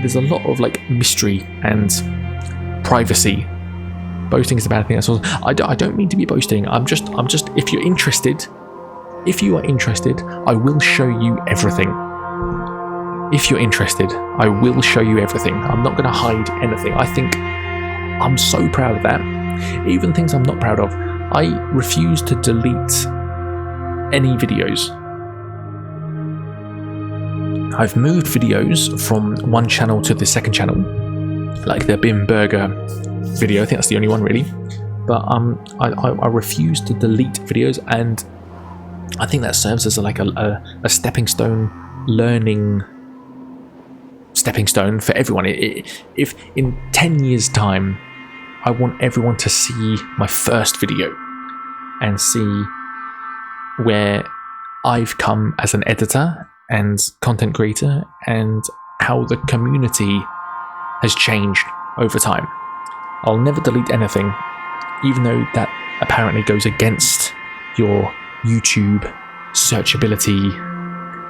there's a lot of like mystery and privacy. Boasting is a bad thing. That's all. I don't mean to be boasting. I'm just. If you're interested, if you are interested, I will show you everything. If you're interested, I will show you everything. I'm not going to hide anything. I think I'm so proud of that. Even things I'm not proud of. I refuse to delete any videos. I've moved videos from one channel to the second channel, like the Bim Burger video. I think that's the only one really. But I refuse to delete videos, and I think that serves as a stepping stone, learning stepping stone for everyone. If in 10 years' time I want everyone to see my first video and see where I've come as an editor and content creator and how the community has changed over time. I'll never delete anything, even though that apparently goes against your YouTube searchability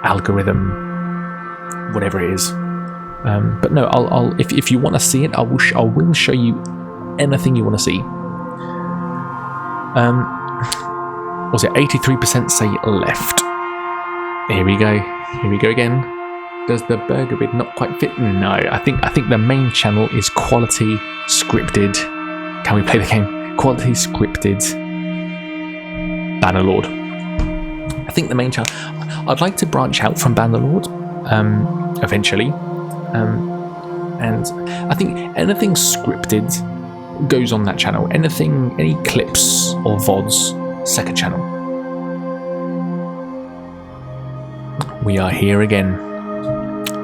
algorithm, whatever it is. But no, if you want to see it, I will show you anything you want to see. Was it 83% say left? Here we go again. Does the burger bid not quite fit? No, I think the main channel is quality scripted. Can we play the game? Quality scripted Bannerlord. I think the main channel. I'd like to branch out from Bannerlord eventually, and I think anything scripted goes on that channel. Any clips or VODs, second channel. We are here again.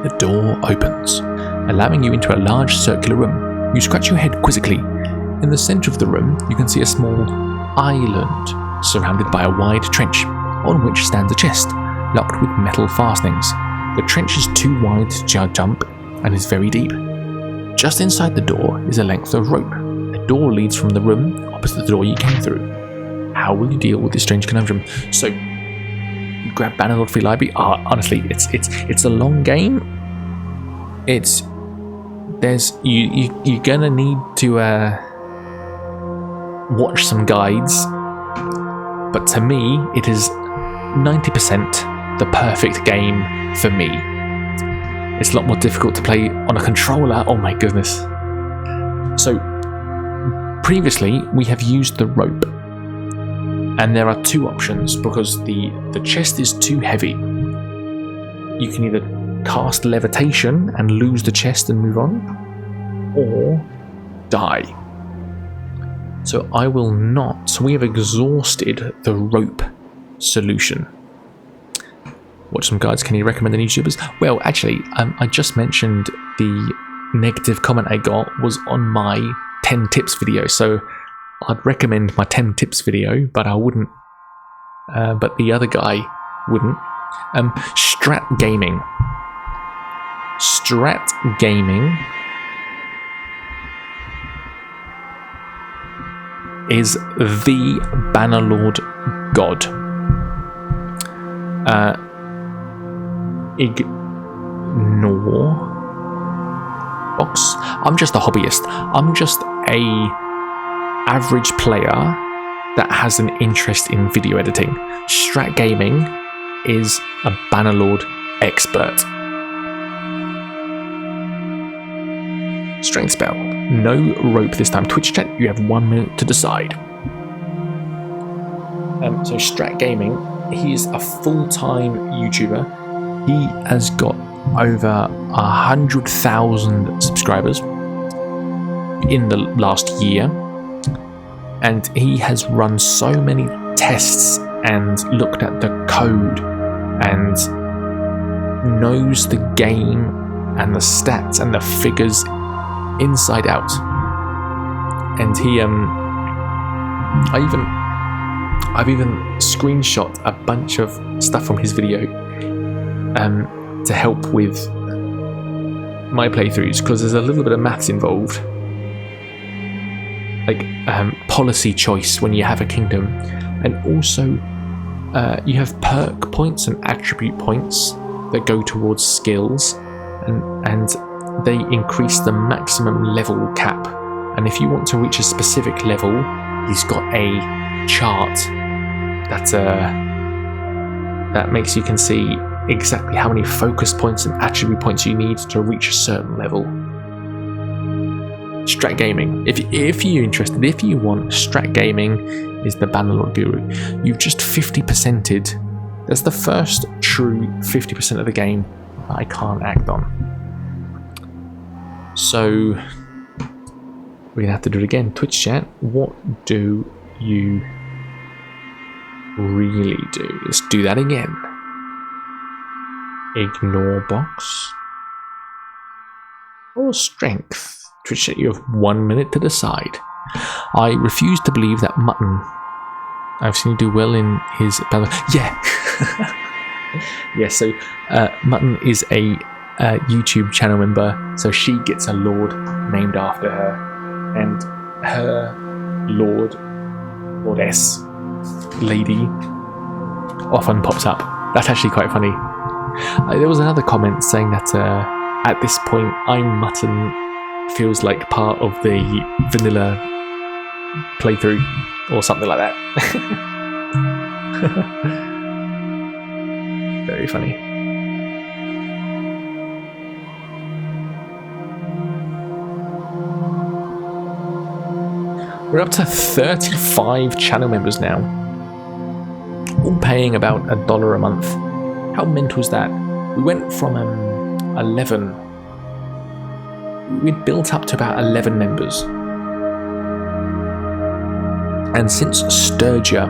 The door opens, allowing you into a large circular room. You scratch your head quizzically. In the centre of the room, you can see a small island surrounded by a wide trench, on which stands a chest, locked with metal fastenings. The trench is too wide to jump and is very deep. Just inside the door is a length of rope. A door leads from the room opposite the door you came through. How will you deal with this strange conundrum? So, you grab Bannerlord Free Library. Honestly, it's a long game. You're gonna need to watch some guides, but to me, it is 90% the perfect game for me. It's a lot more difficult to play on a controller. Oh my goodness. So, previously, we have used the rope. And there are two options, because the chest is too heavy. You can either cast levitation and lose the chest and move on, or die. So I will not. So we have exhausted the rope solution. Watch some guides. Can you recommend any YouTubers? Well, actually, I just mentioned the negative comment I got was on my 10 tips video. So I'd recommend my 10 tips video, but I wouldn't. But the other guy wouldn't. Strat Gaming. Strat Gaming is the Bannerlord god. Ignore box. I'm just a hobbyist. I'm just a average player that has an interest in video editing. Strat Gaming is a Bannerlord expert. Strength spell. No rope this time. Twitch chat, you have 1 minute to decide. So Strat Gaming, he is a full-time YouTuber. He has got over 100,000 subscribers in the last year. And he has run so many tests and looked at the code and knows the game and the stats and the figures inside out. And he I've even screenshot a bunch of stuff from his video to help with my playthroughs, because there's a little bit of maths involved, like policy choice when you have a kingdom, and also you have perk points and attribute points that go towards skills, and they increase the maximum level cap. And if you want to reach a specific level, he's got a chart that makes you can see exactly how many focus points and attribute points you need to reach a certain level. Strat Gaming. If you're interested, if you want, Strat Gaming is the Bannerlord guru. You've just 50%ed. That's the first true 50% of the game that I can't act on. So we're gonna have to do it again. Twitch chat, what do you really do? Let's do that again. Ignore box or strength. Twitch chat, you have 1 minute to decide. I refuse to believe that Mutton. I've seen you do well in his battle. Yeah. Yeah, so Mutton is a YouTube channel member, so she gets a lord named after her, and her lordess, lady, often pops up. That's actually quite funny. There was another comment saying that at this point, I'm Mutton feels like part of the vanilla playthrough or something like that. Very funny. We're up to 35 channel members now, all paying about $1 a month. How mental is that? We went from 11. We'd built up to about 11 members. And since Sturgia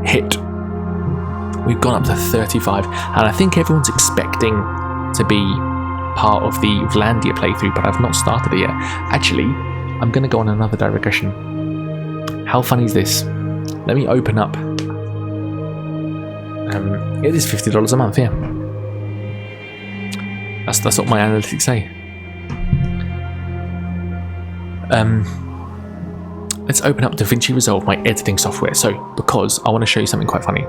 hit, we've gone up to 35. And I think everyone's expecting to be part of the Vlandia playthrough, but I've not started it yet. Actually, I'm going to go on another digression. How funny is this? Let me open up. It is $50 a month, yeah. That's what my analytics say. Let's open up DaVinci Resolve, my editing software. So, because I want to show you something quite funny.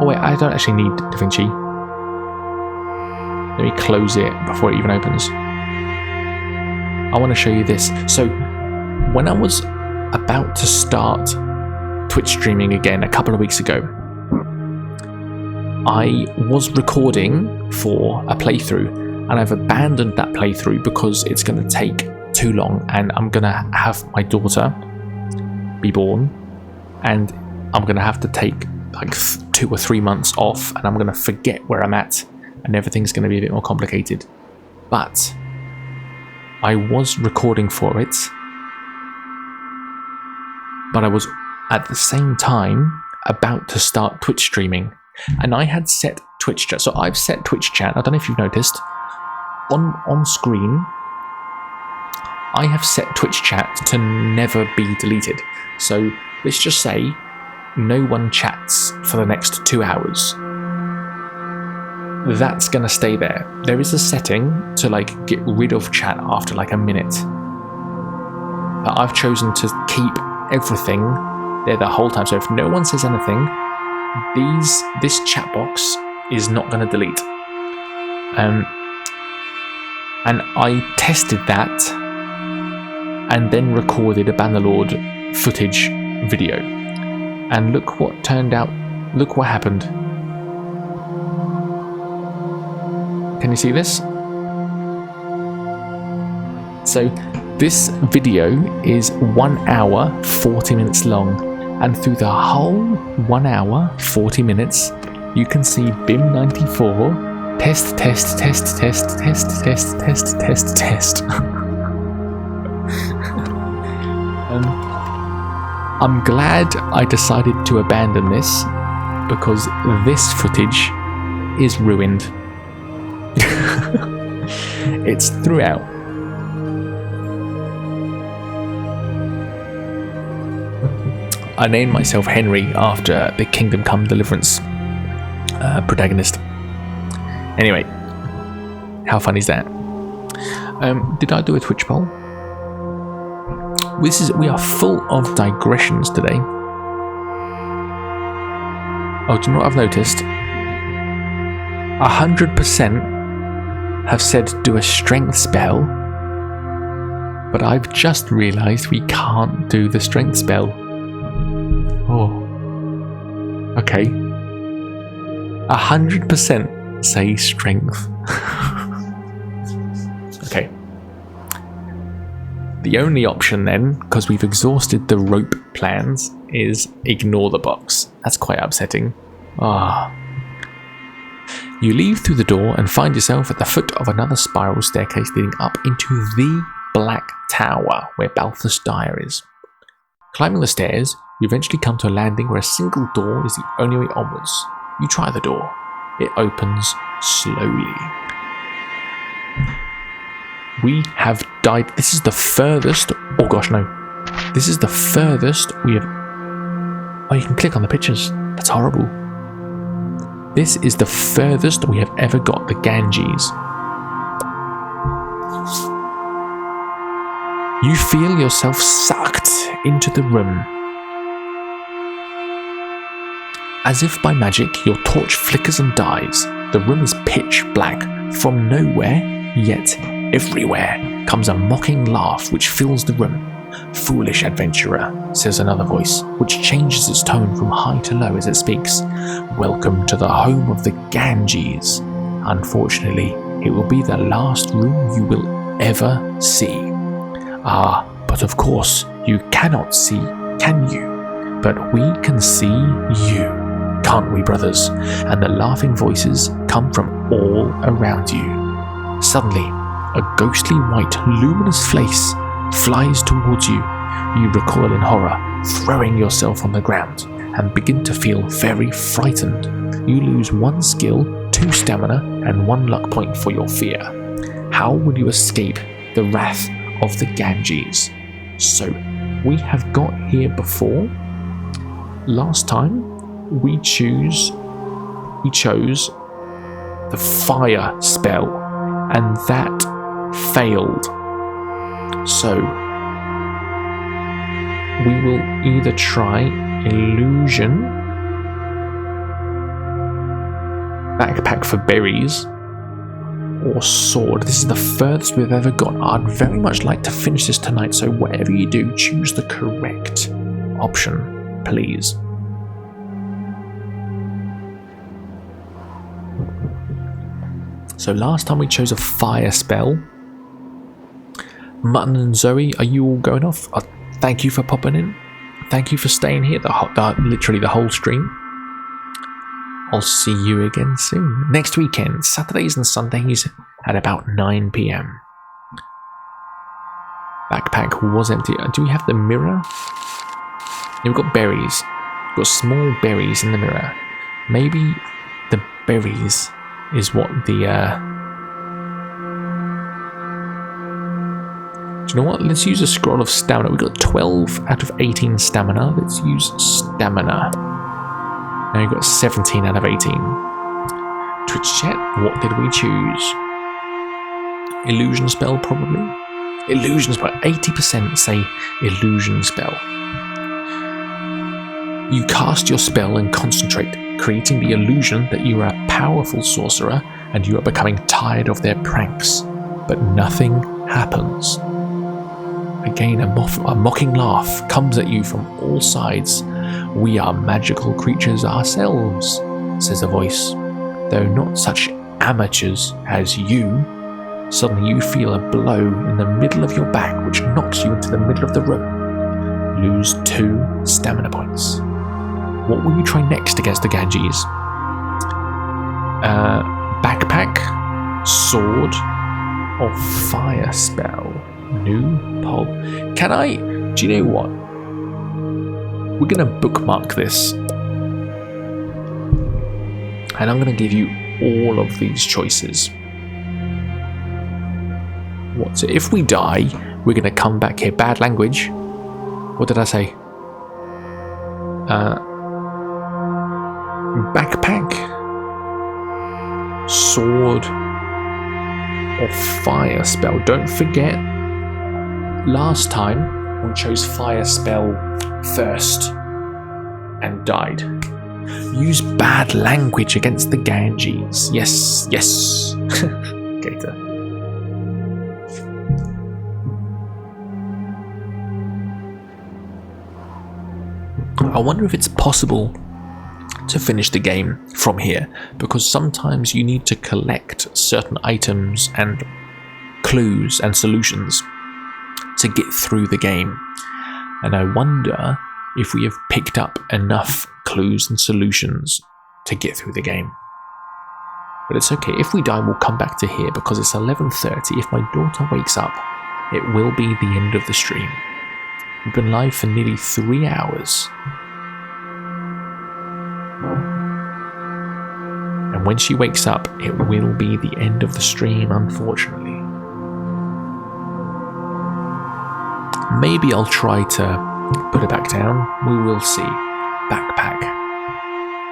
Oh wait, I don't actually need DaVinci. Let me close it before it even opens. I want to show you this. So, when I was about to start Twitch streaming again a couple of weeks ago, I was recording for a playthrough, and I've abandoned that playthrough because it's going to take too long, and I'm going to have my daughter be born, and I'm going to have to take like 2 or 3 months off, and I'm going to forget where I'm at, and everything's going to be a bit more complicated. But I was recording for it, but I was at the same time about to start Twitch streaming, and I had set Twitch chat. So I've set Twitch chat, I don't know if you've noticed, on screen I have set Twitch chat to never be deleted. So let's just say no one chats for the next 2 hours. That's gonna stay there. There is a setting to like get rid of chat after like a minute, but I've chosen to keep everything there the whole time. So if no one says anything, this chat box is not going to delete. And I tested that and then recorded a Bannerlord footage video, and look what turned out. Look what happened. Can you see this? So this video is 1 hour 40 minutes long, and through the whole 1 hour 40 minutes you can see BIM94 test. I'm glad I decided to abandon this, because this footage is ruined. It's throughout. I named myself Henry after the Kingdom Come Deliverance protagonist. Anyway, how fun is that? Did I do a Twitch poll? We are full of digressions today. Oh, do you know what I've noticed? 100% have said do a strength spell, but I've just realised we can't do the strength spell. Oh, okay. 100% say strength. Okay. The only option then, because we've exhausted the rope plans, is ignore the box. That's quite upsetting. Ah. You leave through the door and find yourself at the foot of another spiral staircase leading up into the Black Tower, where Balthus Dire is. Climbing the stairs, you eventually come to a landing where a single door is the only way onwards. You try the door. It opens slowly. We have died. This is the furthest Oh gosh, no. This is the furthest we have... Oh, you can click on the pictures. That's horrible. This is the furthest we have ever got the Ganges. You feel yourself sucked into the room. As if by magic, your torch flickers and dies. The room is pitch black. From nowhere, yet everywhere, comes a mocking laugh which fills the room. "Foolish adventurer," says another voice, which changes its tone from high to low as it speaks. "Welcome to the home of the Ganges. Unfortunately, it will be the last room you will ever see." "Ah, but of course, you cannot see, can you? But we can see you, can't we, brothers?" And the laughing voices come from all around you. Suddenly, a ghostly white, luminous face flies towards you. You recoil in horror, throwing yourself on the ground, and begin to feel very frightened. You lose 1 skill, 2 stamina, and 1 luck point for your fear. How will you escape the wrath of the Ganges? So, we have got here before. Last time, we chose the fire spell, and that failed. So we will either try illusion, backpack for berries, or sword. This is the furthest we've ever got. I'd very much like to finish this tonight, so whatever you do, choose the correct option, please. So last time we chose a fire spell. Mutton and Zoe, are you all going off? Thank you for popping in. Thank you for staying here literally the whole stream. I'll see you again soon. Next weekend, Saturdays and Sundays at about 9 PM. Backpack was empty. Do we have the mirror? Yeah, we've got berries. We've got small berries in the mirror. Maybe the berries is what the... Do you know what? Let's use a scroll of stamina. We've got 12 out of 18 stamina. Let's use stamina. Now we've got 17 out of 18. Twitch chat, what did we choose? Illusion spell, probably? Illusion spell. 80% say illusion spell. You cast your spell and concentrate, creating the illusion that you are a powerful sorcerer and you are becoming tired of their pranks. But nothing happens. Again, a mocking laugh comes at you from all sides. "We are magical creatures ourselves," says a voice, "though not such amateurs as you." Suddenly you feel a blow in the middle of your back which knocks you into the middle of the room. Lose 2 stamina points. What will you try next against the Ganges? Backpack, sword, or fire spell? New poll. Can I... Do you know what? We're going to bookmark this. And I'm going to give you all of these choices. So if we die, we're going to come back here. Bad language. What did I say? Backpack, sword, or fire spell. Don't forget, last time we chose fire spell first and died. Use bad language against the Ganges. Yes, yes. Gator. I wonder if it's possible to finish the game from here, because sometimes you need to collect certain items and clues and solutions to get through the game. And I wonder if we have picked up enough clues and solutions to get through the game. But it's okay, if we die we'll come back to here because it's 11:30. If my daughter wakes up, it will be the end of the stream. We've been live for nearly 3 hours. And when she wakes up, it will be the end of the stream, unfortunately. Maybe I'll try to put it back down. We will see. Backpack.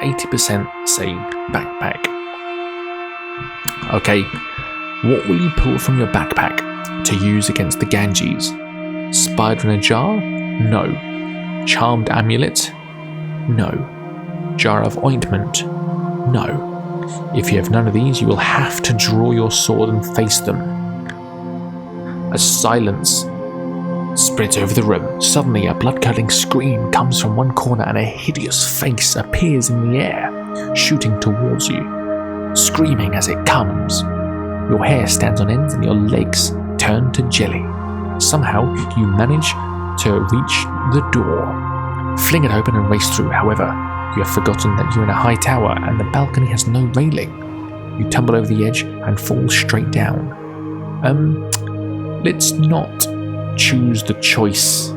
80% say backpack. Okay, what will you pull from your backpack to use against the Ganges? Spider in a jar? No. Charmed amulet? No. Jar of ointment? No. If you have none of these, you will have to draw your sword and face them. A silence spreads over the room. Suddenly, a blood-curdling scream comes from one corner and a hideous face appears in the air, shooting towards you, screaming as it comes. Your hair stands on end and your legs turn to jelly. Somehow, you manage to reach the door, fling it open and race through. However, you have forgotten that you're in a high tower and the balcony has no railing. You tumble over the edge and fall straight down. Let's not choose the choice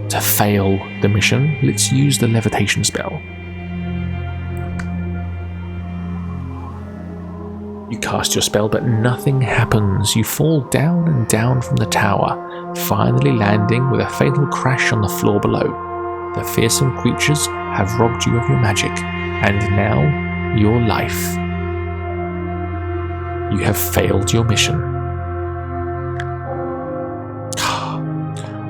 to fail the mission. Let's use the levitation spell. You cast your spell, but nothing happens. You fall down and down from the tower, finally landing with a fatal crash on the floor below. The fearsome creatures have robbed you of your magic, and now your life. You have failed your mission.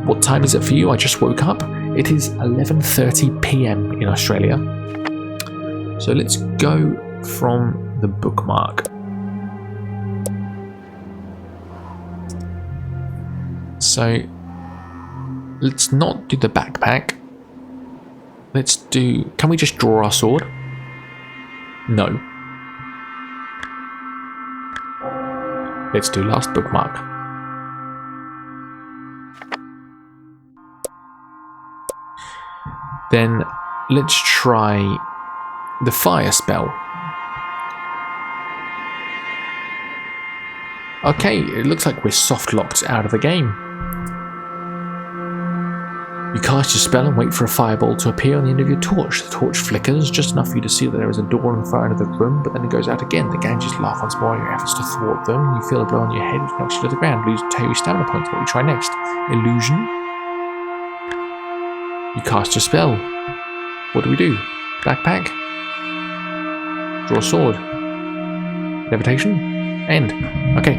What time is it for you? I just woke up. It is 11:30 PM in Australia. So let's go from the bookmark. So let's not do the backpack. Let's do... Can we just draw our sword? No. Let's do last bookmark. Then let's try the fire spell. Okay, it looks like we're soft locked out of the game. You cast your spell and wait for a fireball to appear on the end of your torch. The torch flickers just enough for you to see that there is a door and fire into the room, but then it goes out again. The Ganges laugh once more at your efforts to thwart them. You feel a blow on your head which knocks you to the ground. Lose 2 stamina points. What do you try next? Illusion. You cast your spell. What do we do? Backpack. Draw a sword. Levitation. End. Okay.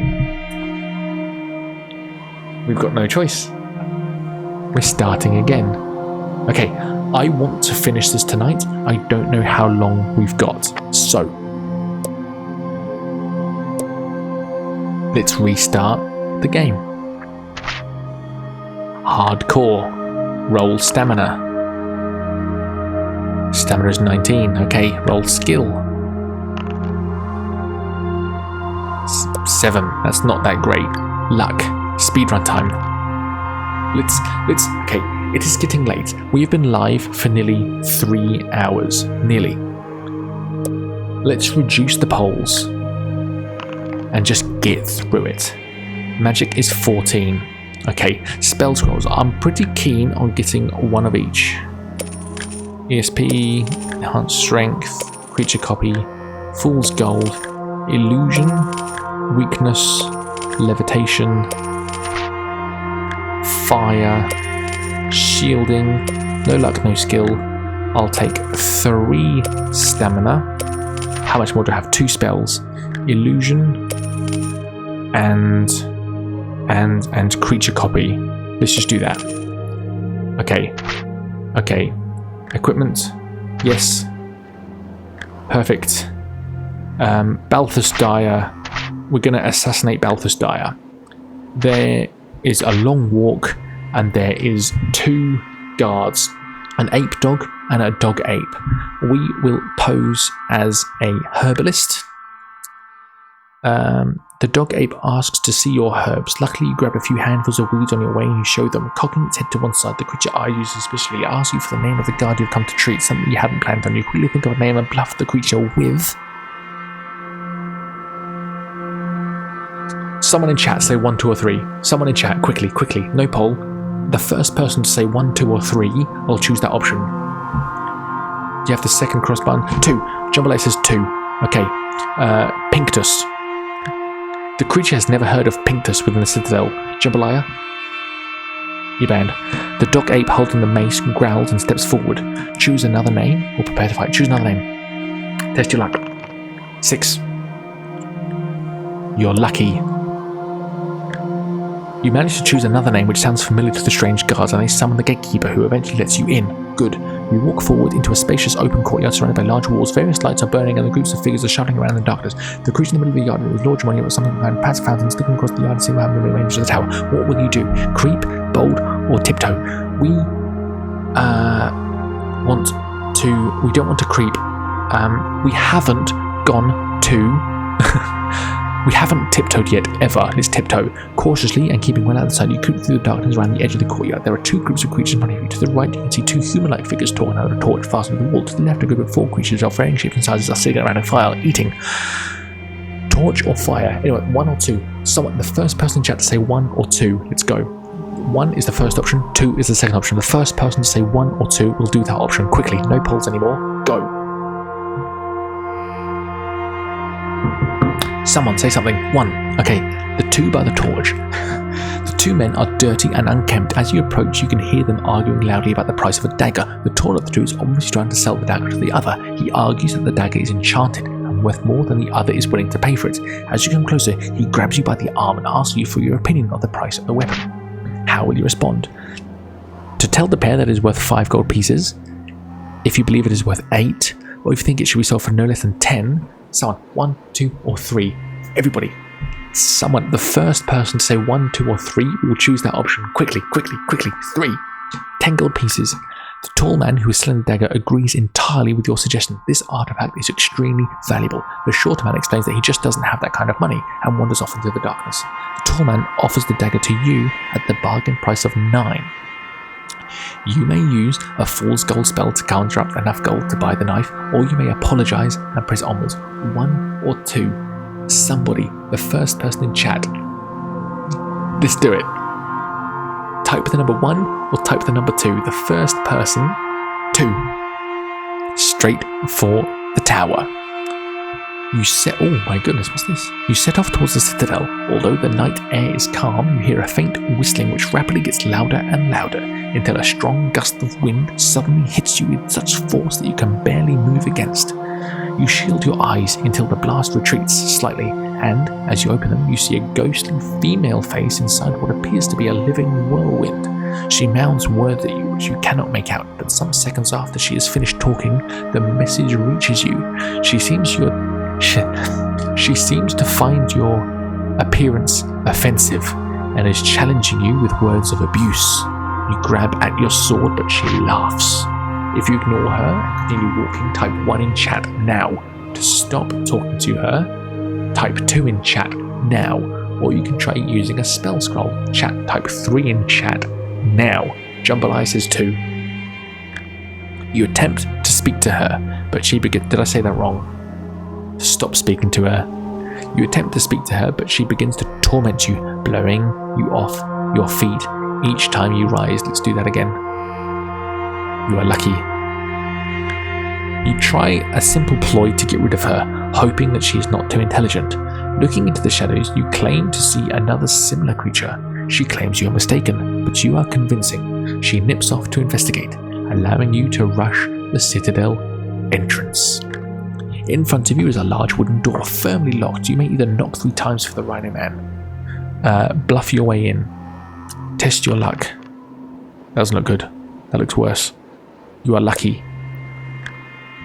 We've got no choice. We're starting again. Okay, I want to finish this tonight. I don't know how long we've got. So, let's restart the game. Hardcore. Roll stamina. Stamina is 19. Okay, roll skill. 7. That's not that great. Luck. Speedrun time. Let's, okay, it is getting late. We've been live for nearly 3 hours. Nearly. Let's reduce the polls and just get through it. Magic is 14. Okay, spell scrolls. I'm pretty keen on getting one of each. ESP, Enhanced Strength, Creature Copy, Fool's Gold, Illusion, Weakness, Levitation, Fire, Shielding, no luck, no skill. I'll take 3 stamina. How much more do I have? 2 spells. Illusion and Creature Copy. Let's just do that. Okay. Equipment. Yes. Perfect. Balthus Dyer. We're going to assassinate Balthus Dyer. There is a long walk and there is 2 guards, an ape dog and a dog ape. We will pose as a herbalist. The dog ape asks to see your herbs. Luckily you grab a few handfuls of weeds on your way and you show them. Cocking its head to one side, the creature eyes you suspiciously. It asks you for the name of the guard you've come to treat, something you hadn't planned on. You quickly think of a name and bluff the creature with... Someone in chat say 1, 2 or 3. Someone in chat, quickly, no poll. The first person to say 1, 2 or 3, I'll choose that option. You have the second cross button. 2. Jambalaya says 2. Okay. Pinctus. The creature has never heard of Pinctus within the Citadel. Jambalaya? You're banned. The dog ape holding the mace growls and steps forward. Choose another name or prepare to fight. Choose another name. Test your luck. 6. You're lucky. You manage to choose another name which sounds familiar to the strange guards, and they summon the gatekeeper, who eventually lets you in. Good. You walk forward into a spacious open courtyard surrounded by large walls. Various lights are burning and the groups of figures are shuttling around in the darkness. The creature in the middle of the yard with large money with something behind passive fountains looking across the yard to see what happens in the range of the tower. What will you do? Creep, bold, or tiptoe? We don't want to creep. We haven't gone to we haven't tiptoed yet, ever. Let's tiptoe. Cautiously and keeping well out of sight, you creep through the darkness around the edge of the courtyard. There are 2 groups of creatures in front of you. To the right, you can see 2 human-like figures talking out of a torch fastened to the wall. To the left, a group of 4 creatures of varying shapes and sizes are sitting around a fire, eating. Torch or fire? Anyway, 1 or 2. Someone, the first person in chat to say 1 or 2. Let's go. 1 is the first option, 2 is the second option. The first person to say 1 or 2 will do that option quickly. No polls anymore. Go. Someone say something. 1. Okay, the 2 by the torch. The 2 men are dirty and unkempt. As you approach, you can hear them arguing loudly about the price of a dagger. The taller of the 2 is obviously trying to sell the dagger to the other. He argues that the dagger is enchanted and worth more than the other is willing to pay for it. As you come closer, he grabs you by the arm and asks you for your opinion of the price of the weapon. How will you respond? To tell the pair that it is worth 5 gold pieces, if you believe it is worth 8, or if you think it should be sold for no less than 10, someone, 1, 2, or 3. Everybody. Someone, the first person to say 1, 2, or 3 will choose that option. Quickly, quickly, quickly. 3. 10 gold pieces. The tall man who is selling the dagger agrees entirely with your suggestion. This artifact is extremely valuable. The shorter man explains that he just doesn't have that kind of money and wanders off into the darkness. The tall man offers the dagger to you at the bargain price of 9. You may use a fool's gold spell to conjure up enough gold to buy the knife, or you may apologise and press onwards. 1 or 2. Somebody, the first person in chat. Let's do it. Type the number 1 or type the number 2. The first person, 2. Straight for the tower. Oh my goodness, what's this? You set off towards the citadel. Although the night air is calm, you hear a faint whistling which rapidly gets louder and louder until a strong gust of wind suddenly hits you with such force that you can barely move against. You shield your eyes until the blast retreats slightly, and as you open them, you see a ghostly female face inside what appears to be a living whirlwind. She mouths words at you which you cannot make out, but some seconds after she has finished talking, the message reaches you. She seems to find your appearance offensive and is challenging you with words of abuse. You grab at your sword, but she laughs. If you ignore her and continue walking, type 1 in chat now. To stop talking to her, type 2 in chat now. Or you can try using a spell scroll. Chat, type 3 in chat now. Jambalaya says 2. You attempt to speak to her, but she begins... Did I say that wrong? Stop speaking to her. You attempt to speak to her, but she begins to torment you, blowing you off your feet each time you rise. Let's do that again. You are lucky. You try a simple ploy to get rid of her, hoping that she is not too intelligent. Looking into the shadows, you claim to see another similar creature. She claims you are mistaken, but you are convincing. She nips off to investigate, allowing you to rush the citadel entrance. In front of you is a large wooden door, firmly locked. You may either knock 3 times for the Rhino Man, bluff your way in, test your luck. That doesn't look good. That looks worse. You are lucky.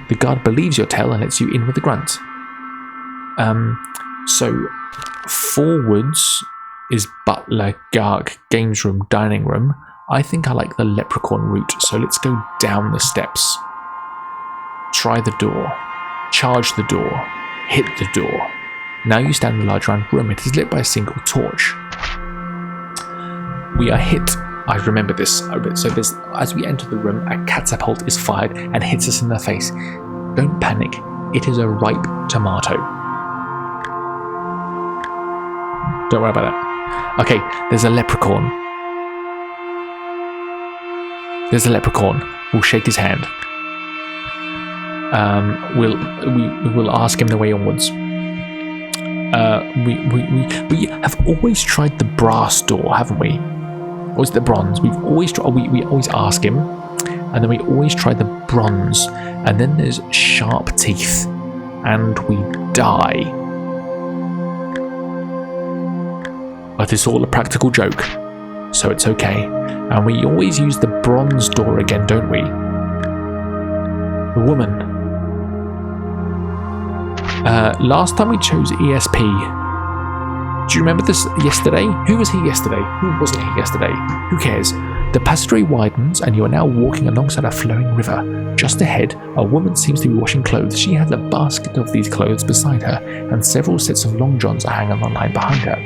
The guard believes your tale and lets you in with a grunt. So forwards is butler, gark, games room, dining room. I think I like the leprechaun route, so let's go down the steps. Try the door. Charge the door. Hit the door. Now you stand in a large round room. It is lit by a single torch. We are hit. I remember this a bit. So as we enter the room, a catapult is fired and hits us in the face. Don't panic. It is a ripe tomato. Don't worry about that. Okay, there's a leprechaun. We'll shake his hand. We'll ask him the way onwards. We have always tried the brass door, haven't we? Or is it the bronze? We've always we always ask him, and then we always try the bronze, and then there's sharp teeth, and we die. But it's all a practical joke, so it's okay. And we always use the bronze door again, don't we? The woman. Last time we chose ESP. Do you remember this yesterday? Who was he yesterday? Who wasn't he yesterday? Who cares? The passageway widens and you are now walking alongside a flowing river. Just ahead, a woman seems to be washing clothes. She has a basket of these clothes beside her and several sets of long johns are hanging on line behind her.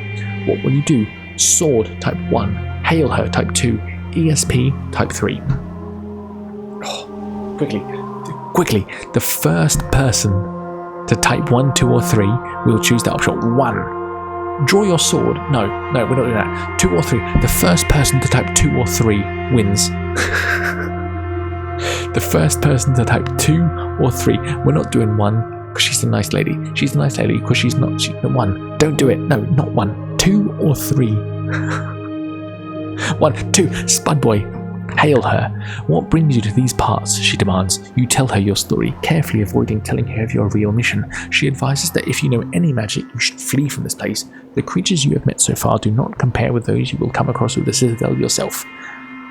What will you do? Sword, type 1. Hail her, type 2. ESP, type 3. Oh, quickly. The first person to type 1, 2 or 3 will choose that option. 1. Draw your sword. No, we're not doing that. 2 or 3. The first person to type 2 or 3 wins. The first person to type 2 or 3. We're not doing 1 because she's a nice lady. She's a nice lady because she's not 1. Don't do it. No, not 1. 2 or 3. 1, 2. Spud Boy. Hail her. What brings you to these parts? She demands. You tell her your story, carefully avoiding telling her of your real mission. She advises that if you know any magic, you should flee from this place. The creatures you have met so far do not compare with those you will come across with the Citadel yourself.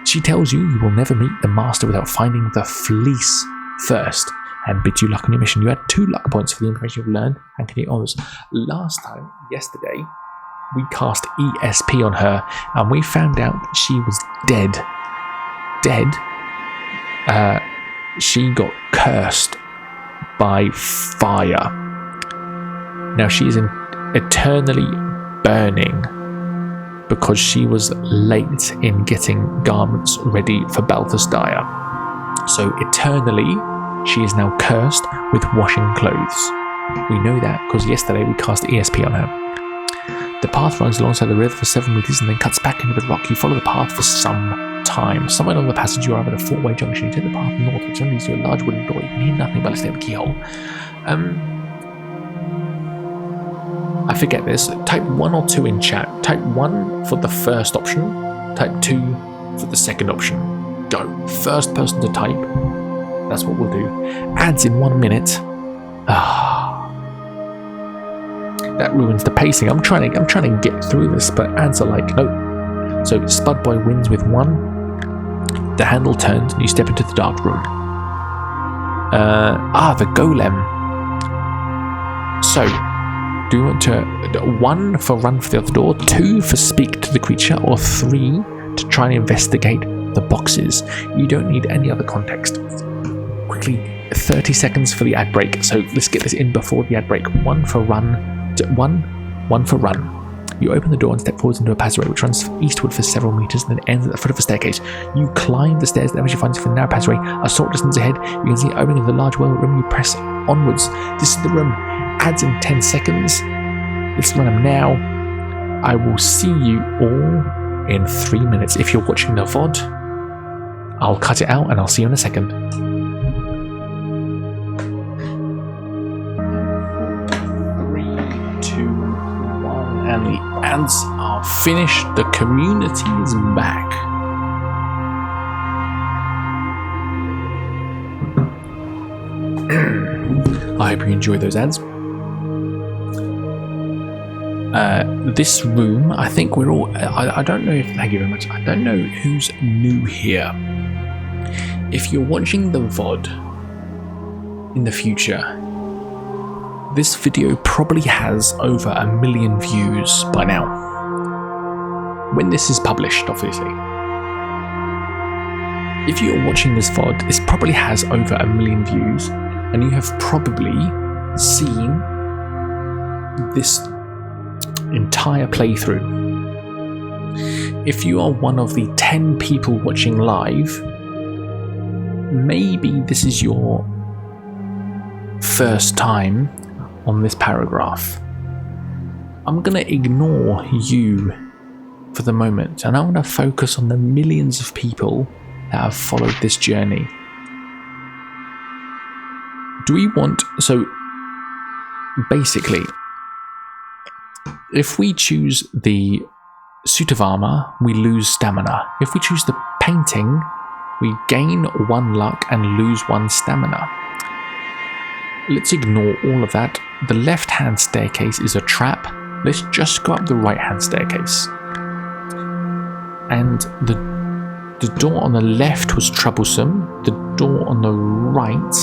She tells you will never meet the Master without finding the fleece first, and bids you luck on your mission. You had 2 luck points for the information you've learned and can get honors. Last time, yesterday, we cast ESP on her, and we found out that she was dead. She got cursed by fire. Now she is eternally burning because she was late in getting garments ready for Balthasar. So eternally she is now cursed with washing clothes. We know that because yesterday we cast ESP on her. The path runs alongside the river for 7 meters and then cuts back into the rock. You follow the path for some time. Somewhere along the passage you arrive at a 4-way junction. You take the path north, which leads to a large wooden door. You can hear nothing but listening at the keyhole. I forget this. Type 1 or 2 in chat. Type 1 for the first option. Type 2 for the second option. Go. First person to type. That's what we'll do. Ads in 1 minute. That ruins the pacing. I'm trying to get through this, but ads are like, no. So Spud Boy wins with 1. The handle turns and you step into the dark room. The golem. So, do you want to 1 for run for the other door, 2 for speak to the creature, or 3 to try and investigate the boxes? You don't need any other context. Quickly, 30 seconds for the ad break. So let's get this in before the ad break. 1 for run. 1 for run. You open the door and step forwards into a passageway which runs eastward for several meters and then ends at the foot of a staircase. You climb the stairs that eventually finds you for a narrow passageway. A short distance ahead, you can see an opening of the large well room. You press onwards. This is the room. Ads in 10 seconds. Let's run them now. I will see you all in 3 minutes. If you're watching the VOD, I'll cut it out and I'll see you in a second. 3, 2, 1, and the ads are finished. The community is back. I hope you enjoy those ads. This room, I think we're all... I don't know if... Thank you very much. I don't know who's new here. If you're watching the VOD in the future, this video probably has over 1 million views by now. When this is published, obviously. If you're watching this VOD, this probably has over 1 million views, and you have probably seen this entire playthrough. If you are one of the 10 people watching live, maybe this is your first time on this paragraph. I'm going to ignore you for the moment, and I'm going to focus on the millions of people that have followed this journey. Do we want... So, basically, if we choose the suit of armor, we lose stamina. If we choose the painting, we gain 1 luck and lose 1 stamina. Let's ignore all of that. The left-hand staircase is a trap. Let's just go up the right-hand staircase. And the door on the left was troublesome. The door on the right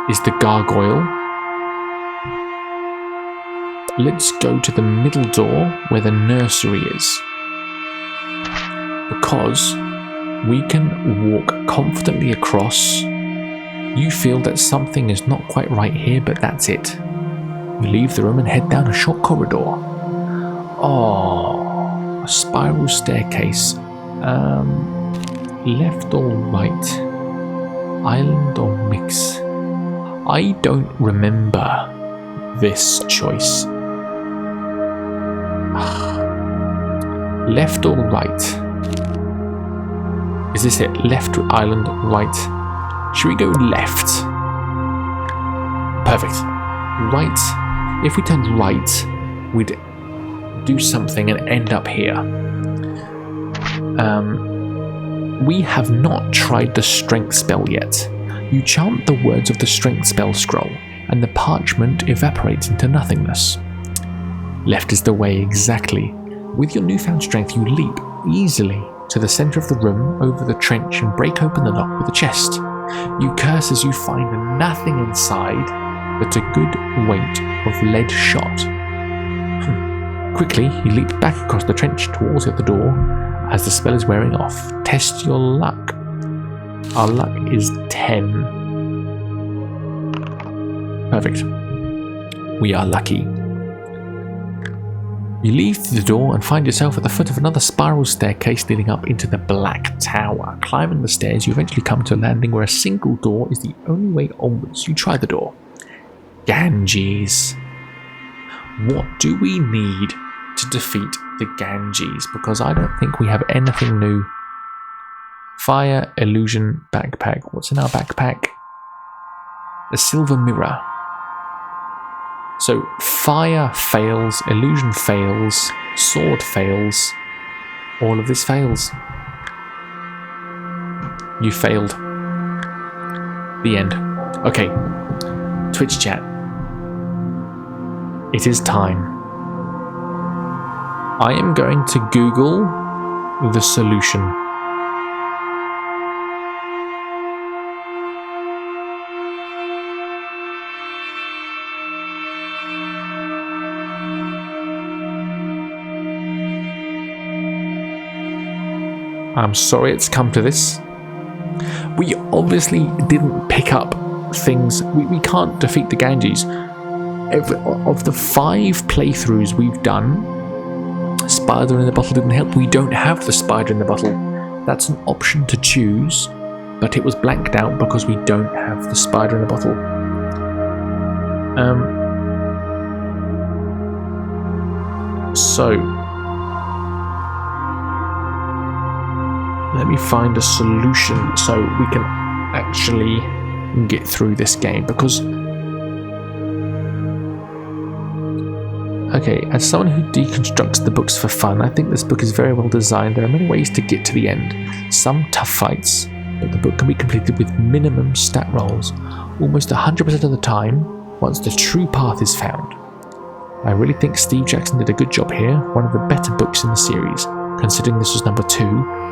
is the gargoyle. Let's go to the middle door where the nursery is. Because we can walk confidently across. You feel that something is not quite right here, but that's it. You leave the room and head down a short corridor. Oh, a spiral staircase. Left or right? Island or mix? I don't remember this choice. Left or right? Is this it? Left island, right? Should we go left? Perfect. Right. If we turned right, we'd do something and end up here. We have not tried the strength spell yet. You chant the words of the strength spell scroll, and the parchment evaporates into nothingness. Left is the way, exactly. With your newfound strength, you leap easily to the centre of the room, over the trench, and break open the lock with a chest. You curse as you find nothing inside but a good weight of lead shot. Quickly, you leap back across the trench towards the other door as the spell is wearing off. Test your luck. Our luck is 10. Perfect. We are lucky. You leave through the door and find yourself at the foot of another spiral staircase leading up into the Black Tower. Climbing the stairs, you eventually come to a landing where a single door is the only way onwards. You try the door. Ganges. What do we need to defeat the Ganges? Because I don't think we have anything new. Fire, illusion, backpack. What's in our backpack? A silver mirror. So fire fails, illusion fails, sword fails, all of this fails. You failed. The end. Okay, Twitch chat. It is time. I am going to Google the solution. I'm sorry it's come to this. We obviously didn't pick up things. We can't defeat the Ganges. Of the 5 playthroughs we've done, Spider in the Bottle didn't help. We don't have the Spider in the Bottle. That's an option to choose, but it was blanked out because we don't have the Spider in the Bottle. So let me find a solution so we can actually get through this game, because okay, as someone who deconstructs the books for fun, I think this book is very well designed. There are many ways to get to the end. Some tough fights, but the book can be completed with minimum stat rolls, almost 100% of the time, once the true path is found. I really think Steve Jackson did a good job here, one of the better books in the series. Considering this was number 2,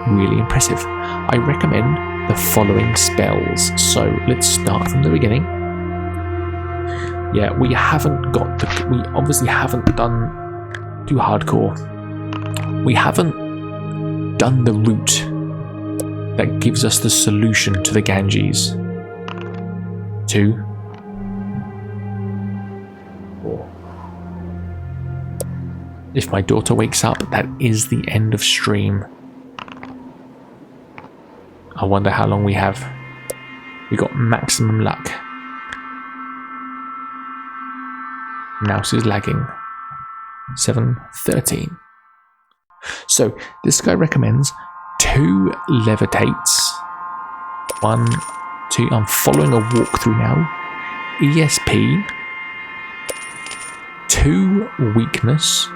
really impressive. I recommend the following spells. So let's start from the beginning. Yeah, we obviously haven't done too hardcore. We haven't done the route that gives us the solution to the Ganges. 2, 4. If my daughter wakes up, that is the end of stream. I wonder how long we have. We got maximum luck. Mouse is lagging. 7:13. So this guy recommends 2 levitates. 1, 2. I'm following a walkthrough now. ESP. 2 weakness.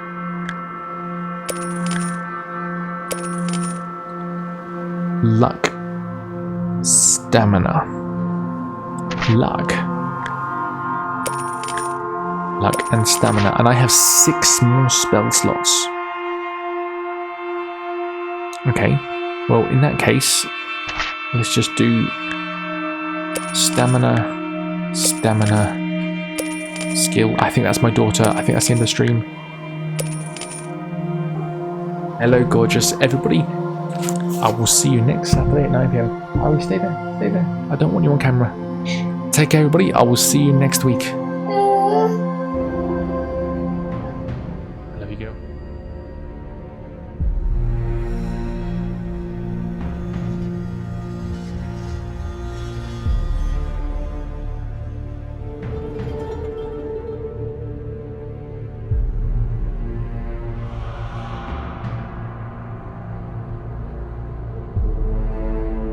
Luck. Stamina. Luck. Luck and stamina. And I have 6 more spell slots. Okay. Well, in that case, let's just do stamina, skill. I think that's my daughter. I think that's the end of the stream. Hello, gorgeous everybody. I will see you next Saturday at 9 PM. Harry, stay there. Stay there. I don't want you on camera. Take care, everybody. I will see you next week.